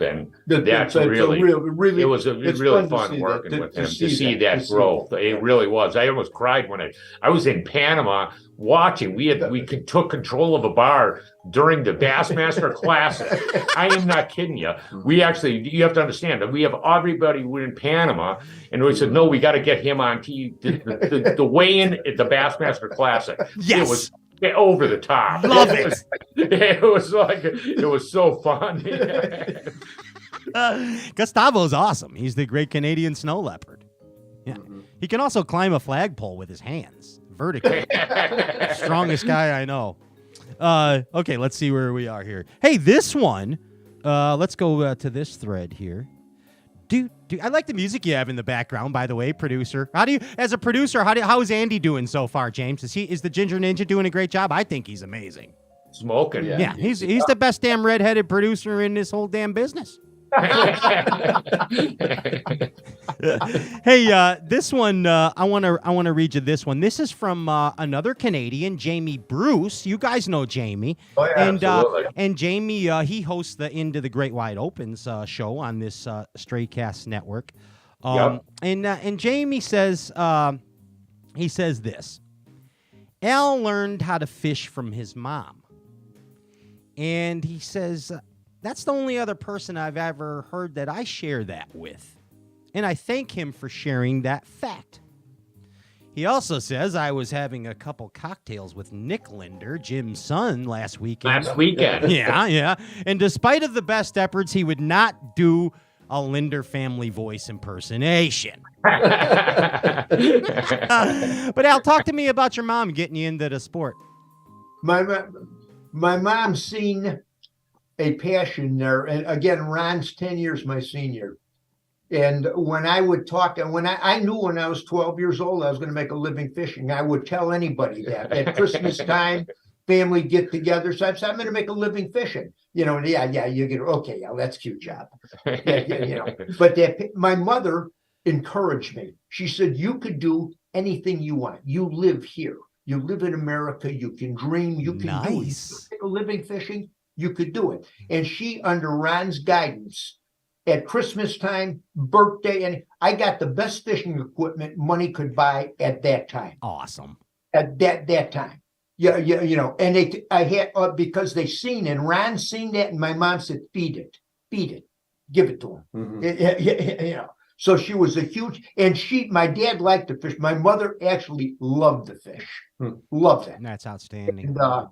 really fun working with him to see that growth. It really was. I almost cried when I was in Panama watching. We took control of a bar during the Bassmaster Classic. I am not kidding you. You have to understand that we have everybody. We're in Panama, and we said no. We got to get him on the weigh-in at the Bassmaster Classic.
Yes.
It was over the top.
Love it.
It was so fun.
Gustavo's awesome. He's the great Canadian snow leopard. Yeah. He can also climb a flagpole with his hands vertically. Strongest guy I know. Okay, let's see where we are here. Hey, this one. Let's go to this thread here. Dude, I like the music you have in the background, by the way, producer. As a producer, how is Andy doing so far, James? Is the Ginger Ninja doing a great job? I think he's amazing.
Smoking.
Yeah, he's the best damn redheaded producer in this whole damn business. Hey, this one, I want to read you this one. This is from another Canadian, Jamie Bruce. You guys know Jamie.
Oh, yeah, absolutely.
And Jamie, he hosts the Into the Great Wide Opens show on this Straycast network.
Yep.
And Jamie says, he says this: Al learned how to fish from his mom, and he says, that's the only other person I've ever heard that I share that with. And I thank him for sharing that fact. He also says I was having a couple cocktails with Nick Lindner, Jim's son, last weekend. Yeah. And despite of the best efforts, he would not do a Lindner family voice impersonation. But Al, talk to me about your mom getting you into the sport.
My mom seen a passion there. And again, Ron's 10 years my senior. And when I would talk, and when I knew when I was 12 years old, I was going to make a living fishing. I would tell anybody that at Christmas time, family get together. So I said, I'm going to make a living fishing. You know, you get, okay, yeah, that's cute job. But my mother encouraged me. She said, you could do anything you want. You live here. You live in America. You can dream. You can do it. You make a living fishing. You could do it. And she, under Ron's guidance, at Christmas time, birthday, and I got the best fishing equipment money could buy at that time.
Awesome.
At that time. Yeah, and I had, because they seen, and Ron seen that, and my mom said, feed it, give it to him. Mm-hmm. So she was a huge, and my dad liked to fish. My mother actually loved to fish. Loved it.
That's outstanding.
And,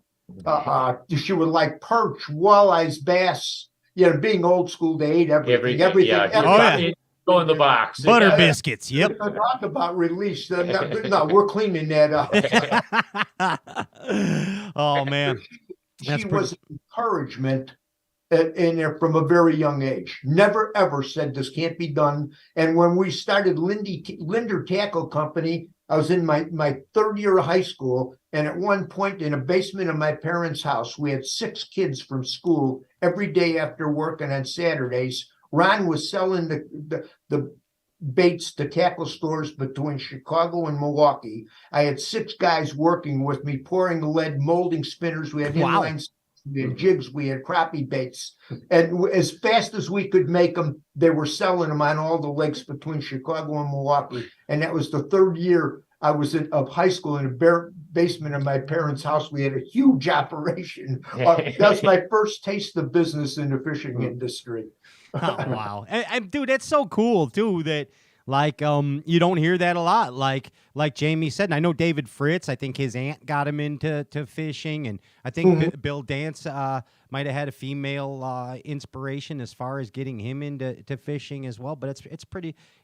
she would like perch, walleyes, bass. Being old school, they ate everything.
Yeah. Go in the box.
Butter biscuits. Yep.
Talk about release. No, we're cleaning that up.
Oh man,
she was encouragement in there from a very young age. Never ever said this can't be done. And when we started Lindner Tackle Company, I was in my third year of high school, and at one point in a basement of my parents' house, we had 6 kids from school every day after work and on Saturdays. Ron was selling the baits to tackle stores between Chicago and Milwaukee. I had 6 guys working with me, pouring lead, molding spinners. We had inline, we had jigs, we had crappie baits. And as fast as we could make them, they were selling them on all the lakes between Chicago and Milwaukee. And that was the third year I was of high school in a basement of my parents' house. We had a huge operation. That was my first taste of business in the fishing industry.
Oh, wow. And dude, that's so cool too, that you don't hear that a lot. Like Jamie said, and I know David Fritz, I think his aunt got him into fishing, and I think Bill Dance might have had a female inspiration as far as getting him into fishing as well. But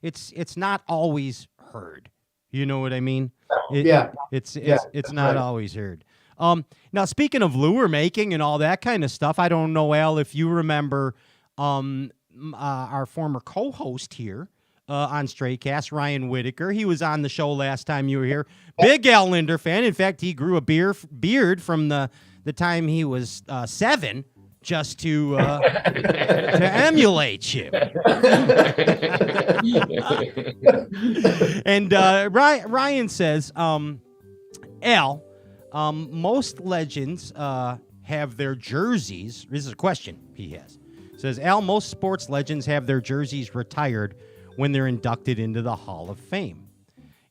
it's not always heard. You know what I mean? It's not always heard. Now, speaking of lure making and all that kind of stuff, I don't know, Al, if you remember our former co-host here on Straycast, Ryan Whitaker. He was on the show last time you were here. Big Al Lindner fan. In fact, he grew a beard from the time he was 7 just to emulate you. And Ryan says, Al, most legends have their jerseys. This is a question he has. Says, Al, most sports legends have their jerseys retired when they're inducted into the Hall of Fame.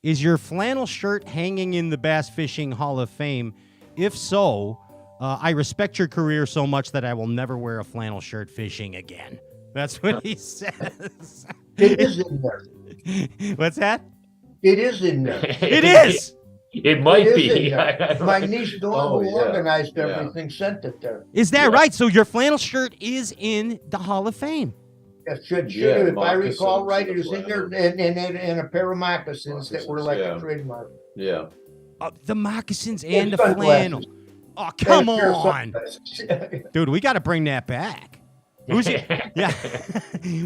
Is your flannel shirt hanging in the Bass Fishing Hall of Fame? If so, I respect your career so much that I will never wear a flannel shirt fishing again. That's what he says.
It is in there.
What's that?
It is in there.
It is.
It might be.
My niece Dawn, who organized everything, sent it there.
Is that right? So your flannel shirt is in the Hall of Fame.
Yeah, should if I recall right, it was in there, and a pair of moccasins that were like a trademark.
Yeah.
The moccasins and the flannel. Oh, come
And a pair of
on.
sunglasses.
Dude, we got to bring that back. Yeah.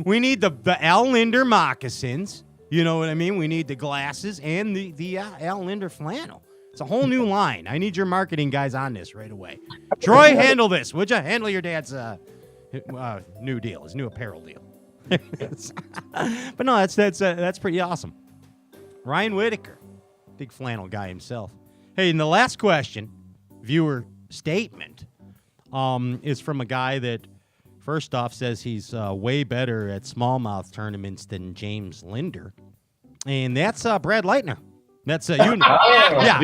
We need the Al Lindner moccasins. You know what I mean? We need the glasses and the Al Lindner flannel. It's a whole new line. I need your marketing guys on this right away. Troy, handle this. Would you handle your dad's new deal, his new apparel deal? But no, that's pretty awesome. Ryan Whitaker, big flannel guy himself. Hey, and the last question, viewer statement, is from a guy that, first off, says he's way better at smallmouth tournaments than James Lindner. And that's Brad Leitner. That's you know. Yeah.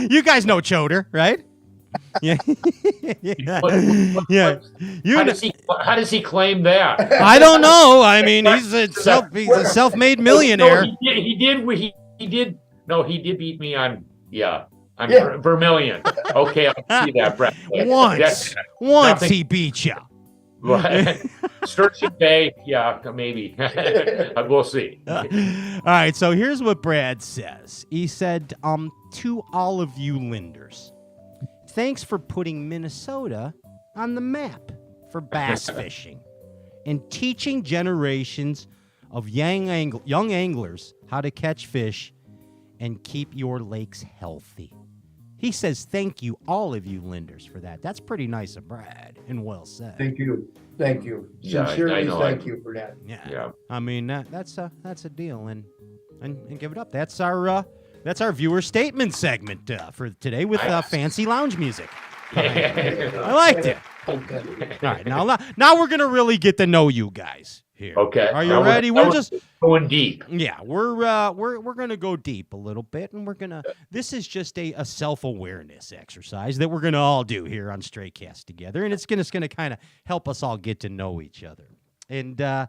You guys know Choder, right? Yeah. Yeah.
How does he claim that?
I don't know. I mean, he's a self-made millionaire.
No, he did. No, he did beat me on Vermilion. Okay, I'll see that, Brett.
Once he beat you.
Sturgeon Bay, yeah, maybe. We'll see.
All right, so here's what Brad says. He said, to all of you Linders, thanks for putting Minnesota on the map for bass fishing and teaching generations of young anglers how to catch fish and keep your lakes healthy. He says, thank you, all of you Linders, for that. That's pretty nice of Brad and well said.
Thank you.
Yeah,
Sincerely, thank you for that.
Yeah. I mean, that's a deal, and give it up. That's our viewer statement segment for today with fancy lounge music. I liked it.
Okay.
All right, now we're gonna really get to know you guys here.
Okay.
Are you ready? We're just
going deep.
Yeah, we're gonna go deep a little bit, and this is just a self-awareness exercise that we're gonna all do here on Straycast together, and it's gonna kind of help us all get to know each other. And I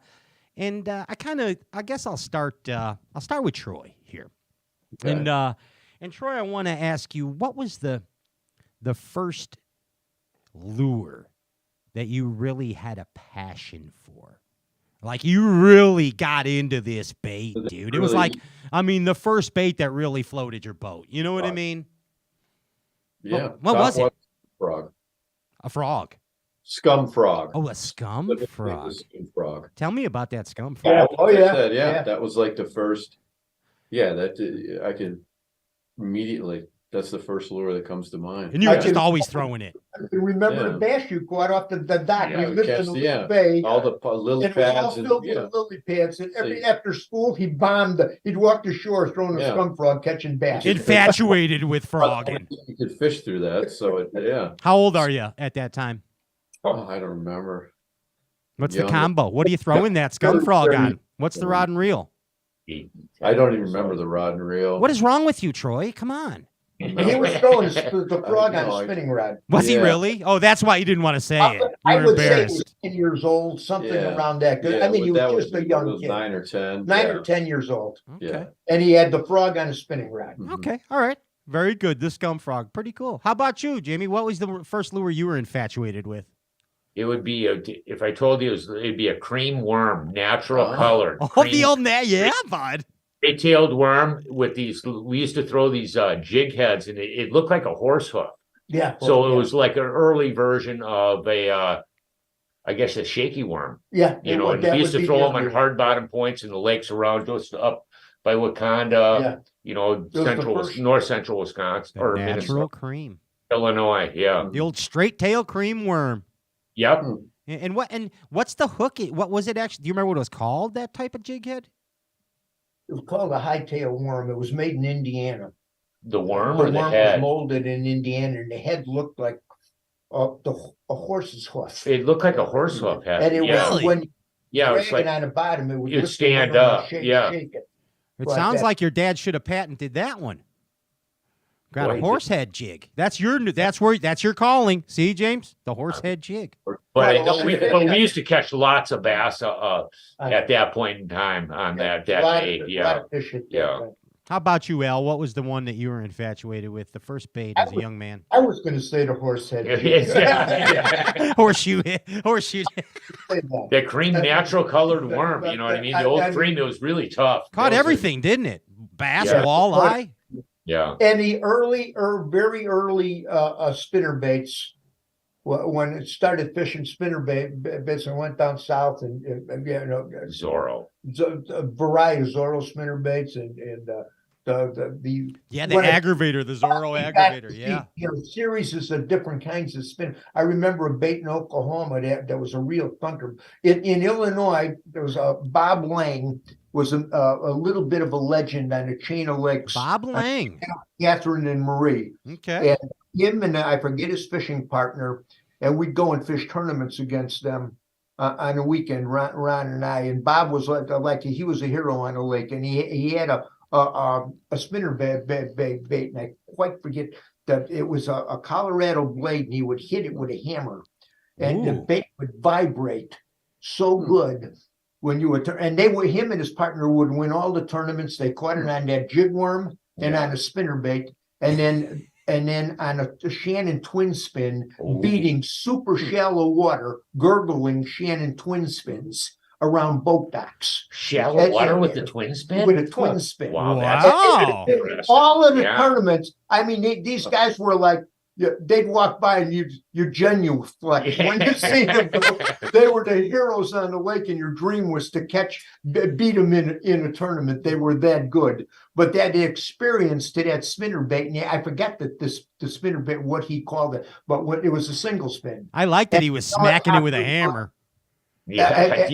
guess I'll start with Troy here. Okay. And Troy, I want to ask you, what was the first lure that you really had a passion for? Like, you really got into this bait, dude. It was like, the first bait that really floated your boat. You know what I mean?
Yeah.
What was it?
Frog.
A frog.
Scum frog.
Oh, a scum frog.
Scum frog.
Tell me about that scum frog.
Yeah. That was like the first. Yeah, that I can immediately. That's the first lure that comes to mind.
And you were just always throwing it.
I can remember the bass you caught off the dock.
Yeah,
we lived in the bay.
All the lily
And it was all
pads.
filled with lily pads. And after school, he'd walk to shore throwing a scum frog, catching bass.
Infatuated with frogging.
You could fish through that. So,
How old are you at that time?
Oh, I don't remember.
What's the combo? What are you throwing that scum frog on? What's the rod and reel?
I don't even remember the rod and reel.
What is wrong with you, Troy? Come on.
He was throwing the frog on a spinning rod.
Was he really? Oh, that's why you didn't want to say it.
I would say he was 10 years old, something around that.
Yeah,
he was just a young kid.
9 or 10.
9 or 10 years old.
Okay.
Yeah.
And he had the frog on a spinning rod.
Okay. All right. Very good. The scum frog. Pretty cool. How about you, Jamie? What was the first lure you were infatuated with?
It would be if I told you it'd be a cream worm, natural colored.
Oh, the old bud.
Tailed worm with these. We used to throw these jig heads, and it looked like a horse hoof.
Yeah.
So it was like an early version of a shaky worm.
Yeah.
And we used to throw them on hard bottom points in the lakes around just up by Wakanda. Yeah. North central Wisconsin or
natural
Minnesota.
Cream.
Illinois. Yeah.
The old straight tail cream worm.
Yep.
And what's the hook? What was it actually? Do you remember what it was called? That type of jig head?
It was called a high-tail worm. It was made in Indiana.
The worm
The
or the
worm
head?
was molded in Indiana, and the head looked like a horse's hoof.
It looked like a horse hoof head.
And it was when you
it was
drag it on the bottom, it would
you'd
lift
stand
it
up.
shake it.
It sounds like your dad should have patented that one. Got a horse head jig. That's your calling. See, James, the horse head jig.
But we used to catch lots of bass at that point in time on that bait. Yeah.
How about you, Al? What was the one that you were infatuated with? The first bait as a young man.
I was going to say the horse head.
Horseshoe.
The cream natural colored worm. You know what I mean? The old cream. It was really tough.
Caught everything, didn't it? Bass, walleye.
Yeah.
And the early or very early spinner baits, when it started fishing spinner baits and went down south and
Zorro.
A variety of Zorro spinner baits and the
aggravator, the Zorro aggravator,
series of different kinds of spin. I remember a bait in Oklahoma that was a real thunker. In Illinois, there was a Bob Lang was a little bit of a legend on the chain of lakes.
Bob Lang,
Catherine and Marie.
Okay,
and him and I forget his fishing partner, and we'd go and fish tournaments against them. On a weekend, Ron and I, and Bob was like he was a hero on the lake, and he had a spinner bait, and I quite forget that it was a Colorado blade, and he would hit it with a hammer, and the bait would vibrate so good when you would and him and his partner would win all the tournaments. They caught it on that jig worm and on a spinner bait, and then on a Shannon twin spin, beating super shallow water, gurgling Shannon twin spins around boat docks.
Shallow water with the twin spin?
With a twin spin.
Wow.
That's all of the tournaments, I mean, these guys were like, they'd walk by and you genuflect when you see them go. They were the heroes on the lake, and your dream was to beat them in a tournament. They were that good. But that experience to that spinner bait, and I forget that the spinner bait, what he called it, but it was a single spin.
I like that he was smacking it with a hammer.
It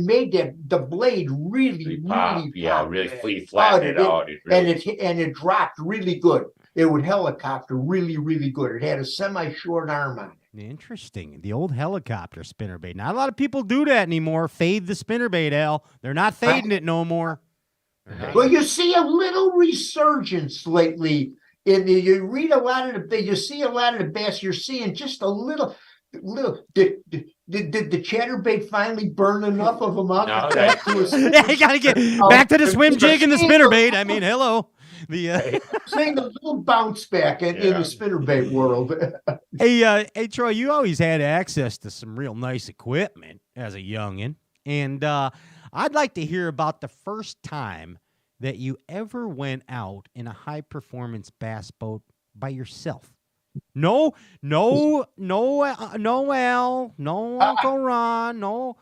made the blade really
flatten it out.
And it dropped really good. It would helicopter really, really good. It had a semi-short arm on it.
Interesting. The old helicopter spinnerbait. Not a lot of people do that anymore. Fade the spinnerbait, Al. They're not fading it no more.
Well, you see a little resurgence lately. You read a lot of you see a lot of the bass. You're seeing just a little. Did the chatterbait finally burn enough of them up?
You got to get back to the swim jig and the spinnerbait. I mean, hello.
Seeing a little bounce back in the spinnerbait world.
Hey, Troy, you always had access to some real nice equipment as a youngin', and I'd like to hear about the first time that you ever went out in a high-performance bass boat by yourself. No, Al, no Uncle Ron, no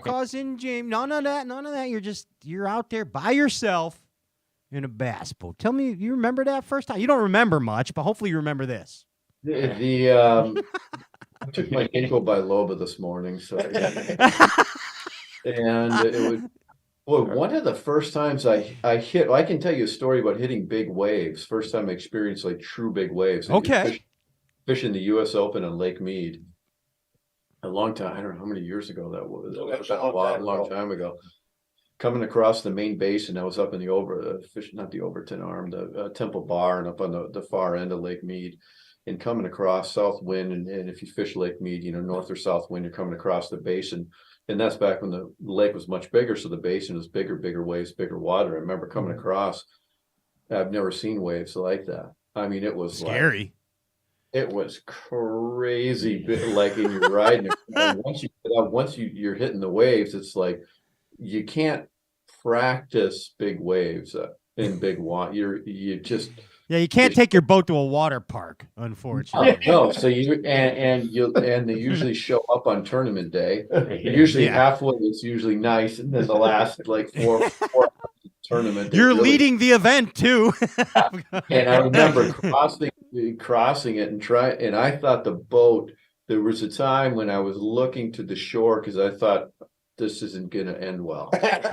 Cousin Jim, none of that. You're out there by yourself in a bass boat. Tell me, you remember that first time? You don't remember much, but hopefully you remember this.
I took my ginkgo biloba this morning, so and it was one of the first times I hit. I can tell you a story about hitting big waves. First time I experienced like true big waves.
Okay.
Fishing the U.S. Open on Lake Mead a long time. I don't know how many years ago that was. It was a long time ago. Coming across the main basin, I was up in the not the Overton Arm, the Temple Bar, and up on the far end of Lake Mead, and coming across south wind. And if you fish Lake Mead, north or south wind, you're coming across the basin. And that's back when the lake was much bigger. So the basin was bigger waves, bigger water. I remember coming across, I've never seen waves like that. I mean, it was
scary.
It was crazy. Like, and you're riding it. Once you're hitting the waves, it's like, you can't practice big waves in big water. You
can't take your boat to a water park, unfortunately.
No, so they usually show up on tournament day. Usually halfway it's usually nice, and then the last like four tournament.
You're leading the event too.
And I remember crossing it and I thought the boat. There was a time when I was looking to the shore because I thought, this isn't going to end well. And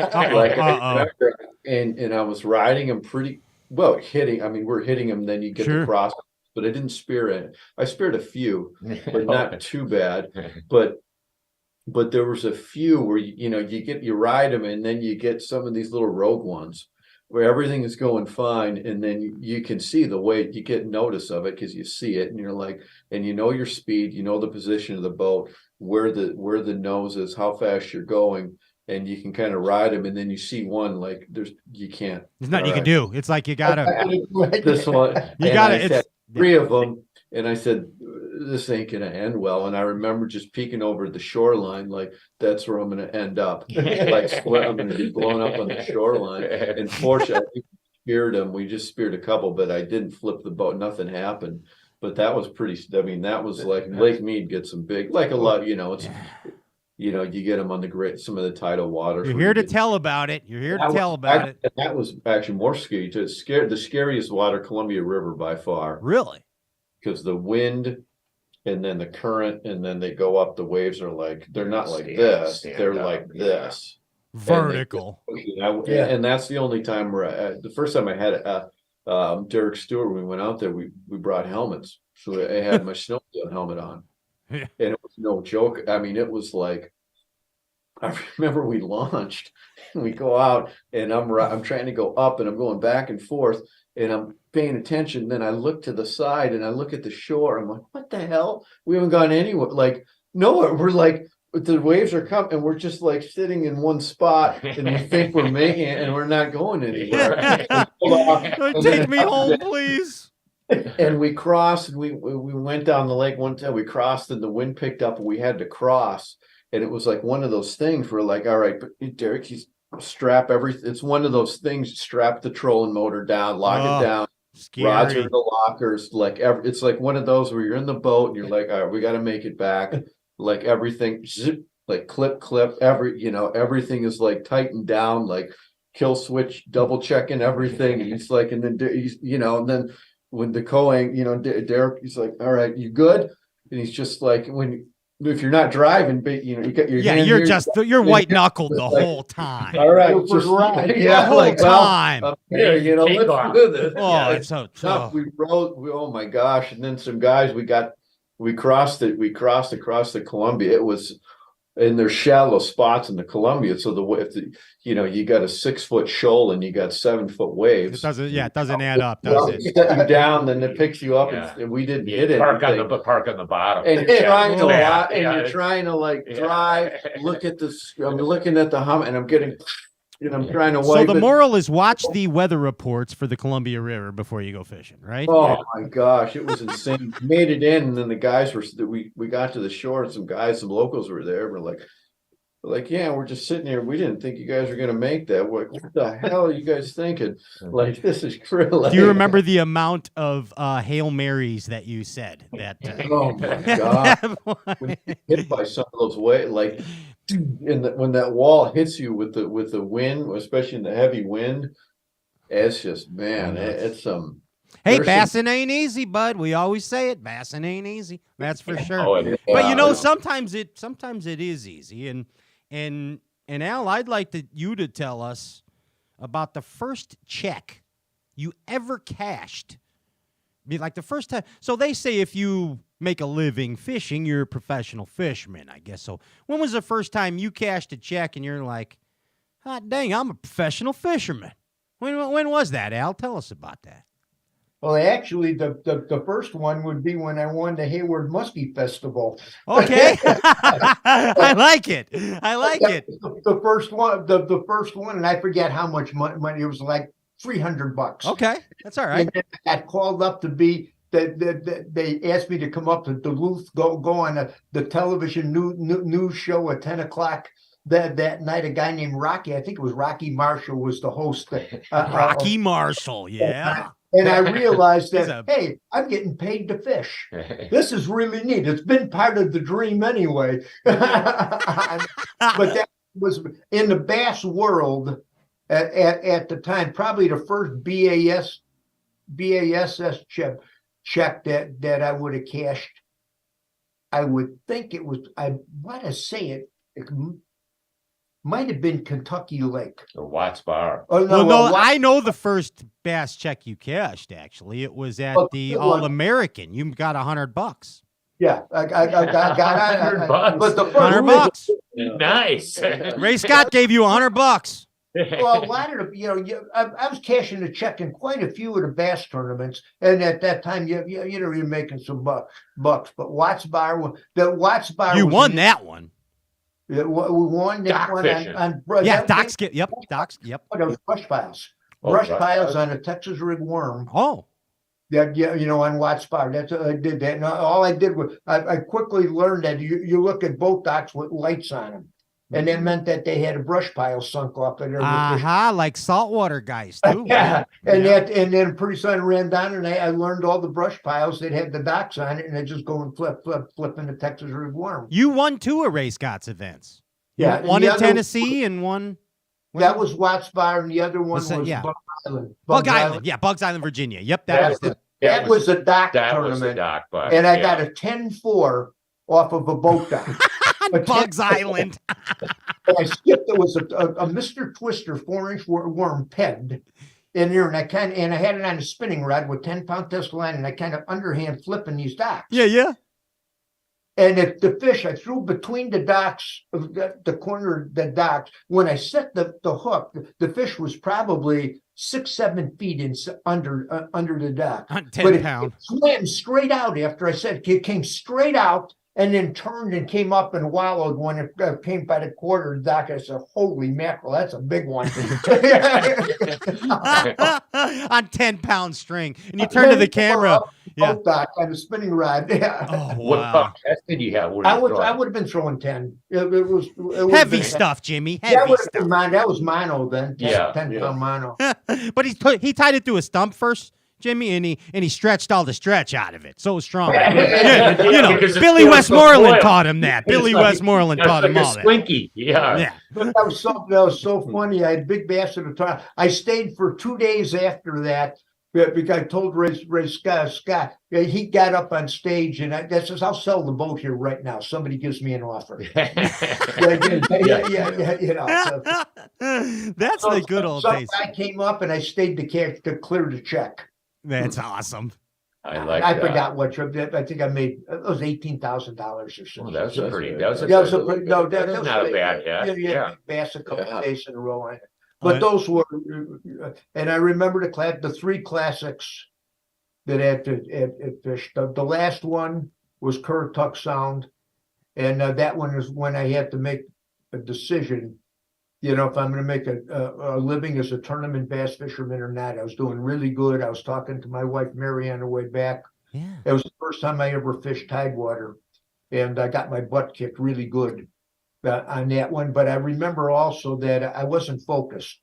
I was riding him pretty well, hitting. I mean, we're hitting him, then you get the cross, but I didn't spear it. I speared a few, but not too bad. But there was a few where you ride them, and then you get some of these little rogue ones where everything is going fine, and then you can see the way you get notice of it because you see it, and you're like, and your speed, the position of the boat, where the nose is, how fast you're going, and you can kind of ride them, and then you see one like there's nothing
you can do. It's like you gotta
this one. It's three of them, and I said, this ain't gonna end well. And I remember just peeking over the shoreline, like that's where I'm gonna end up. Like I'm gonna be blown up on the shoreline. And fortunately, speared them. We just speared a couple, but I didn't flip the boat. Nothing happened. But that was pretty. I mean, that was like Lake Mead gets some big, like a lot. It's. You get them on some of the tidal waters.
You're here to tell about it. You're here to tell about it.
That was actually more scary. The scariest water, Columbia River by far.
Really?
Because the wind and then the current and then they go up, the waves are like, they're not like this. They're like this.
Vertical.
And that's the only time where the first time I had Derek Stewart, when we went out there, we brought helmets. So I had my snowmobile helmet on. And it was no joke. I mean, it was like, I remember we launched and we go out and I'm trying to go up and I'm going back and forth and I'm paying attention. Then I look to the side and I look at the shore. I'm like, what the hell? We haven't gone anywhere. Like, nowhere. We're like, the waves are coming and we're just like sitting in one spot and we think we're making it and we're not going anywhere.
Take me home, please.
And we crossed and we went down the lake one time. We crossed and the wind picked up and we had to cross. And it was like one of those things where like, all right, but Derek, he's strap everything. It's one of those things, strap the trolling motor down, lock it down.
Scary.
Rods are in the lockers. Like it's like one of those where you're in the boat and you're like, all right, we got to make it back. Like everything, zip, like clip, everything is like tightened down, like kill switch, double checking everything. And it's like, and then, and then, when the Derek, he's like, all right, you good? And he's just like, if you're not driving, but you got your hand
you're white knuckled the whole time.
All right,
the whole time.
Let's do this.
Oh, it's so tough.
We rode. Oh my gosh! And then some guys, we crossed across the Columbia. It was. And there's shallow spots in the Columbia, so you got a 6-foot shoal and you got 7-foot waves.
It doesn't add up, does it?
Set you down, then it picks you up, and we didn't hit it.
Park on the bottom,
and you're trying to like drive. Look at this. I'm looking at the hum, and I'm getting. I'm trying to wipe.
So the moral is watch the weather reports for the Columbia River before you go fishing, right?
Oh my gosh, it was insane. We made it in, and then the guys we got to the shore, and some locals were there. We're like, yeah, we're just sitting here. We didn't think you guys were gonna make that. We're like, what the hell are you guys thinking? Like, this is crazy.
Do you remember the amount of Hail Marys that you said?
Oh my god! When you hit by some of those waves, like. When that wall hits you with the wind, especially in the heavy wind, it's just it's
Hey, bassing ain't easy, bud. We always say it. Bassing ain't easy. That's for sure. But sometimes it is easy. And Al, I'd like you to tell us about the first check you ever cashed. Like the first time. So they say if you make a living fishing, you're a professional fisherman, I guess. So when was the first time you cashed a check and you're like, hot dang, I'm a professional fisherman? When was that, Al? Tell us about that.
Well, actually, the first one would be when I won the Hayward Muskie Festival.
Okay. I like it.
The first one, and I forget how much money. It was like $300.
Okay, that's all right.
And I got called up to be. They asked me to come up to Duluth, go on the television news show at 10 o'clock that night. A guy named Rocky, I think it was Rocky Marshall, was the host.
Rocky Marshall, yeah.
And I realized that, hey, I'm getting paid to fish. This is really neat. It's been part of the dream anyway. But that was in the bass world at the time, probably the first BASS check that I would have cashed. I would think it was, I want to say it might have been Kentucky Lake
or Watts Bar.
Oh no,
I know the first bass check you cashed. Actually, it was at the All-American. You got $100.
Yeah, I got
$100.
But the
$100.
Nice.
Ray Scott gave you $100.
Well, a lot of I was cashing a check in quite a few of the bass tournaments, and at that time, you're making some bucks. But Watts Bar,
you won that one.
We won that one on
Doc's. Yep.
Oh, that was brush piles. Brush piles on a Texas rig worm.
Oh.
On Watts Bar. That's I did that. And all I did was I quickly learned that you look at boat docks with lights on them. and that meant that they had a brush pile sunk off of there.
Like saltwater guys too.
Yeah, and then pretty soon I ran down and I learned all the brush piles that had the docks on it, and I just go and flip into Texas River Worm.
You won 2 of Ray Scott's events.
Yeah,
one in Tennessee and one.
That was Watts Bar, and the other one was
yeah.
Bugs Island.
Bugs Island, yeah, Bugs Island, Virginia. Yep,
that was a dock tournament,
was the dock, but,
and I got a 10-4 off of a boat dock.
Bugs Island.
And I skipped. There was a Mr. Twister 4-inch worm pegged in there, and I had it on a spinning rod with 10-pound test line, and I kind of underhand flipping these docks.
Yeah.
And the fish I threw between the docks, the corner of the docks. When I set the hook, the fish was probably 6-7 feet under the dock.
10 pound.
It swam straight out after I said it came straight out. And then turned and came up and wallowed when it came by the quarter of the dock. I said, holy mackerel, that's a big one.
On 10-pound string. And you turn to the camera.
Boat dock on a spinning rod. Yeah.
Oh, wow.
What about test did you have?
I would have been throwing 10. It was
heavy stuff, Jimmy. Heavy stuff.
That was mono then. 10-pound mono.
But he tied it to a stump first, Jimmy, and he stretched all the stretch out of it. So it was strong. Billy Westmoreland taught him that. Billy Westmoreland taught him all that.
Slinky, yeah.
That was so funny. I had big bass at the time. I stayed for 2 days after that. Because I told Ray Scott, he got up on stage and I says, I'll sell the boat here right now. Somebody gives me an offer.
That's the good old days.
I came up and I stayed to clear the check.
That's awesome.
I
forgot what trip. I think I made it was $18,000 or something.
That was not a bad
bass a couple of days in a row. But those were, and I remember the 3 classics that had fished. The last one was Currituck Sound, and that one is when I had to make a decision. If I'm going to make a living as a tournament bass fisherman or not. I was doing really good. I was talking to my wife Mary on the way back.
Yeah,
it was the first time I ever fished tidewater, and I got my butt kicked really good on that one. But I remember also that I wasn't focused.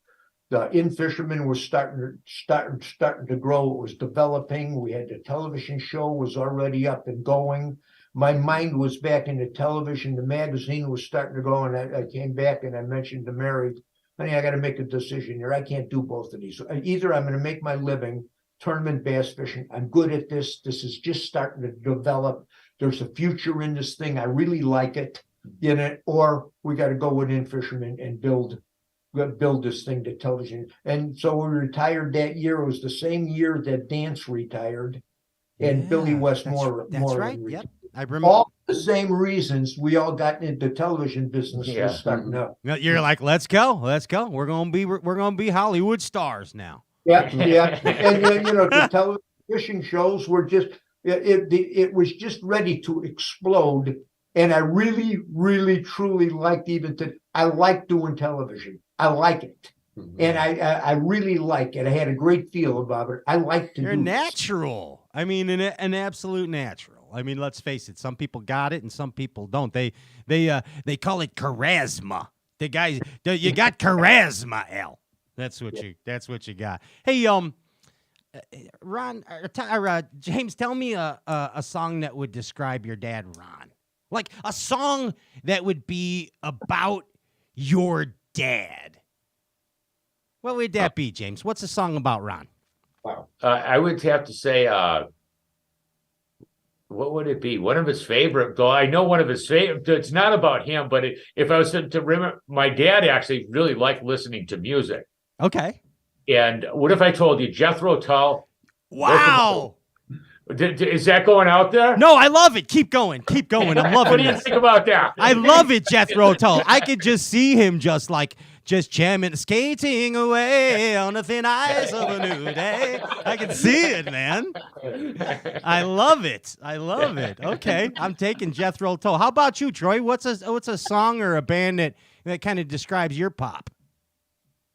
The in-fisherman was starting to grow. It was developing. We had the television show was already up and going. My mind was back in the television. The magazine was starting to go, and I came back and I mentioned to Mary, honey, I got to make a decision here. I can't do both of these. Either I'm going to make my living tournament bass fishing. I'm good at this. This is just starting to develop. There's a future in this thing. I really like it. Or we got to go with in-fisherman and build this thing to television. And so we retired that year. It was the same year that Dance retired and Billy Westmoreland.
That's right. Yep. I remember
all the same reasons we all got into television business was starting up.
You're like, let's go. We're gonna be Hollywood stars now.
Yeah. And the television shows were just it was just ready to explode. And I really, really, truly liked I like doing television. I like it. Mm-hmm. And I really like it. I had a great feel about it. I like to
You're natural. I mean, an absolute natural. I mean, let's face it. Some people got it and some people don't. They call it charisma. You got charisma, Al. That's what you got. Hey, Ron, James, tell me a song that would describe your dad, Ron. Like a song that would be about your dad. What would that be, James? What's a song about Ron?
Wow.
I would have to say, what would it be? One of his favorite, though I know one of his favorite, it's not about him, but if I was to remember, my dad actually really liked listening to music.
Okay.
And what if I told you Jethro Tull?
Wow.
Is that going out there?
No, I love it. Keep going. I'm loving
What do you think about that?
I love it, Jethro Tull. I could just see him just jamming, skating away on the thin ice of a new day. I can see it, man. I love it. Okay, I'm taking Jethro Tull. How about you, Troy? What's a song or a band that kind of describes your pop?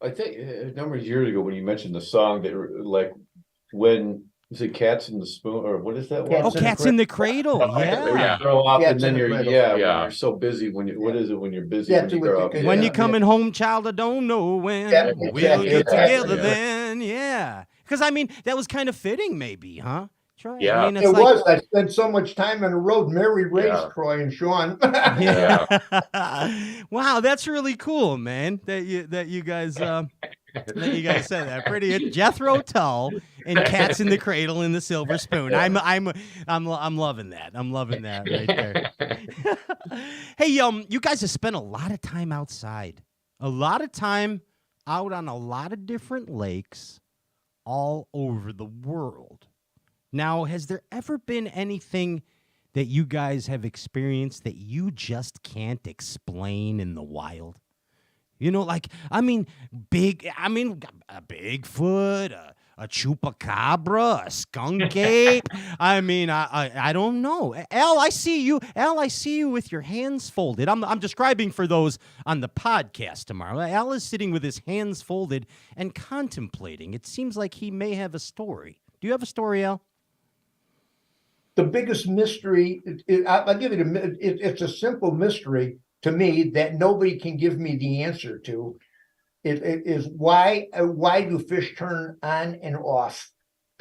I think a number of years ago when you mentioned the song that like when Is it Cats in the Spoon or what is that one?
Oh, Cats in the Cradle.
Yeah.
You grow up
Cats
and then
in the
you're
Cradle.
when
Yeah.
you're so busy when you what is it when you're busy
Yeah,
when you
to
grow
what
up?
you could-
When
Yeah.
you coming home, child, I don't know when.
Yeah,
we'll
exactly,
get
exactly,
together
yeah.
then. Yeah. Because, I mean, that was kind of fitting, maybe, huh? Troy?
Yeah.
I mean, it's
It
like,
was. I spent so much time on the road. Mary raised
Yeah.
Troy and Sean.
Yeah. Wow, that's really cool, man. That you guys said that. Pretty Jethro Tull and Cats in the Cradle and the Silver Spoon. I'm loving that. I'm loving that right there. Hey, you guys have spent a lot of time outside. A lot of time out on a lot of different lakes all over the world. Now, has there ever been anything that you guys have experienced that you just can't explain in the wild? You know, like, a Bigfoot, a chupacabra, a skunk ape. I don't know. Al, I see you. Al, I see you with your hands folded. I'm describing for those on the podcast tomorrow. Al is sitting with his hands folded and contemplating. It seems like he may have a story. Do you have a story, Al?
The biggest mystery, I'll give it it's a simple mystery to me that nobody can give me the answer to. It is why do fish turn on and off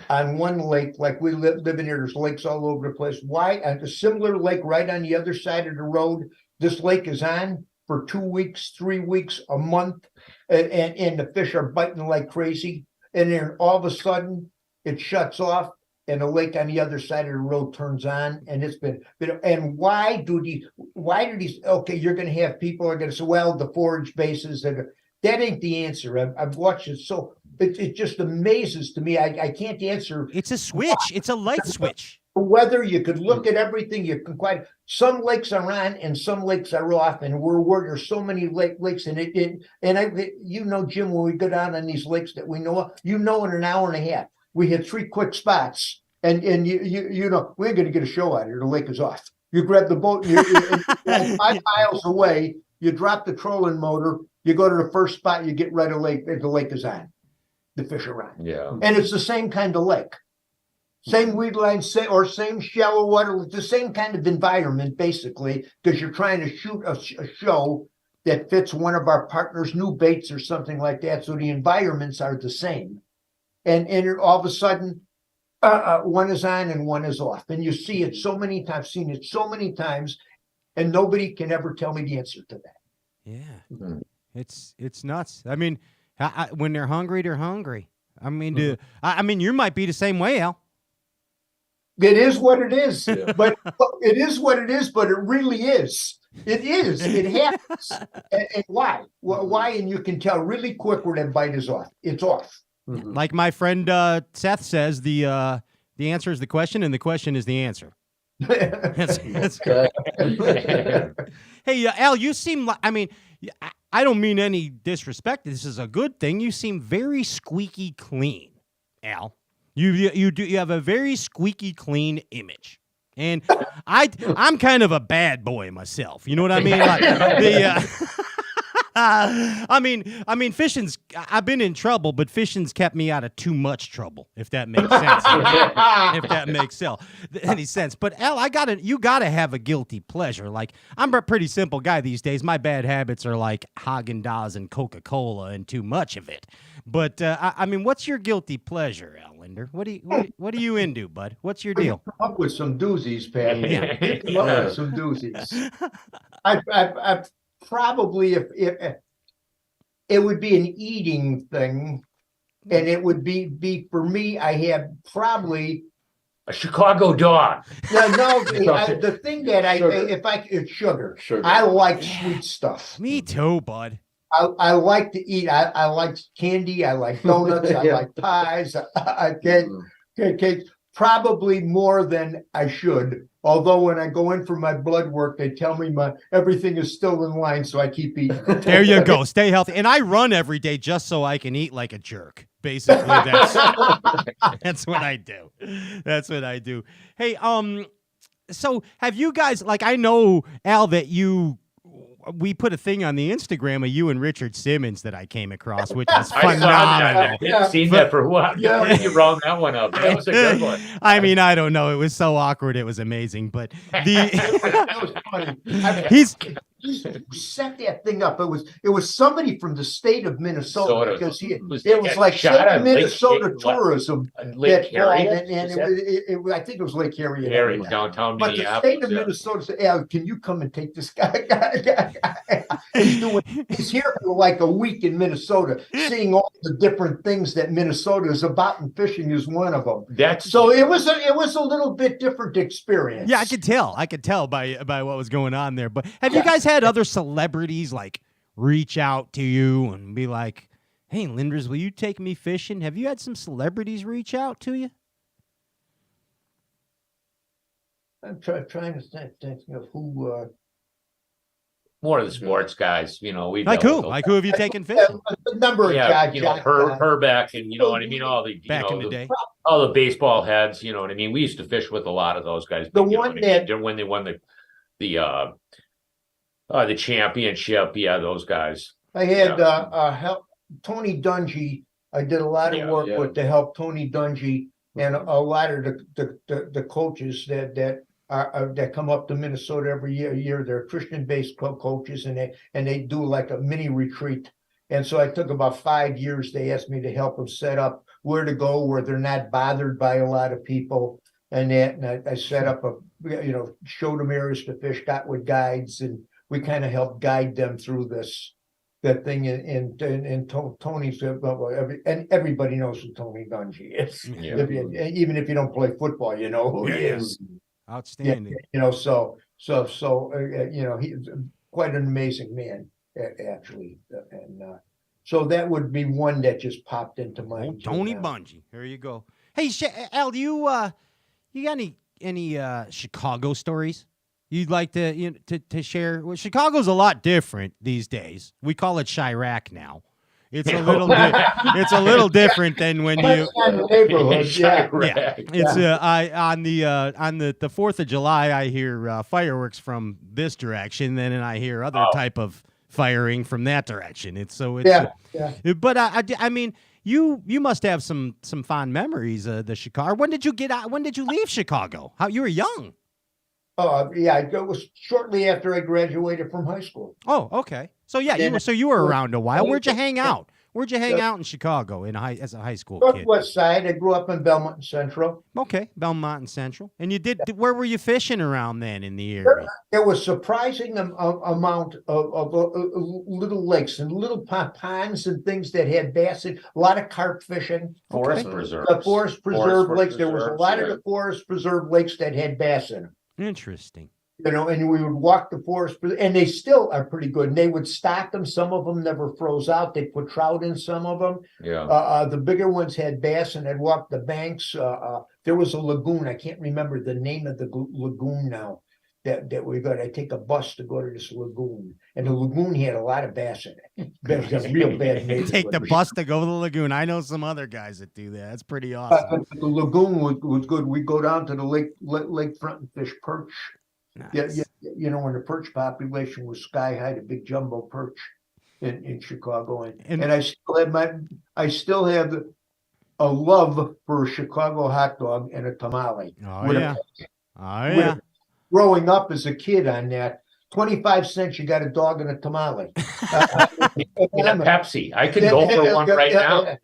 on one lake? Like we live in here, there's lakes all over the place. Why at a similar lake right on the other side of the road, this lake is on for 2 weeks, 3 weeks, a month, and the fish are biting like crazy, and then all of a sudden it shuts off. And the lake on the other side of the road turns on, and it's been. And why do these? Okay, you're going to have people are going to say, well, the forage bases that ain't the answer. I've watched it, so it just amazes to me. I can't answer.
It's a switch. It's a light switch.
Whether you could look at everything, you can quite. Some lakes are on and some lakes are off, and where there's so many lakes, and Jim, when we go down on these lakes that we know of, in an hour and a half. We hit 3 quick spots, and you know we're going to get a show out here. The lake is off. You grab the boat, and you're 5 miles away. You drop the trolling motor. You go to the first spot. You get right away. The lake is on. The fish are on.
Yeah,
and it's the same kind of lake, same weed line, same shallow water. It's the same kind of environment basically, because you're trying to shoot a show that fits one of our partners' new baits or something like that. So the environments are the same. And all of a sudden, one is on and one is off. And you see it so many times, seen it so many times, and nobody can ever tell me the answer to that.
Yeah, it's nuts. I mean, when they're hungry, they're hungry. I mean, you might be the same way, Al.
It is what it is, but it is what it is. But it really is. It is. It happens. And why? Why? And you can tell really quick where that bite is off. It's off.
Like my friend Seth says, the answer is the question, and the question is the answer. That's Hey, Al, you seem like, I don't mean any disrespect. This is a good thing. You seem very squeaky clean, Al. You have a very squeaky clean image. And I'm kind of a bad boy myself. You know what I mean? Like, fishing's. I've been in trouble, but fishing's kept me out of too much trouble. If that makes sense. If that makes any sense. But Al, you gotta have a guilty pleasure. Like, I'm a pretty simple guy these days. My bad habits are like Haagen-Dazs and Coca-Cola and too much of it. But what's your guilty pleasure, Al Lindner? What are you into, bud? What's your deal?
Come up with some doozies, Pat. Yeah. Come up with some doozies. I probably if it would be an eating thing, and it would be for me. I have probably
a Chicago dog.
No, the thing that it's sugar. I like sweet stuff.
Me too, bud.
I like to eat. I like candy. I like donuts. I like pies. I cake. Probably more than I should. Although when I go in for my blood work, they tell me everything is still in line, so I keep eating.
There you go. Stay healthy. And I run every day just so I can eat like a jerk. Basically, that's what I do. That's what I do. Hey, so have you guys, like, I know, Al, that you we put a thing on the Instagram of you and Richard Simmons that I came across, which is
I saw that.
phenomenal.
I didn't see that for a while. You round that one up. That was a good one.
I mean, I don't know. It was so awkward. It was amazing. But
That was funny.
he's
Set that thing up. It was somebody from the state of Minnesota, because it was
got
like
shot
state
on
of Minnesota
Lake-
tourism.
Lake
that fall,
Harriet?
and
Is that-
I think it was Lake Harriet.
Harriet, downtown
But the
Minneapolis.
state of Minnesota said, "Al, can you come and take this guy?" He's here for like a week in Minnesota, seeing all the different things that Minnesota is about, and fishing is one of them. So it was a little bit different experience.
Yeah, I could tell by what was going on there. But have you guys had other celebrities like reach out to you and be like, "Hey, Lindners, will you take me fishing?" Have you had some celebrities reach out to you?
I'm trying to think of who.
More of the sports guys, we
Like who? Like who have you taken fishing?
A number of guys.
Herbeck, and you know what I mean. All the
Back in the day,
all the baseball heads. You know what I mean. We used to fish with a lot of those guys.
The
you know
one
what I mean? When they won the championship, yeah, those guys.
I had help Tony Dungy. I did a lot of work with to help Tony Dungy and a lot of the coaches that come up to Minnesota every year. They're Christian-based coaches, and they do like a mini retreat. And so I took about 5 years. They asked me to help them set up where to go, where they're not bothered by a lot of people, and I set up showed them areas to fish, got with guides, and we kind of helped guide them through that thing. And Tony's and everybody knows who Tony Dungy is.
Yeah.
Even if you don't play football, you know who he is.
Outstanding.
He's quite an amazing man, actually. And so that would be one that just popped into mind.
Tony Dungy. Here you go. Hey, Al, you got any Chicago stories you'd like to share? Well, Chicago's a lot different these days. We call it Chirac now. It's a little it's a little different than when you
neighborhood. Yeah.
It's on the 4th of July I hear fireworks from this direction, then I hear other type of firing from that direction. But I mean, you must have some fond memories of the Chicago. When did you get out? When did you leave Chicago? You were young.
Oh yeah, it was shortly after I graduated from high school.
Oh, okay. So yeah, you were around a while. Where'd you hang out? Where'd you hang out in Chicago as a high school kid?
Northwest Side. I grew up in Belmont and Central.
Okay, Belmont and Central. And you did. Where were you fishing around then in the area?
There was surprising amount of little lakes and little ponds and things that had bass in. A lot of carp fishing.
Forest preserves.
The forest preserve lakes. There was a lot of the forest preserve lakes that had bass in them.
Interesting.
And we would walk the forest, and they still are pretty good. And they would stock them. Some of them never froze out. They put trout in some of them.
Yeah.
The bigger ones had bass, and I'd walk the banks. There was a lagoon. I can't remember the name of the lagoon now. That we got. I take a bus to go to this lagoon, and the lagoon had a lot of bass in it. It was a real bad neighborhood.
Take the bus to go to the lagoon. I know some other guys that do that. That's pretty awesome.
The lagoon was good. We go down to the lakefront and fish perch.
Nice.
Yeah, when the perch population was sky high, the big jumbo perch in Chicago, and I still have a love for a Chicago hot dog and a tamale.
Oh yeah.
Growing up as a kid on that, 25 cents, you got a dog and a tamale.
And a Pepsi. I could go for one right now.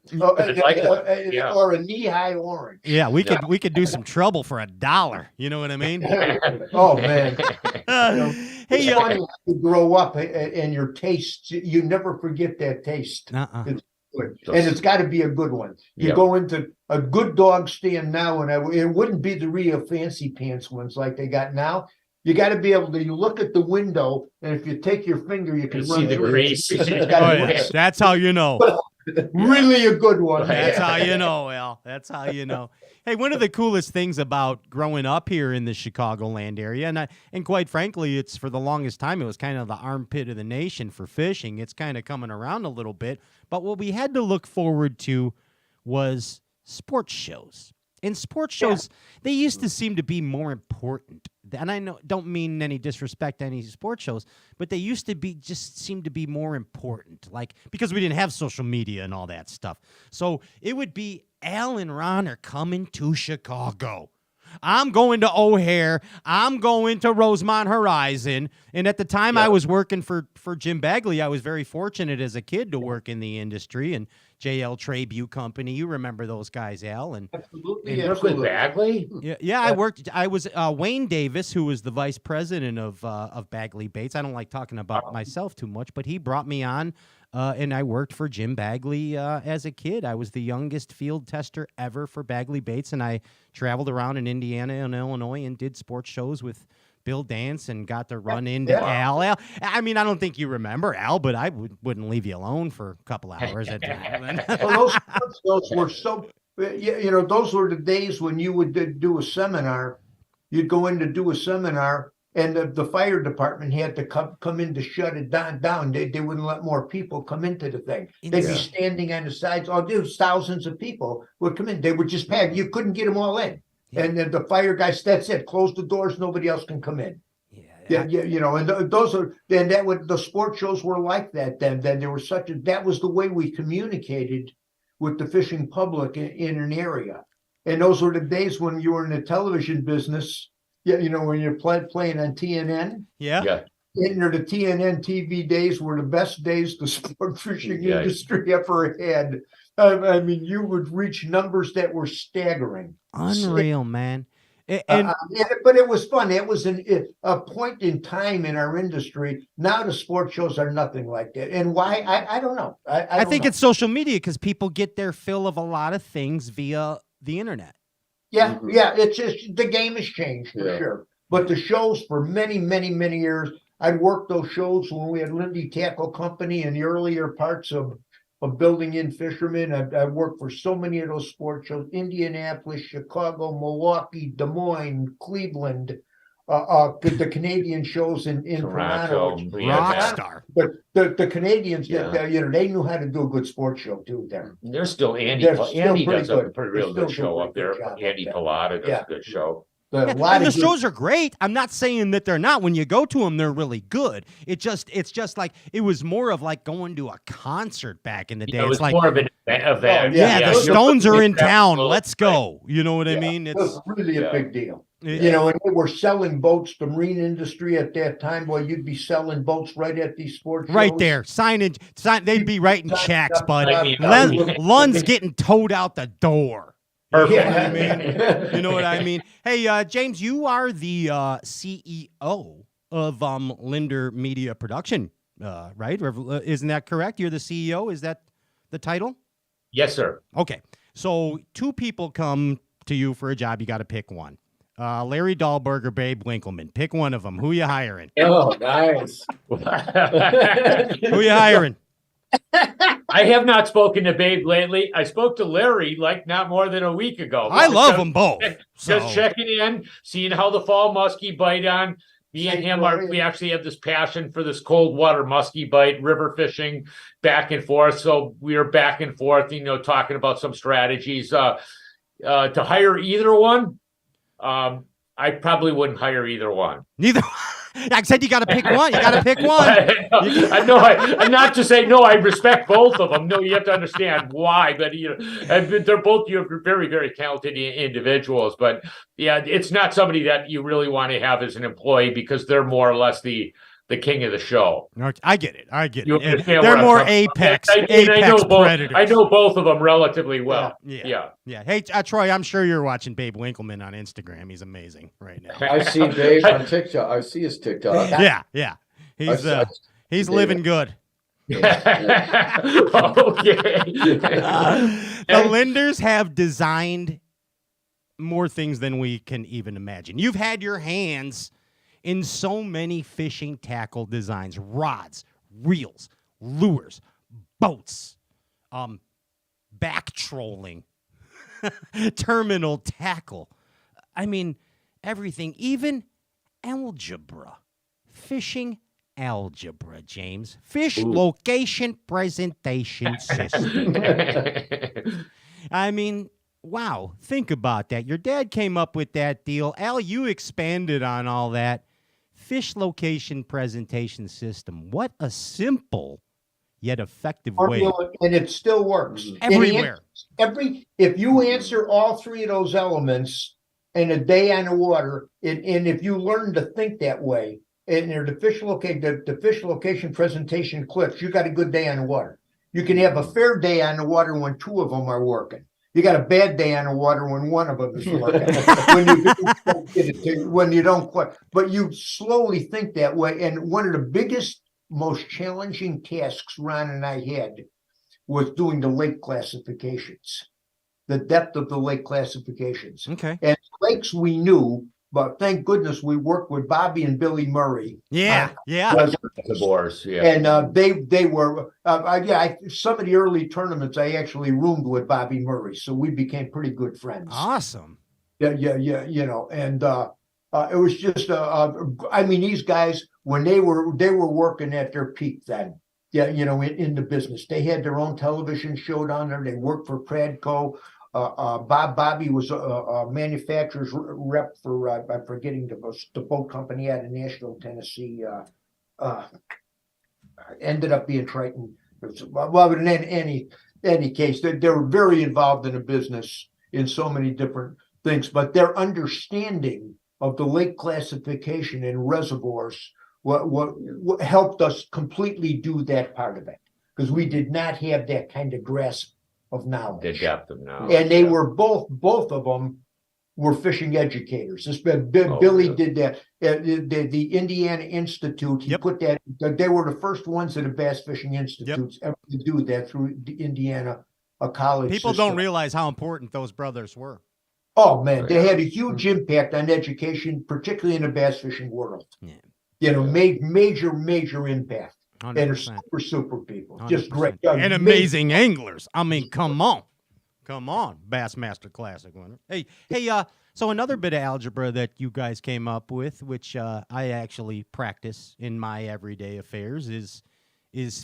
Or a knee-high orange.
Yeah, we could do some trouble for $1. You know what I mean?
Oh man.
Hey,
it's funny you grow up and your taste, you never forget that taste. It's good. And it's got to be a good one. You go into a good dog stand now, and it wouldn't be the real fancy pants ones like they got now. You got to be able to look at the window, and if you take your finger, you can
see the grease.
That's how you know.
Really a good one.
That's how you know, Al. That's how you know. Hey, one of the coolest things about growing up here in the Chicagoland area, and quite frankly, it's for the longest time, it was kind of the armpit of the nation for fishing. It's kind of coming around a little bit. But what we had to look forward to was sports shows. And sports shows, they used to seem to be more important and I don't mean any disrespect to any sports shows, but they used to be just seemed to be more important, like because we didn't have social media and all that stuff. So it would be Al and Ron are coming to Chicago. I'm going to O'Hare. I'm going to Rosemont Horizon. And at the time I was working for Jim Bagley, I was very fortunate as a kid to work in the industry and JL Trabue Company. You remember those guys, Al? And
Absolutely.
You work with Bagley?
yeah, I was Wayne Davis, who was the vice president of Bagley Bates. I don't like talking about myself too much, but he brought me on. And I worked for Jim Bagley as a kid. I was the youngest field tester ever for Bagley Bates, and I traveled around in Indiana and Illinois and did sports shows with Bill Dance and got to run into Al. I mean, I don't think you remember Al, but I wouldn't leave you alone for a couple hours at time.
Well, those were so, those were the days when you would do a seminar. You'd go in to do a seminar, and the fire department had to come in to shut it down. They wouldn't let more people come into the thing. They'd be standing on the sides. Oh, there's thousands of people would come in. They would just pack. You couldn't get them all in. Yeah. And then the fire guys, that's it. Close the doors. Nobody else can come in. Yeah. And those are, then the sports shows were like that then. Then there was that was the way we communicated with the fishing public in an area. And those were the days when you were in the television business. Yeah, when you're playing on TNN.
Yeah.
The TNN TV days were the best days the sport fishing industry ever had. I mean, you would reach numbers that were staggering.
Unreal, man.
But it was fun. It was a point in time in our industry. Now the sports shows are nothing like that. And why? I don't know. I
think it's social media because people get their fill of a lot of things via the internet.
Yeah, it's just the game has changed for sure. But the shows for many, many, many years, I'd worked those shows when we had Lindy Tackle Company in the earlier parts of building in fishermen. I worked for so many of those sports shows: Indianapolis, Chicago, Milwaukee, Des Moines, Cleveland, the Canadian shows in Toronto.
Rockstar.
But the Canadians, they knew how to do a good sports show too. There,
there's still Andy. Andy does a real good show up there. Andy Pilata does a good show.
And the shows are great. I'm not saying that they're not. When you go to them, they're really good. It's just like it was more of like going to a concert back in the day.
It was
like
more of an event.
The Stones are in town. Let's go. You know what I mean?
It was really a big deal. And they were selling boats. The marine industry at that time, boy, you'd be selling boats right at these sports shows.
Right there, signage. They'd be writing checks, bud. Lund's getting towed out the door. You know what I mean? You know what I mean? Hey, James, you are the CEO of Lindner Media Production, right? Isn't that correct? You're the CEO. Is that the title?
Yes, sir.
Okay. So 2 people come to you for a job. You got to pick one. Larry Dahlberg or Babe Winkleman. Pick one of them. Who you hiring?
Oh, nice.
Who you hiring?
I have not spoken to Babe lately. I spoke to Larry like not more than a week ago.
I love them both.
Just checking in, seeing how the fall muskie bite on. Me and him we actually have this passion for this cold water muskie bite, river fishing, back and forth. So we are back and forth, talking about some strategies. To hire either one, I probably wouldn't hire either one.
Neither. I said you got to pick one. You got to pick one.
I know. I'm not to say no. I respect both of them. No, you have to understand why. But they're both very, very talented individuals. But yeah, it's not somebody that you really want to have as an employee because they're more or less the king of the show.
I get it. They're more apex predators.
I know both of them relatively well. Yeah.
Hey, Troy, I'm sure you're watching Babe Winkleman on Instagram. He's amazing right now.
I see Babe on TikTok. I see his TikTok.
Yeah. He's living good.
Okay.
The Lindners have designed more things than we can even imagine. You've had your hands in so many fishing tackle designs: rods, reels, lures, boats, back trolling, terminal tackle. I mean, everything, even algebra, fishing algebra, James. Fish location presentation system. I mean, wow, think about that. Your dad came up with that deal. Al, you expanded on all that. Fish location presentation system. What a simple yet effective way.
Formula, and it still works.
Everywhere.
If you answer all three of those elements in a day on the water, and if you learn to think that way, and the fish location presentation clicks, you got a good day on the water. You can have a fair day on the water when two of them are working. You got a bad day on the water when one of them is working. when you don't quite, but you slowly think that way. And one of the biggest, most challenging tasks Ron and I had was doing the lake classifications, the depth of the lake classifications.
Okay.
And lakes we knew, but thank goodness we worked with Bobby and Billy Murray.
Yeah.
The Boars, yeah.
And they were some of the early tournaments I actually roomed with Bobby Murray, so we became pretty good friends.
Awesome.
Yeah, and it was just I mean, these guys, when they were working at their peak then, in the business, they had their own television show down there. They worked for Pradco. Bobby was a manufacturer's rep for I'm forgetting the boat company out of Nashville, Tennessee. Ended up being Triton. Well, in any case, they were very involved in the business in so many different things, but their understanding of the lake classification and reservoirs what helped us completely do that part of it, because we did not have that kind of grasp of knowledge.
The depth of knowledge.
And they were both of them were fishing educators. Billy did that. The Indiana Institute, he put that, they were the first ones at the Bass Fishing Institutes ever to do that through the Indiana college
People
system.
don't realize how important those brothers were.
Oh, man, they had a huge impact on education, particularly in the bass fishing world. Yeah. Major impact. 100%. And they're super people. 100%. Just great.
And amazing anglers. I mean, come on. Bassmaster Classic winner. Hey, so another bit of algebra that you guys came up with, which I actually practice in my everyday affairs, is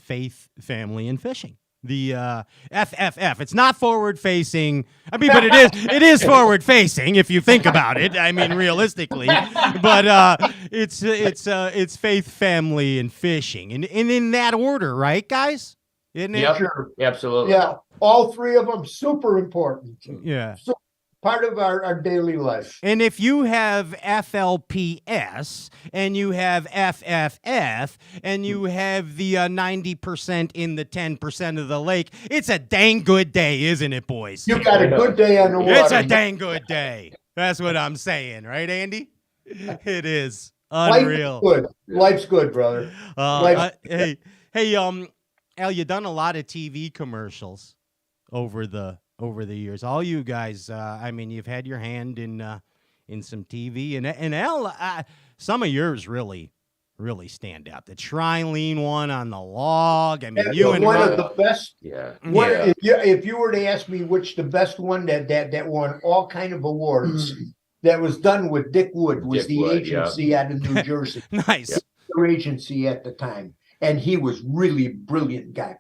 faith, family, and fishing. The FFF. It's not forward facing. I mean, but it is forward facing if you think about it. I mean, realistically, but it's faith, family, and fishing, and in that order, right, guys? Isn't it?
Yep,
sure.
Absolutely.
Yeah, all three of them super important.
Yeah.
So part of our daily life.
And if you have FLPS and you have FFF and you have the 90% in the 10% of the lake, it's a dang good day, isn't it, boys?
You got a good day on the water.
It's a dang good day. That's what I'm saying, right, Andy? It is unreal.
Life's good, brother.
Hey, Al, you done a lot of TV commercials over the years. All you guys, I mean, you've had your hand in some TV, and Al, some of yours really stand out. The Trilene one on the log. I mean, you and
one of the best.
Yeah.
If you were to ask me which the best one that won all kind of awards, that was done with Dick Wood, was
Dick
the
Wood,
agency out of New Jersey.
Nice.
Their agency at the time, and he was really a brilliant guy.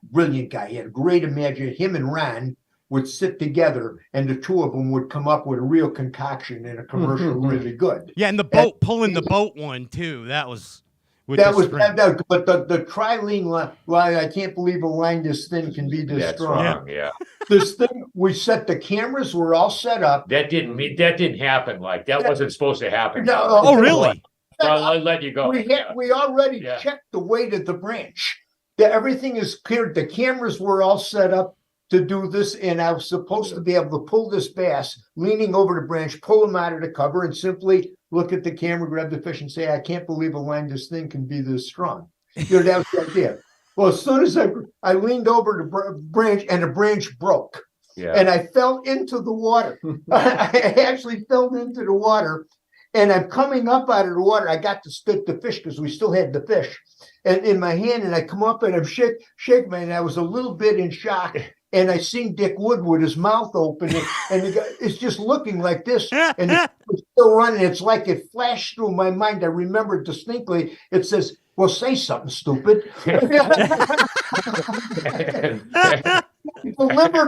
He had a great imagination. Him and Ron would sit together, and the two of them would come up with a real concoction in a commercial really good.
Yeah, and the boat, pulling the boat one, too. That was... But
the Trilene line, I can't believe a line this thin can be this strong.
Wrong, yeah.
This thing, the cameras were all set up.
That didn't happen. Like, that wasn't supposed to happen.
No,
oh, really?
Well, I'll let you go.
We already checked the weight of the branch. Everything is cleared. The cameras were all set up to do this, and I was supposed to be able to pull this bass, leaning over the branch, pull him out of the cover, and simply look at the camera, grab the fish, and say, "I can't believe a line this thing can be this strong." That was the idea. Well, as soon as I leaned over the branch, and the branch broke, and I fell into the water. I actually fell into the water, and I'm coming up out of the water. I got to stick the fish because we still had the fish, and in my hand, and I come up and I'm shaking, and I was a little bit in shock. And I seen Dick Wood with his mouth open, and the guy is just looking like this, and it's still running. It's like it flashed through my mind. I remember distinctly. It says, "Well, say something, stupid." Delivered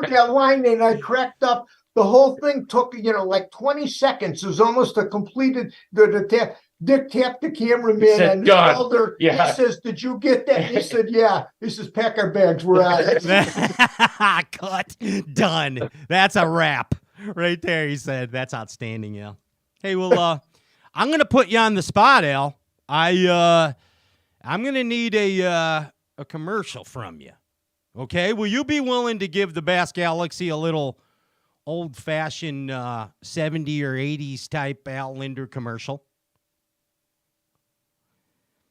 that line, and I cracked up The whole thing took, like 20 seconds. It was almost a completed, the tap. Dick tapped the cameraman
said,
on the
"Done."
shoulder.
Yeah.
He says, "Did you get that?" He said, "Yeah." He says, "Pack our bags. We're on it."
Cut. Done. That's a wrap right there. He said, "That's outstanding, Al." Hey, well, I'm gonna put you on the spot, Al. I'm gonna need a commercial from you. Okay, will you be willing to give the Bass Galaxy a little old-fashioned 70s or 80s type Al Lindner commercial?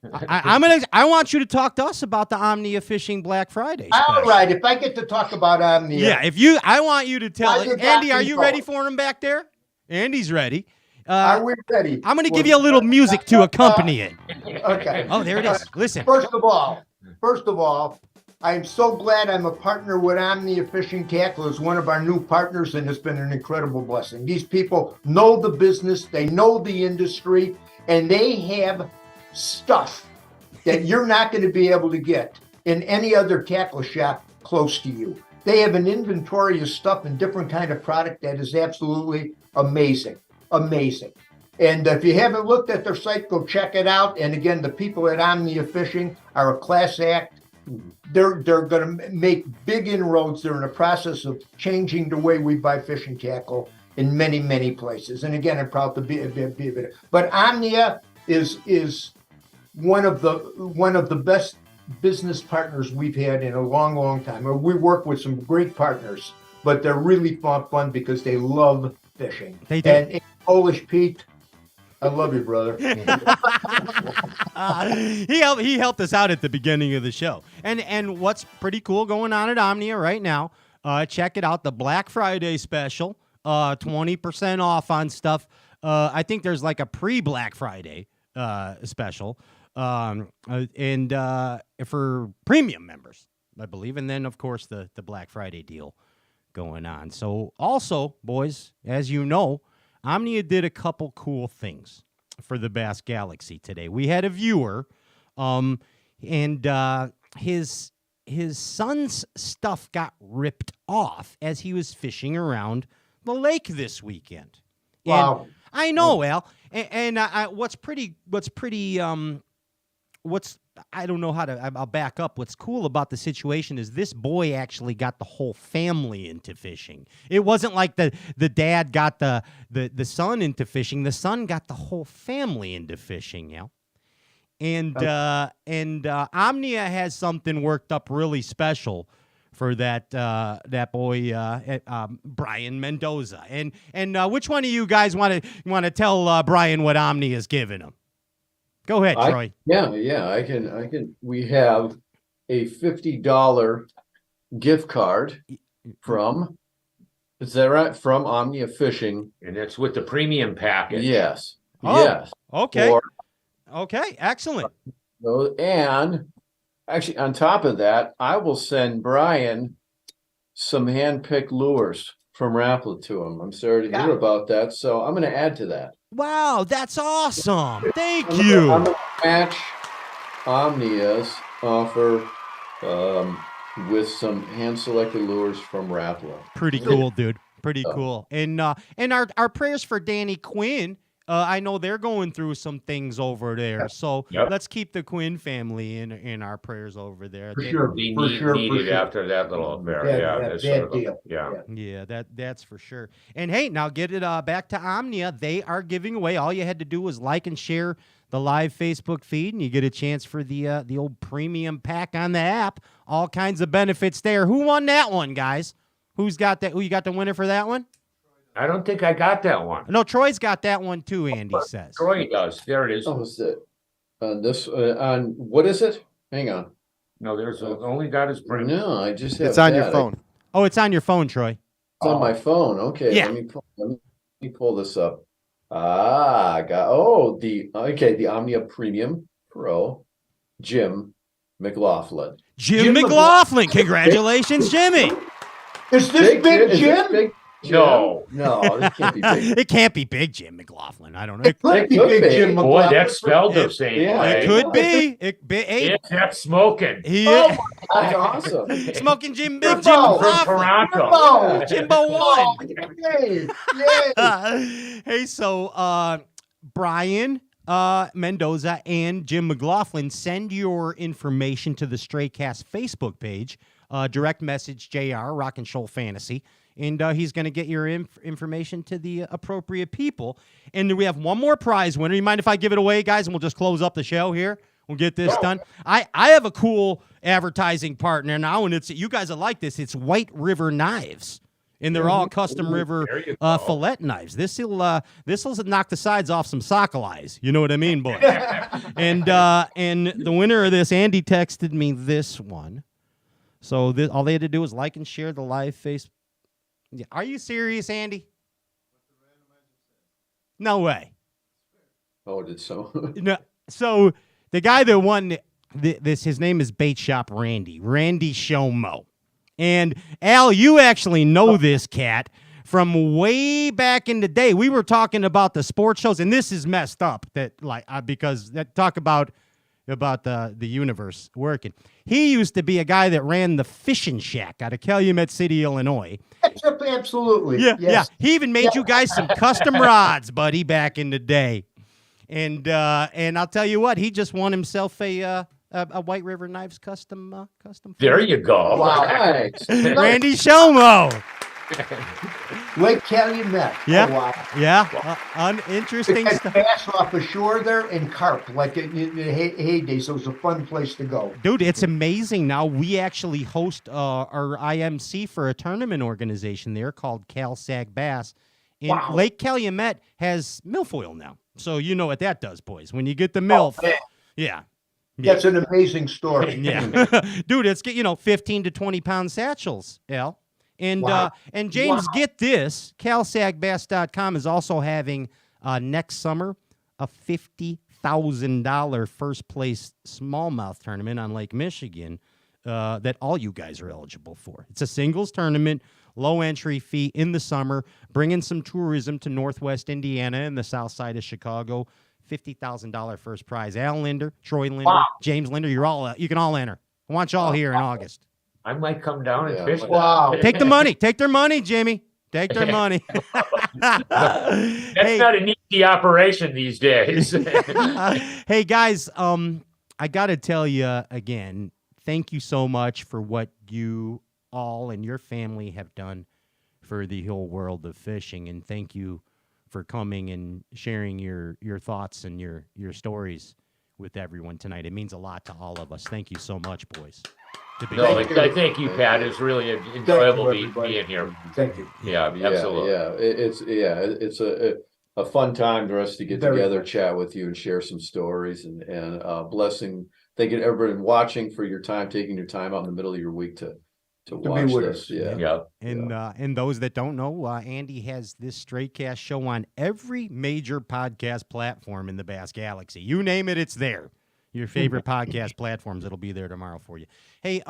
I want you to talk to us about the Omnia Fishing Black Friday special.
All right, if I get to talk about Omnia.
Yeah, I want you to tell it. Andy, are you
going?
ready for him back there? Andy's ready.
Are we ready?
I'm going to give you a little music to accompany it.
Okay.
Oh, there it is. Listen.
First of all, I'm so glad I'm a partner with Omnia Fishing Tackle as one of our new partners, and it's been an incredible blessing. These people know the business, they know the industry, and they have stuff that you're not going to be able to get in any other tackle shop close to you. They have an inventory of stuff and different kind of product that is absolutely amazing. Amazing. And if you haven't looked at their site, go check it out. And again, the people at Omnia Fishing are a class act. They're going to make big inroads. They're in the process of changing the way we buy fishing tackle in many, many places. And again, I'm proud to be a bit. But Omnia is one of the best business partners we've had in a long, long time. We work with some great partners, but they're really fun because they love fishing.
They do.
And Polish Pete, I love you, brother.
He helped us out at the beginning of the show. And what's pretty cool going on at Omnia right now, check it out, the Black Friday special, 20% off on stuff. I think there's like a pre-Black Friday special. And for premium members, I believe. And then, of course, the Black Friday deal going on. So also, boys, as you know, Omnia did a couple cool things for the Bass Galaxy today. We had a viewer, and his son's stuff got ripped off as he was fishing around the lake this weekend.
Wow.
And I know, Al. I don't know how to, I'll back up. What's cool about the situation is this boy actually got the whole family into fishing. It wasn't like the dad got the son into fishing. The son got the whole family into fishing, yeah. And Omnia has something worked up really special for that boy, Brian Mendoza. And which one of you guys want to tell Brian what Omnia is giving him? Go ahead, Troy.
I can. We have a $50 gift card from, is that right? From Omnia Fishing.
And it's with the premium package.
Yes.
Oh,
yes.
Okay. Okay. Excellent.
And actually, on top of that, I will send Brian some hand-picked lures from Rapala to him. I'm sorry to hear about that. So I'm going to add to that.
Wow, that's awesome. Thank you.
I'm going to match Omnia's offer with some hand-selected lures from Rapala.
Pretty cool, dude. Pretty cool. And our prayers for Danny Quinn. I know they're going through some things over there, so let's keep the Quinn family in our prayers over there.
For sure.
Needed after that little affair.
That's for sure. And hey, now get it back to Omnia. They are giving away. All you had to do was like and share the live Facebook feed, and you get a chance for the old premium pack on the app. All kinds of benefits there. Who won that one, guys? Who's got that? Who you got the winner for that one?
I don't think I got that one.
No, Troy's got that one too, Andy says.
Troy does. There it is.
Oh, is it? On what is it? Hang on.
No, there's only got his brain.
No, I just have
It's on
that.
your phone.
Oh, it's on your phone, Troy.
It's on my phone. Okay.
Yeah.
Let me pull this up. I got the Omnia Premium Pro Jim McLaughlin.
Jim McLaughlin. Congratulations, Jimmy.
Is this Big Jim?
No.
No, this can't be big.
It can't be big Jim McLaughlin. I don't know.
It could be big Jim
Boy,
McLaughlin.
that's spelled the same
yeah,
way.
It could be. Hey,
It's that smoking.
he
That's awesome.
smoking Big Jim
Jimbo.
From
McLaughlin.
Toronto.
Jimbo
Oh,
one.
yay, yay.
Hey, so Brian Mendoza and Jim McLaughlin, send your information to the Straycast Facebook page. Direct message JR, Rock and Shoal Fantasy. And he's going to get your information to the appropriate people. And we have one more prize winner. You mind if I give it away, guys, and we'll just close up the show here? We'll get this done. I have a cool advertising partner now, and it's you guys will like this. It's White River Knives. And they're all custom river fillet knives. This'll knock the sides off some sockeyes. You know what I mean, boy? and the winner of this, Andy texted me this one. So all they had to do was like and share the live face. Yeah. Are you serious, Andy? No way.
Oh, did so?
No. So the guy that won this, his name is Bait Shop Randy Shomo. And Al, you actually know this cat from way back in the day. We were talking about the sports shows, and this is messed up because that talk about the universe working. He used to be a guy that ran the fishing shack out of Calumet City, Illinois.
Absolutely.
Yeah,
Yes.
yeah. He even made you guys some custom rods, buddy, back in the day. And I'll tell you what, he just won himself a White River Knives custom.
There you go.
Wow.
Nice.
Randy Shomo.
Lake Calumet.
Yeah.
Oh, wow.
Yeah. Interesting
It had
stuff.
bass off the shore there and carp, like in the heyday, so it was a fun place to go.
Dude, it's amazing now. We actually host our IMC for a tournament organization there called CalSag Bass. And
Wow.
Lake Calumet has milfoil now. So you know what that does, boys. When you get the milf.
man.
Yeah.
That's an amazing story.
Yeah. Dude, it's 15 to 20 pound satchels, Al. And
Wow.
and James,
Wow.
get this. CalSagBass.com is also having next summer a $50,000 first place smallmouth tournament on Lake Michigan that all you guys are eligible for. It's a singles tournament, low entry fee in the summer, bringing some tourism to Northwest Indiana and the south side of Chicago. $50,000 first prize. Al Lindner, Troy Lindner,
Wow.
James Lindner, you can all enter. I want you all here in August.
I might come down and fish.
Wow.
Take the money. Take their money, Jimmy. Take their money.
That's not an easy operation these days.
Hey, guys, I got to tell you again, thank you so much for what you all and your family have done for the whole world of fishing. And thank you for coming and sharing your thoughts and your stories with everyone tonight. It means a lot to all of us. Thank you so much, boys.
Thank you, Pat. It's really enjoyable being here.
Thank you.
Yeah, absolutely.
It's a fun time for us to get
Very
together,
much.
chat with you, and share some stories. And blessing. Thank you to everybody watching for your time, taking your time out in the middle of your week to watch
with
this.
us.
Yeah.
And those that don't know, Andy has this Straycast show on every major podcast platform in the Bass Galaxy. You name it, it's there. Your favorite podcast platforms, it'll be there tomorrow for you. Hey,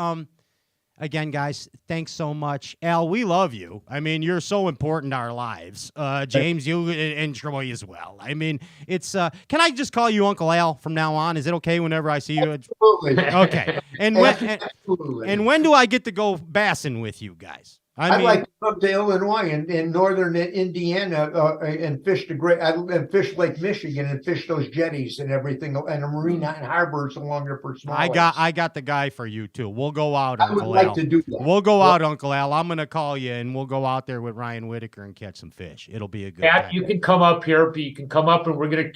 again, guys, thanks so much. Al, we love you. I mean, you're so important to our lives. James, you and Troy as well. I mean, it's can I just call you Uncle Al from now on? Is it okay whenever I see you?
Absolutely.
Okay. And when do I get to go bassing with you guys?
I'd like to come to Illinois and northern Indiana and fish and fish Lake Michigan and fish those jetties and everything and a marina and harbors along there for small.
I got the guy for you too. We'll go out,
I would
Uncle
like
Al.
to do that.
We'll go out, Uncle Al. I'm gonna call you and we'll go out there with Ryan Whitaker and catch some fish. It'll be a good
Pat,
time.
you can come up here. You can come up and we're gonna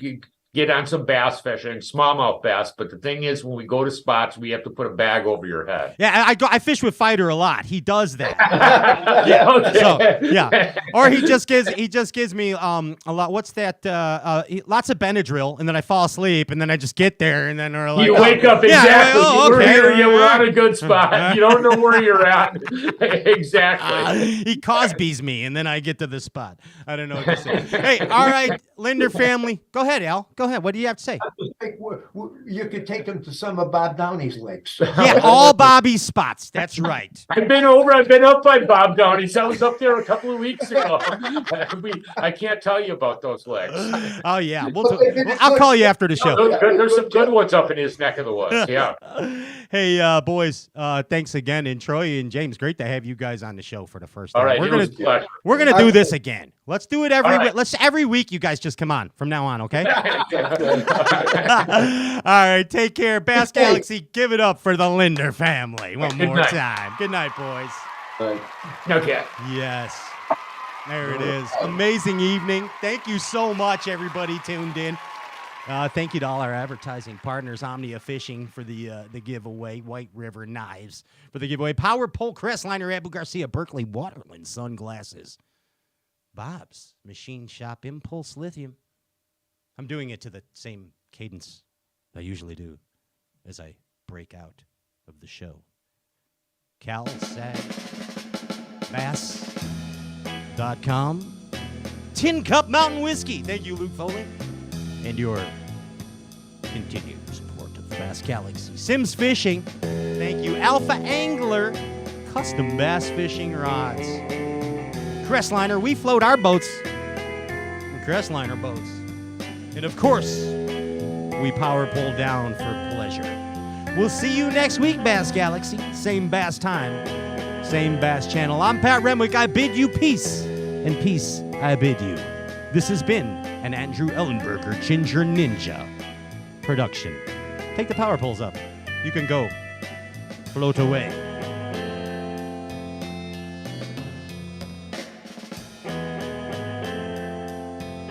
get on some bass fishing, smallmouth bass. But the thing is, when we go to spots, we have to put a bag over your head.
Yeah, I fish with Fighter a lot. He does that.
Yeah, okay.
So yeah, or he just gives me a lot. What's that? Lots of Benadryl, and then I fall asleep, and then I just get there, and then like,
you wake up exactly.
okay.
We're on a good spot. You don't know where you're at. Exactly.
He Cosby's me, and then I get to the spot. I don't know what to say. Hey, all right, Lindner family, go ahead, Al. Go ahead. What do you have to say?
You could take them to some of Bob Downey's lakes.
Yeah, all Bobby's spots. That's right.
I've been up by Bob Downey's. I was up there a couple of weeks ago. I can't tell you about those legs.
Oh yeah, I'll call you after the show.
There's some good ones up in his neck of the woods. Yeah.
Hey, boys, thanks again, and Troy and James, great to have you guys on the show for the first time.
All right,
we're gonna do this again. Let's do it every week. You guys just come on from now on, okay? All right, take care. Bass Galaxy, give it up for the Lindner family one more time. Good night, boys.
Okay.
Yes. There it is. Amazing evening. Thank you so much, everybody tuned in. Thank you to all our advertising partners, Omnia Fishing for the giveaway, White River Knives for the giveaway, Power Pole, Crestliner, Abu Garcia, Berkeley, Waterland Sunglasses, Bob's Machine Shop, Impulse Lithium. I'm doing it to the same cadence I usually do as I break out of the show. Cal Sag Bass.com. Tin Cup Mountain Whiskey. Thank you, Luke Foley. And your continued support of the Bass Galaxy. Sims Fishing. Thank you. Alpha Angler. Custom bass fishing rods. Crestliner. We float our boats. Crestliner boats. And of course, we power pull down for pleasure. We'll see you next week, Bass Galaxy. Same bass time, same bass channel. I'm Pat Renwick. I bid you peace, and peace I bid you. This has been an Andrew Ellenberger Ginger Ninja production. Take the power poles up. You can go. Float away.